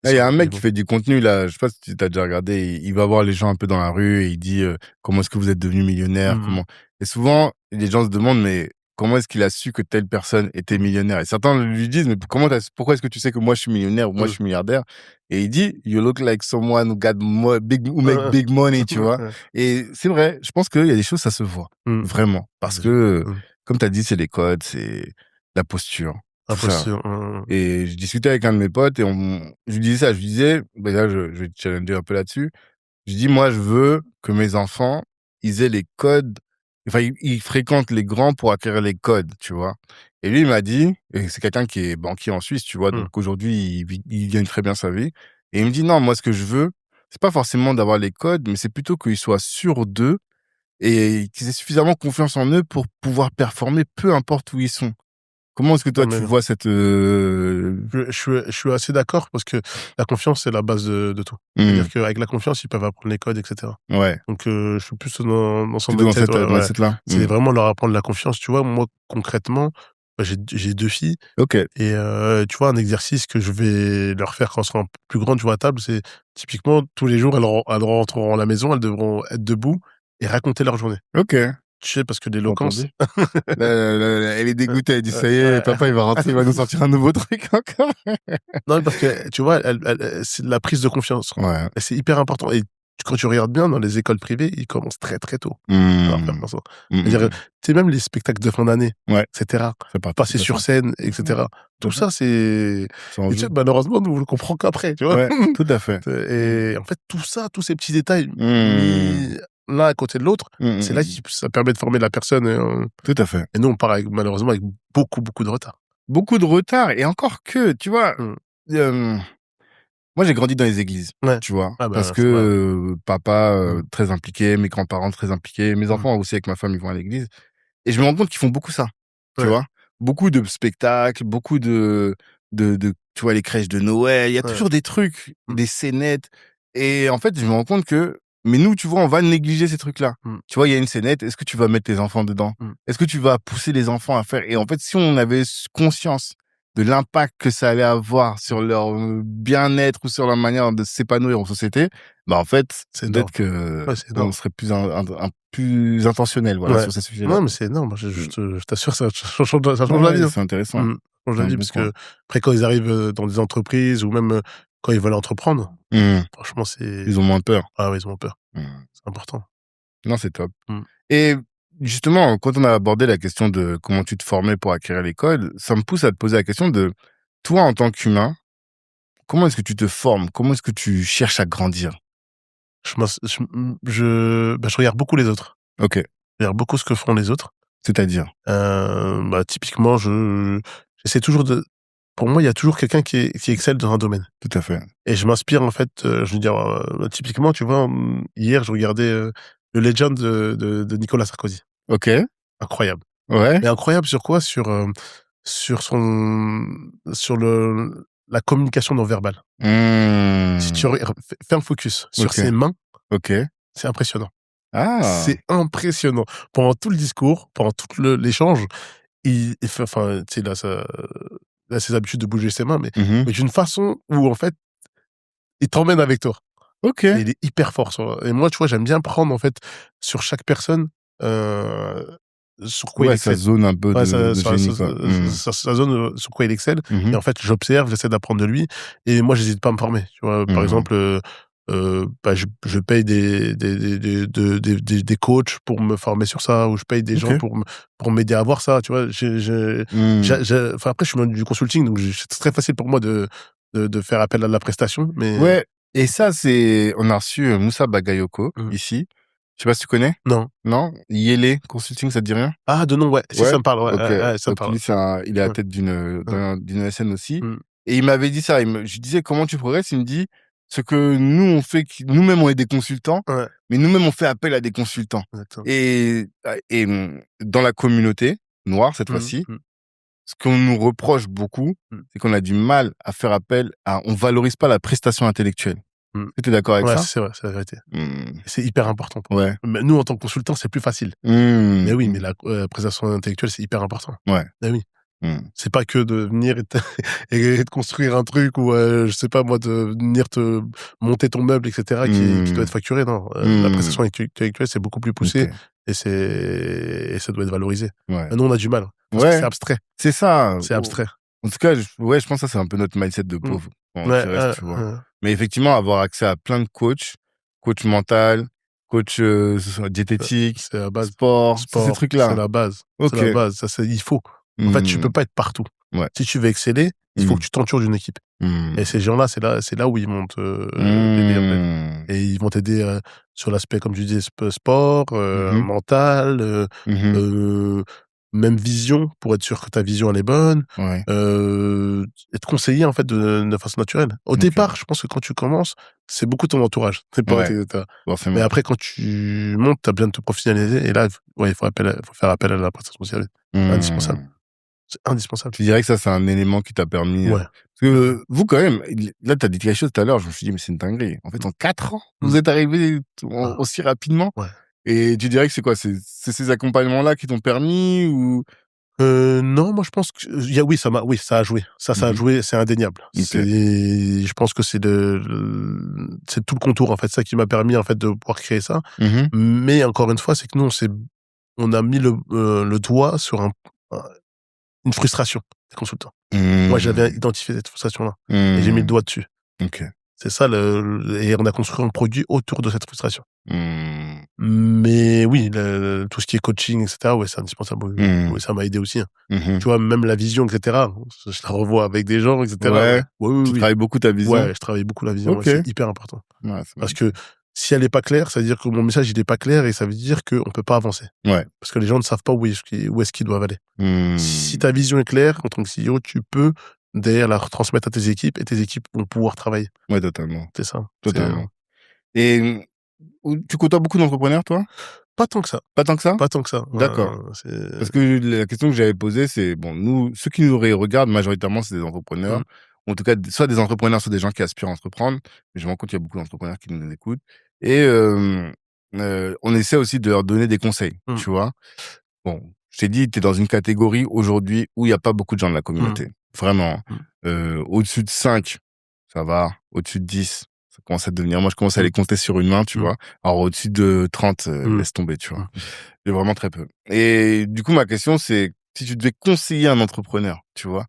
Là, il y a un sont mec qui bons. fait du contenu là, je sais pas si tu as déjà regardé, il va voir les gens un peu dans la rue et il dit, «Comment est-ce que vous êtes devenus millionnaires? Mmh mh. Comment?» Et souvent, les gens se demandent: «Mais comment est-ce qu'il a su que telle personne était millionnaire? Et certains lui disent, mais pourquoi est-ce que tu sais que moi je suis millionnaire ou moi je suis milliardaire? Et il dit, you look like someone who make big money, tu vois. Et c'est vrai, je pense qu'il y a des choses, ça se voit. Vraiment. Parce que, comme tu as dit, c'est les codes, c'est la posture. La posture. Et je discutais avec un de mes potes et je lui disais ça, je lui disais, là, je vais te challenger un peu là-dessus. Je dis, moi, je veux que mes enfants, ils aient les codes. Enfin, ils fréquentent les grands pour acquérir les codes, tu vois. Et lui, il m'a dit, et c'est quelqu'un qui est banquier en Suisse, tu vois, donc aujourd'hui, il gagne très bien sa vie. Et il me dit, non, moi, ce que je veux, c'est pas forcément d'avoir les codes, mais c'est plutôt qu'ils soient sûrs d'eux et qu'ils aient suffisamment confiance en eux pour pouvoir performer, peu importe où ils sont. Comment est-ce que toi, tu vois cette... Je suis assez d'accord parce que la confiance, c'est la base de tout. C'est-à-dire qu'avec la confiance, ils peuvent apprendre les codes, etc. Ouais. Donc, je suis plus dans son mindset-là. C'est vraiment leur apprendre la confiance. Tu vois, moi, concrètement, j'ai 2 filles. Ok. Et tu vois, un exercice que je vais leur faire quand elles seront un peu plus grandes, tu vois, à table, c'est typiquement, tous les jours, elles rentreront à la maison, elles devront être debout et raconter leur journée. Ok. Tu sais, parce que l'éloquence... Elle est dégoûtée, elle dit, ça y est, papa, il va rentrer, il va nous sortir un nouveau truc encore. Non, parce que, tu vois, c'est de la prise de confiance. Ouais. Et c'est hyper important. Et quand tu regardes bien, dans les écoles privées, ils commencent très, très tôt à faire ça. C'est-à-dire, tu sais, même les spectacles de fin d'année, etc., passer sur scène, etc., tout ça, c'est... Et tu sais, malheureusement, nous, on le comprend qu'après, tu vois. Ouais, tout à fait. Et en fait, tout ça, tous ces petits détails mis l'un à côté de l'autre, c'est là que ça permet de former la personne. Tout à fait. Et nous, on part malheureusement avec beaucoup, beaucoup de retard. Beaucoup de retard. Et encore que, tu vois, moi, j'ai grandi dans les églises, tu vois, parce que papa très impliqué, mes grands-parents très impliqués, mes enfants aussi avec ma femme, ils vont à l'église. Et je me rends compte qu'ils font beaucoup ça, tu vois. Beaucoup de spectacles, beaucoup de, tu vois, les crèches de Noël. Il y a toujours des trucs, des scénettes. Et en fait, je me rends compte que, mais nous, tu vois, on va négliger ces trucs-là. Tu vois, il y a une scénette. Est-ce que tu vas mettre tes enfants dedans? Est-ce que tu vas pousser les enfants à faire? Et en fait, si on avait conscience de l'impact que ça allait avoir sur leur bien-être ou sur leur manière de s'épanouir en société, bah en fait, peut-être que on serait plus intentionnel, voilà, sur ces sujets-là. Non, mais c'est énorme. Je t'assure, ça change la vie. C'est intéressant. Ça change la vie parce que après, quand ils arrivent dans des entreprises ou même quand ils veulent entreprendre, franchement, c'est... Ils ont moins peur. Ah oui, ils ont moins peur. C'est important. Non, c'est top. Et justement, quand on a abordé la question de comment tu te formais pour acquérir les codes, ça me pousse à te poser la question de, toi, en tant qu'humain, comment est-ce que tu te formes? Comment est-ce que tu cherches à grandir? Je regarde beaucoup les autres. Ok. Je regarde beaucoup ce que font les autres. C'est-à-dire? Typiquement, j'essaie toujours de... Pour moi, il y a toujours quelqu'un qui excelle dans un domaine. Tout à fait. Et je m'inspire, en fait, je veux dire, typiquement, tu vois, hier, je regardais le Legend de Nicolas Sarkozy. Ok. Incroyable. Ouais. Mais incroyable sur quoi? Sur la communication non verbale. Si tu fais un focus sur ses mains, c'est impressionnant. C'est impressionnant. Pendant tout le discours, pendant tout l'échange, il fait, enfin, tu sais, il a ses habitudes de bouger ses mains, mais d'une façon où, en fait, il t'emmène avec toi. Ok. Et il est hyper fort. Et moi, tu vois, j'aime bien prendre, en fait, sur chaque personne, sur quoi il excelle. Sa zone un peu de génie, quoi. Sa zone sur quoi il excelle. Et en fait, j'observe, j'essaie d'apprendre de lui. Et moi, j'hésite pas à me former. Tu vois, par exemple, je paye des coachs pour me former sur ça, ou je paye des gens pour m'aider à voir ça. Tu vois, après, je suis du consulting, donc c'est très facile pour moi de faire appel à la prestation. Mais... Ouais. Et ça, on a reçu Moussa Bagayoko ici. Je sais pas si tu connais. Non. Non? Yele Consulting, ça te dit rien? Ah, de nom, ouais. Si, ça me parle, ouais. Okay. Ça me parle. Lui, il est à la tête d'une SN aussi. Et il m'avait dit ça. Je disais, comment tu progresses? Il me dit, ce que nous, on fait, nous-mêmes, on est des consultants, mais nous-mêmes, on fait appel à des consultants. Exactement. Et dans la communauté noire, cette fois-ci, ce qu'on nous reproche beaucoup, c'est qu'on a du mal à faire appel on valorise pas la prestation intellectuelle. Tu es d'accord avec ça? C'est vrai, c'est la vérité. C'est hyper important. Ouais. Mais nous, en tant que consultants, c'est plus facile. Mais oui, mais la prestation intellectuelle, c'est hyper important. Ouais. Mais oui. C'est pas que de venir et de construire un truc ou, je sais pas moi, de venir te monter ton meuble, etc., qui doit être facturé. Non, la prestation intellectuelle, c'est beaucoup plus poussé. et ça doit être valorisé. Ouais. Nous, on a du mal. Parce que c'est abstrait. C'est ça. C'est abstrait. En tout cas, je pense que ça, c'est un peu notre mindset de pauvre. Qui reste, tu vois. Mais effectivement, avoir accès à plein de coach mental, coach diététique, c'est la base. sport, ces trucs-là. C'est la base. Okay. C'est la base. Il faut. En fait, tu peux pas être partout. Ouais. Si tu veux exceller, il faut que tu t'entoures d'une équipe. Et ces gens-là, c'est là où ils vont t'aider, en fait. Et ils vont t'aider sur l'aspect, comme tu dis, sport, mental, même vision, pour être sûr que ta vision, elle est bonne. Ouais. Être conseillé, en fait, de façon naturelle. Au départ, je pense que quand tu commences, c'est beaucoup ton entourage. Mais après, quand tu montes, tu as besoin de te professionnaliser. Et là, il faut faire appel à la prestation sociale. Indispensable. C'est indispensable. Tu dirais que ça, c'est un élément qui t'a permis... Ouais. Parce que vous, quand même, là, tu as dit quelque chose tout à l'heure, je me suis dit, mais c'est une dinguerie. En fait, en 4 ans, vous êtes arrivé aussi rapidement. Ouais. Et tu dirais que c'est quoi? C'est ces accompagnements-là qui t'ont permis ou... Non, moi je pense que ça a joué. Ça a joué, c'est indéniable. Je pense que c'est tout le contour, en fait, ça qui m'a permis, en fait, de pouvoir créer ça. Mais encore une fois, c'est que nous, on a mis le doigt sur une frustration des consultants. Moi, j'avais identifié cette frustration-là et j'ai mis le doigt dessus. C'est ça, et on a construit un produit autour de cette frustration. Mais oui, tout ce qui est coaching, etc., ouais, c'est indispensable. Oui, ça m'a aidé aussi. Tu vois, même la vision, etc., je la revois avec des gens, etc. Ouais. Tu travailles beaucoup ta vision. Ouais, je travaille beaucoup la vision. C'est hyper important. Parce que si elle n'est pas claire, ça veut dire que mon message, il n'est pas clair et ça veut dire qu'on ne peut pas avancer. Ouais. Parce que les gens ne savent pas où est-ce qu'ils doivent aller. Si ta vision est claire, en tant que CEO, tu peux derrière la retransmettre à tes équipes et tes équipes vont pouvoir travailler. Ouais, totalement. C'est ça. Totalement. Et tu côtoies beaucoup d'entrepreneurs, toi? Pas tant que ça. Pas tant que ça? Pas tant que ça. D'accord. Parce que la question que j'avais posée, c'est, bon, nous, ceux qui nous regardent, majoritairement, c'est des entrepreneurs. En tout cas, soit des entrepreneurs, soit des gens qui aspirent à entreprendre. Mais je me rends compte qu'il y a beaucoup d'entrepreneurs qui nous écoutent. Et on essaie aussi de leur donner des conseils, tu vois. Bon, je t'ai dit, tu es dans une catégorie aujourd'hui où il n'y a pas beaucoup de gens de la communauté. Vraiment. Au-dessus de 5, ça va. Au-dessus de 10, ça commence à devenir... Moi, je commence à les compter sur une main, tu vois. Alors, au-dessus de 30, laisse tomber, tu vois. Il y a vraiment très peu. Et du coup, ma question, c'est si tu devais conseiller un entrepreneur, tu vois,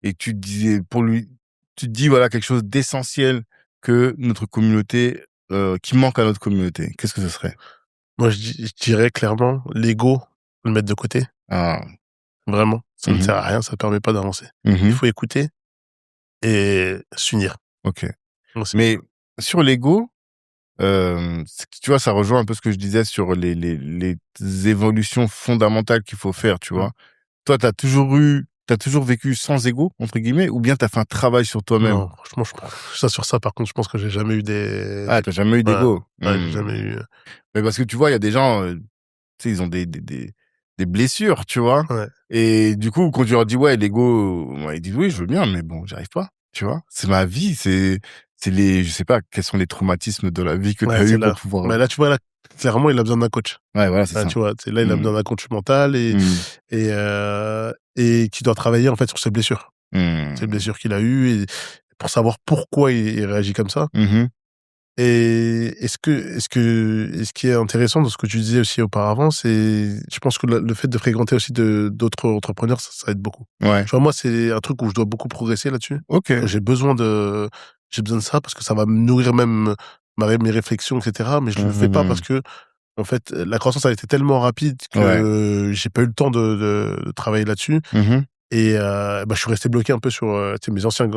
et que tu disais pour lui, tu te dis, voilà, quelque chose d'essentiel que notre communauté, qui manque à notre communauté, qu'est-ce que ce serait? Moi, je dirais clairement l'ego, le mettre de côté. Vraiment. Ça ne sert à rien, ça ne permet pas d'avancer. Il faut écouter et s'unir. Ok. Mais sur l'ego, tu vois, ça rejoint un peu ce que je disais sur les évolutions fondamentales qu'il faut faire, tu vois. Toi, t'as toujours vécu sans ego, entre guillemets, ou bien t'as fait un travail sur toi-même? Non, franchement, sur ça, par contre, je pense que j'ai jamais eu des... Ah, t'as jamais eu d'ego? Ouais, j'ai jamais eu... Mais parce que tu vois, il y a des gens, tu sais, ils ont des blessures, tu vois. Ouais. Et du coup, quand tu leur dis, ouais, l'ego, ils disent, oui, je veux bien, mais bon, j'arrive pas, tu vois. C'est ma vie, je sais pas, quels sont les traumatismes de la vie que t'as eu pour pouvoir... Mais là, tu vois, là, clairement, il a besoin d'un coach. Ouais, voilà, c'est ça. Tu vois, là, il a besoin d'un coach mental et qui doit travailler, en fait, sur ses blessures. Ces blessures qu'il a eues et pour savoir pourquoi il réagit comme ça. Et ce qui est intéressant dans ce que tu disais aussi auparavant, c'est, je pense que le fait de fréquenter aussi d'autres entrepreneurs, ça aide beaucoup. Ouais. Tu vois, moi, c'est un truc où je dois beaucoup progresser là-dessus. Ok. J'ai besoin de ça parce que ça va me nourrir même mes réflexions, etc. Mais je le fais pas parce que, en fait, la croissance a été tellement rapide que j'ai pas eu le temps de travailler là-dessus. Et je suis resté bloqué un peu sur mes anciens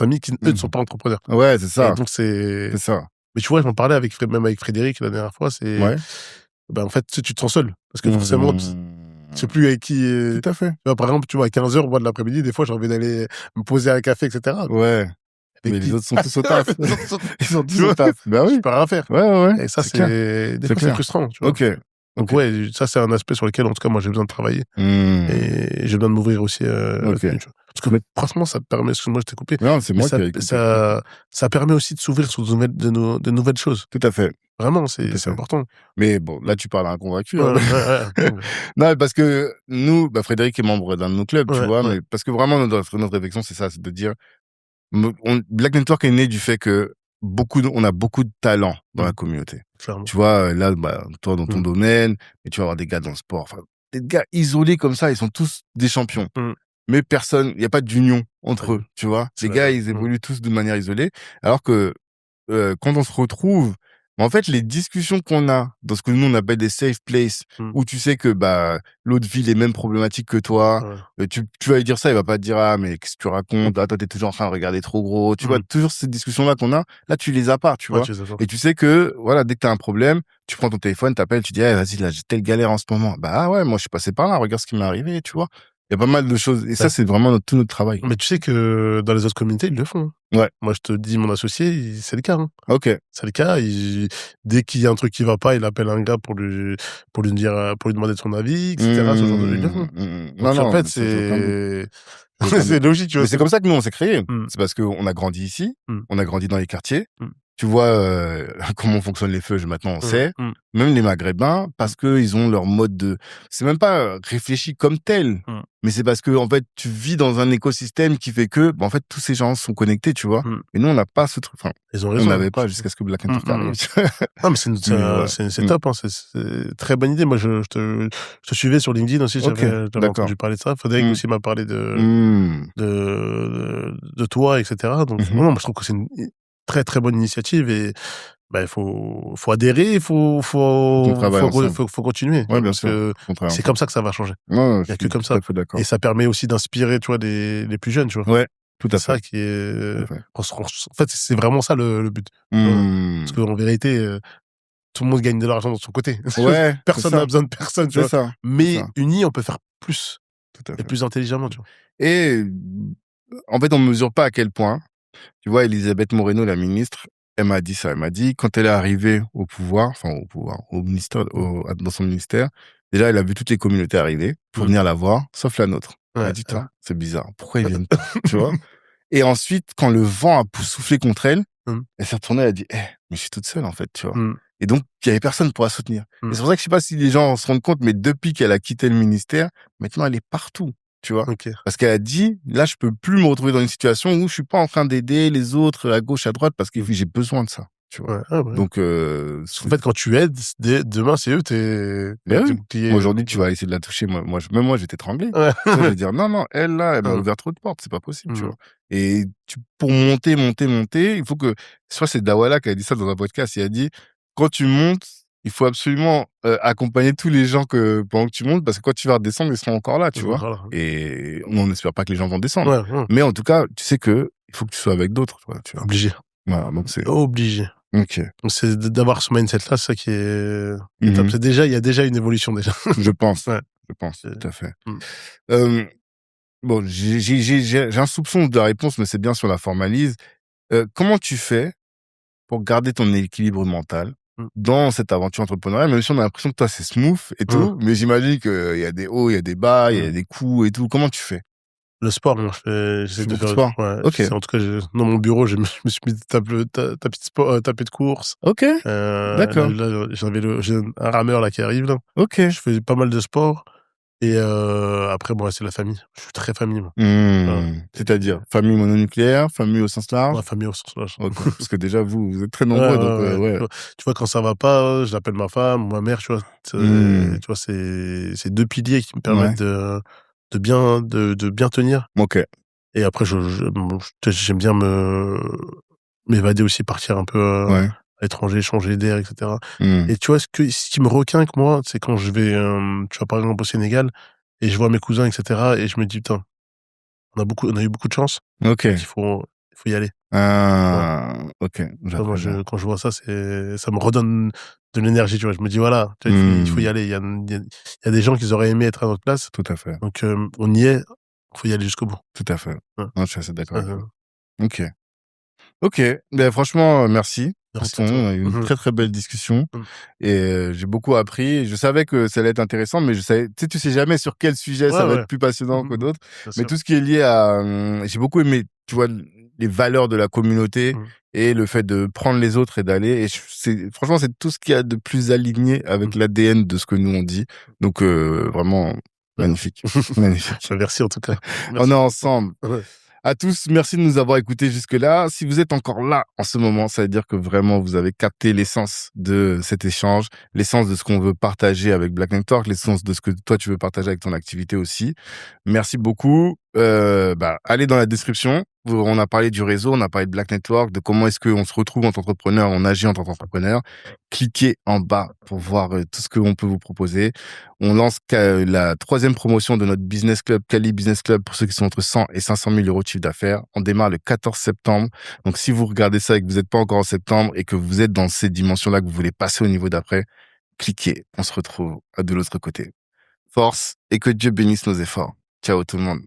amis qui, eux, ne sont pas entrepreneurs. Ouais, c'est ça. Et donc, c'est ça. Mais tu vois, je m'en parlais même avec Frédéric la dernière fois. En fait, tu te sens seul. Parce que forcément, tu sais plus avec qui... Tout à fait. Tu vois, par exemple, tu vois, à 15h, moi, de l'après-midi, des fois, j'ai envie d'aller me poser à un café, etc. Ouais. Mais les autres sont tous au taf. Ils sont tous au taf. Bah oui. Je peux rien faire. Ouais. Et ça, des fois, c'est frustrant, tu vois. Ok. Donc ouais, ça c'est un aspect sur lequel en tout cas moi j'ai besoin de travailler et j'ai besoin de m'ouvrir aussi. Parce que franchement ça permet, excuse-moi je t'ai coupé. Non, c'est moi qui ai coupé. Ça permet aussi de s'ouvrir sur de nouvelles choses. Tout à fait. Vraiment, c'est important. Mais bon, là tu parles à un convaincu. Non, parce que nous, Frédéric est membre d'un de nos clubs, tu vois, mais parce que vraiment notre réflexion c'est ça, c'est de dire Black Network est né du fait que on a beaucoup de talent dans la communauté. Clairement. Tu vois, là, toi, dans ton domaine, mais tu vas avoir des gars dans le sport. Enfin, des gars isolés comme ça, ils sont tous des champions. Mais il n'y a pas d'union entre eux, tu vois. Les gars, ils évoluent tous de manière isolée. Alors que quand on se retrouve, en fait, les discussions qu'on a dans ce que nous on appelle des safe places, où tu sais que l'autre vit les mêmes problématiques que toi, tu vas lui dire ça, il va pas te dire ah mais qu'est-ce que tu racontes, ah toi t'es toujours en train de regarder trop gros, tu vois, toujours ces discussions là qu'on a, là tu les as pas, tu vois, et tu sais que voilà, dès que t'as un problème, tu prends ton téléphone, t'appelles, tu dis vas-y là j'ai telle galère en ce moment, ouais moi je suis passé par là, regarde ce qui m'est arrivé, tu vois. Il y a pas mal de choses. Et ça, c'est vraiment tout notre travail. Mais tu sais que dans les autres communautés, ils le font. Ouais. Moi, je te dis, mon associé, c'est le cas. Ok. C'est le cas. Dès qu'il y a un truc qui va pas, il appelle un gars pour lui demander son avis, etc. Ce genre de ils le font. Donc, en fait, c'est logique, tu vois. Mais c'est comme ça que nous, on s'est créé. C'est parce qu'on a grandi ici. On a grandi dans les quartiers. Tu vois comment fonctionnent les feux, maintenant on sait. Même les Maghrébins, parce que ils ont leur mode de... C'est même pas réfléchi comme tel, mais c'est parce que en fait tu vis dans un écosystème qui fait que en fait tous ces gens sont connectés, tu vois. Et nous on n'a pas ce truc. Enfin, ils ont raison. On n'avait pas jusqu'à ce que Black & Turk arrive. Non mais c'est top. Hein. C'est très bonne idée. Moi je te suivais sur LinkedIn aussi. J'avais entendu parler de ça. Frédéric aussi m'a parlé de toi, etc. Donc non, moi je trouve que c'est une très très bonne initiative et il faut adhérer, il faut continuer. Ouais, bien sûr. C'est comme ça que ça va changer. Non, il y a que comme ça. Et ça permet aussi d'inspirer, tu vois, les plus jeunes, tu vois. Ouais, tout à fait. C'est ça qui est. En fait, c'est vraiment ça le but. Parce qu'en vérité, tout le monde gagne de l'argent de son côté. Ouais. Personne n'a besoin de personne, tu vois. Ça. Mais unis, on peut faire plus. Tout à fait. Et plus intelligemment, tu vois. Et en fait, on ne mesure pas à quel point. Tu vois, Elisabeth Moreno, la ministre, elle m'a dit ça. Elle m'a dit, quand elle est arrivée au ministère, dans son ministère, déjà, elle a vu toutes les communautés arriver pour venir la voir, sauf la nôtre. Elle a dit, c'est bizarre. Pourquoi ils viennent pas, tu vois? Et ensuite, quand le vent a soufflé contre elle, elle s'est retournée, elle a dit, mais je suis toute seule, en fait, tu vois. Et donc, il y avait personne pour la soutenir. Et c'est pour ça que je sais pas si les gens se rendent compte, mais depuis qu'elle a quitté le ministère, maintenant, elle est partout. Tu vois, parce qu'elle a dit, là, je peux plus me retrouver dans une situation où je suis pas en train d'aider les autres à gauche, à droite, parce que j'ai besoin de ça. Tu vois. Donc, en fait, quand tu aides, demain, c'est eux, aujourd'hui, tu vas essayer de la toucher. Même moi, j'étais tremblé. Je vais dire, non, elle m'a ouvert trop de portes, c'est pas possible, tu vois. Et pour monter, il faut que, je crois que c'est Dawala qui a dit ça dans un podcast, il a dit, quand tu montes, il faut absolument accompagner tous les gens pendant que tu montes, parce que quand tu vas redescendre, ils seront encore là, tu vois. Et on n'espère pas que les gens vont descendre. Mais en tout cas, tu sais que il faut que tu sois avec d'autres, tu vois. Obligé. Voilà, donc c'est obligé. Ok. Donc c'est d'avoir ce mindset-là, c'est ça qui est top. Il y a déjà une évolution déjà. Je pense. Tout à fait. Bon, j'ai un soupçon de la réponse, mais c'est bien si on la formalise. Comment tu fais pour garder ton équilibre mental dans cette aventure entrepreneuriale, même si on a l'impression que toi c'est smooth et tout, mais j'imagine qu'il y a des hauts, il y a des bas, il y a des coups et tout. Comment tu fais? Le sport, moi, j'essaie de faire sport. Ouais, ok. En tout cas, dans mon bureau, je me suis mis tapis de course. Ok. D'accord. Là, j'ai un rameur là qui arrive là. Ok. Je fais pas mal de sport. Et après, moi, c'est la famille. Je suis très famille, moi. C'est-à-dire famille mononucléaire, famille au sens large. Ouais, famille au sens large. Okay. Parce que déjà, vous êtes très nombreux. Donc, Tu vois, quand ça va pas, j'appelle ma femme, ma mère, tu vois. Tu vois, c'est deux piliers qui me permettent de bien tenir. Ok. Et après, j'aime bien m'évader aussi, partir un peu à l'étranger, changer d'air, etc. Et tu vois, ce qui me requinque, moi, c'est quand je vais, tu vois, par exemple, au Sénégal, et je vois mes cousins, etc. Et je me dis, putain, on a eu beaucoup de chance. Ok. Il faut y aller. Ok. Moi, quand je vois ça, ça me redonne de l'énergie, tu vois. Je me dis, voilà, il faut y aller. Il y a des gens qui auraient aimé être à notre place. Tout à fait. Donc, on y est. Il faut y aller jusqu'au bout. Tout à fait. Non, je suis assez d'accord avec toi. Ok. Ben, franchement, merci. On a eu une très très belle discussion et j'ai beaucoup appris. Je savais que ça allait être intéressant, mais tu sais jamais sur quel sujet ça va être plus passionnant que d'autres. Mais tout ce qui est lié à, j'ai beaucoup aimé, tu vois, les valeurs de la communauté et le fait de prendre les autres et d'aller. Et franchement, c'est tout ce qu'il y a de plus aligné avec l'ADN de ce que nous on dit. Donc vraiment magnifique, magnifique. Merci en tout cas. Merci. On est ensemble. À tous, merci de nous avoir écoutés jusque-là. Si vous êtes encore là en ce moment, ça veut dire que vraiment vous avez capté l'essence de cet échange, l'essence de ce qu'on veut partager avec Black Network, l'essence de ce que toi tu veux partager avec ton activité aussi. Merci beaucoup. Allez dans la description. On a parlé du réseau, on a parlé de Black Network, de comment est-ce qu'on se retrouve en tant qu'entrepreneur, on agit en tant qu'entrepreneur. Cliquez en bas pour voir tout ce qu'on peut vous proposer. On lance la 3e promotion de notre business club, Cali Business Club, pour ceux qui sont entre 100 et 500 000 euros de chiffre d'affaires. On démarre le 14 septembre. Donc, si vous regardez ça et que vous n'êtes pas encore en septembre et que vous êtes dans ces dimensions-là, que vous voulez passer au niveau d'après, cliquez. On se retrouve de l'autre côté. Force et que Dieu bénisse nos efforts. Ciao tout le monde.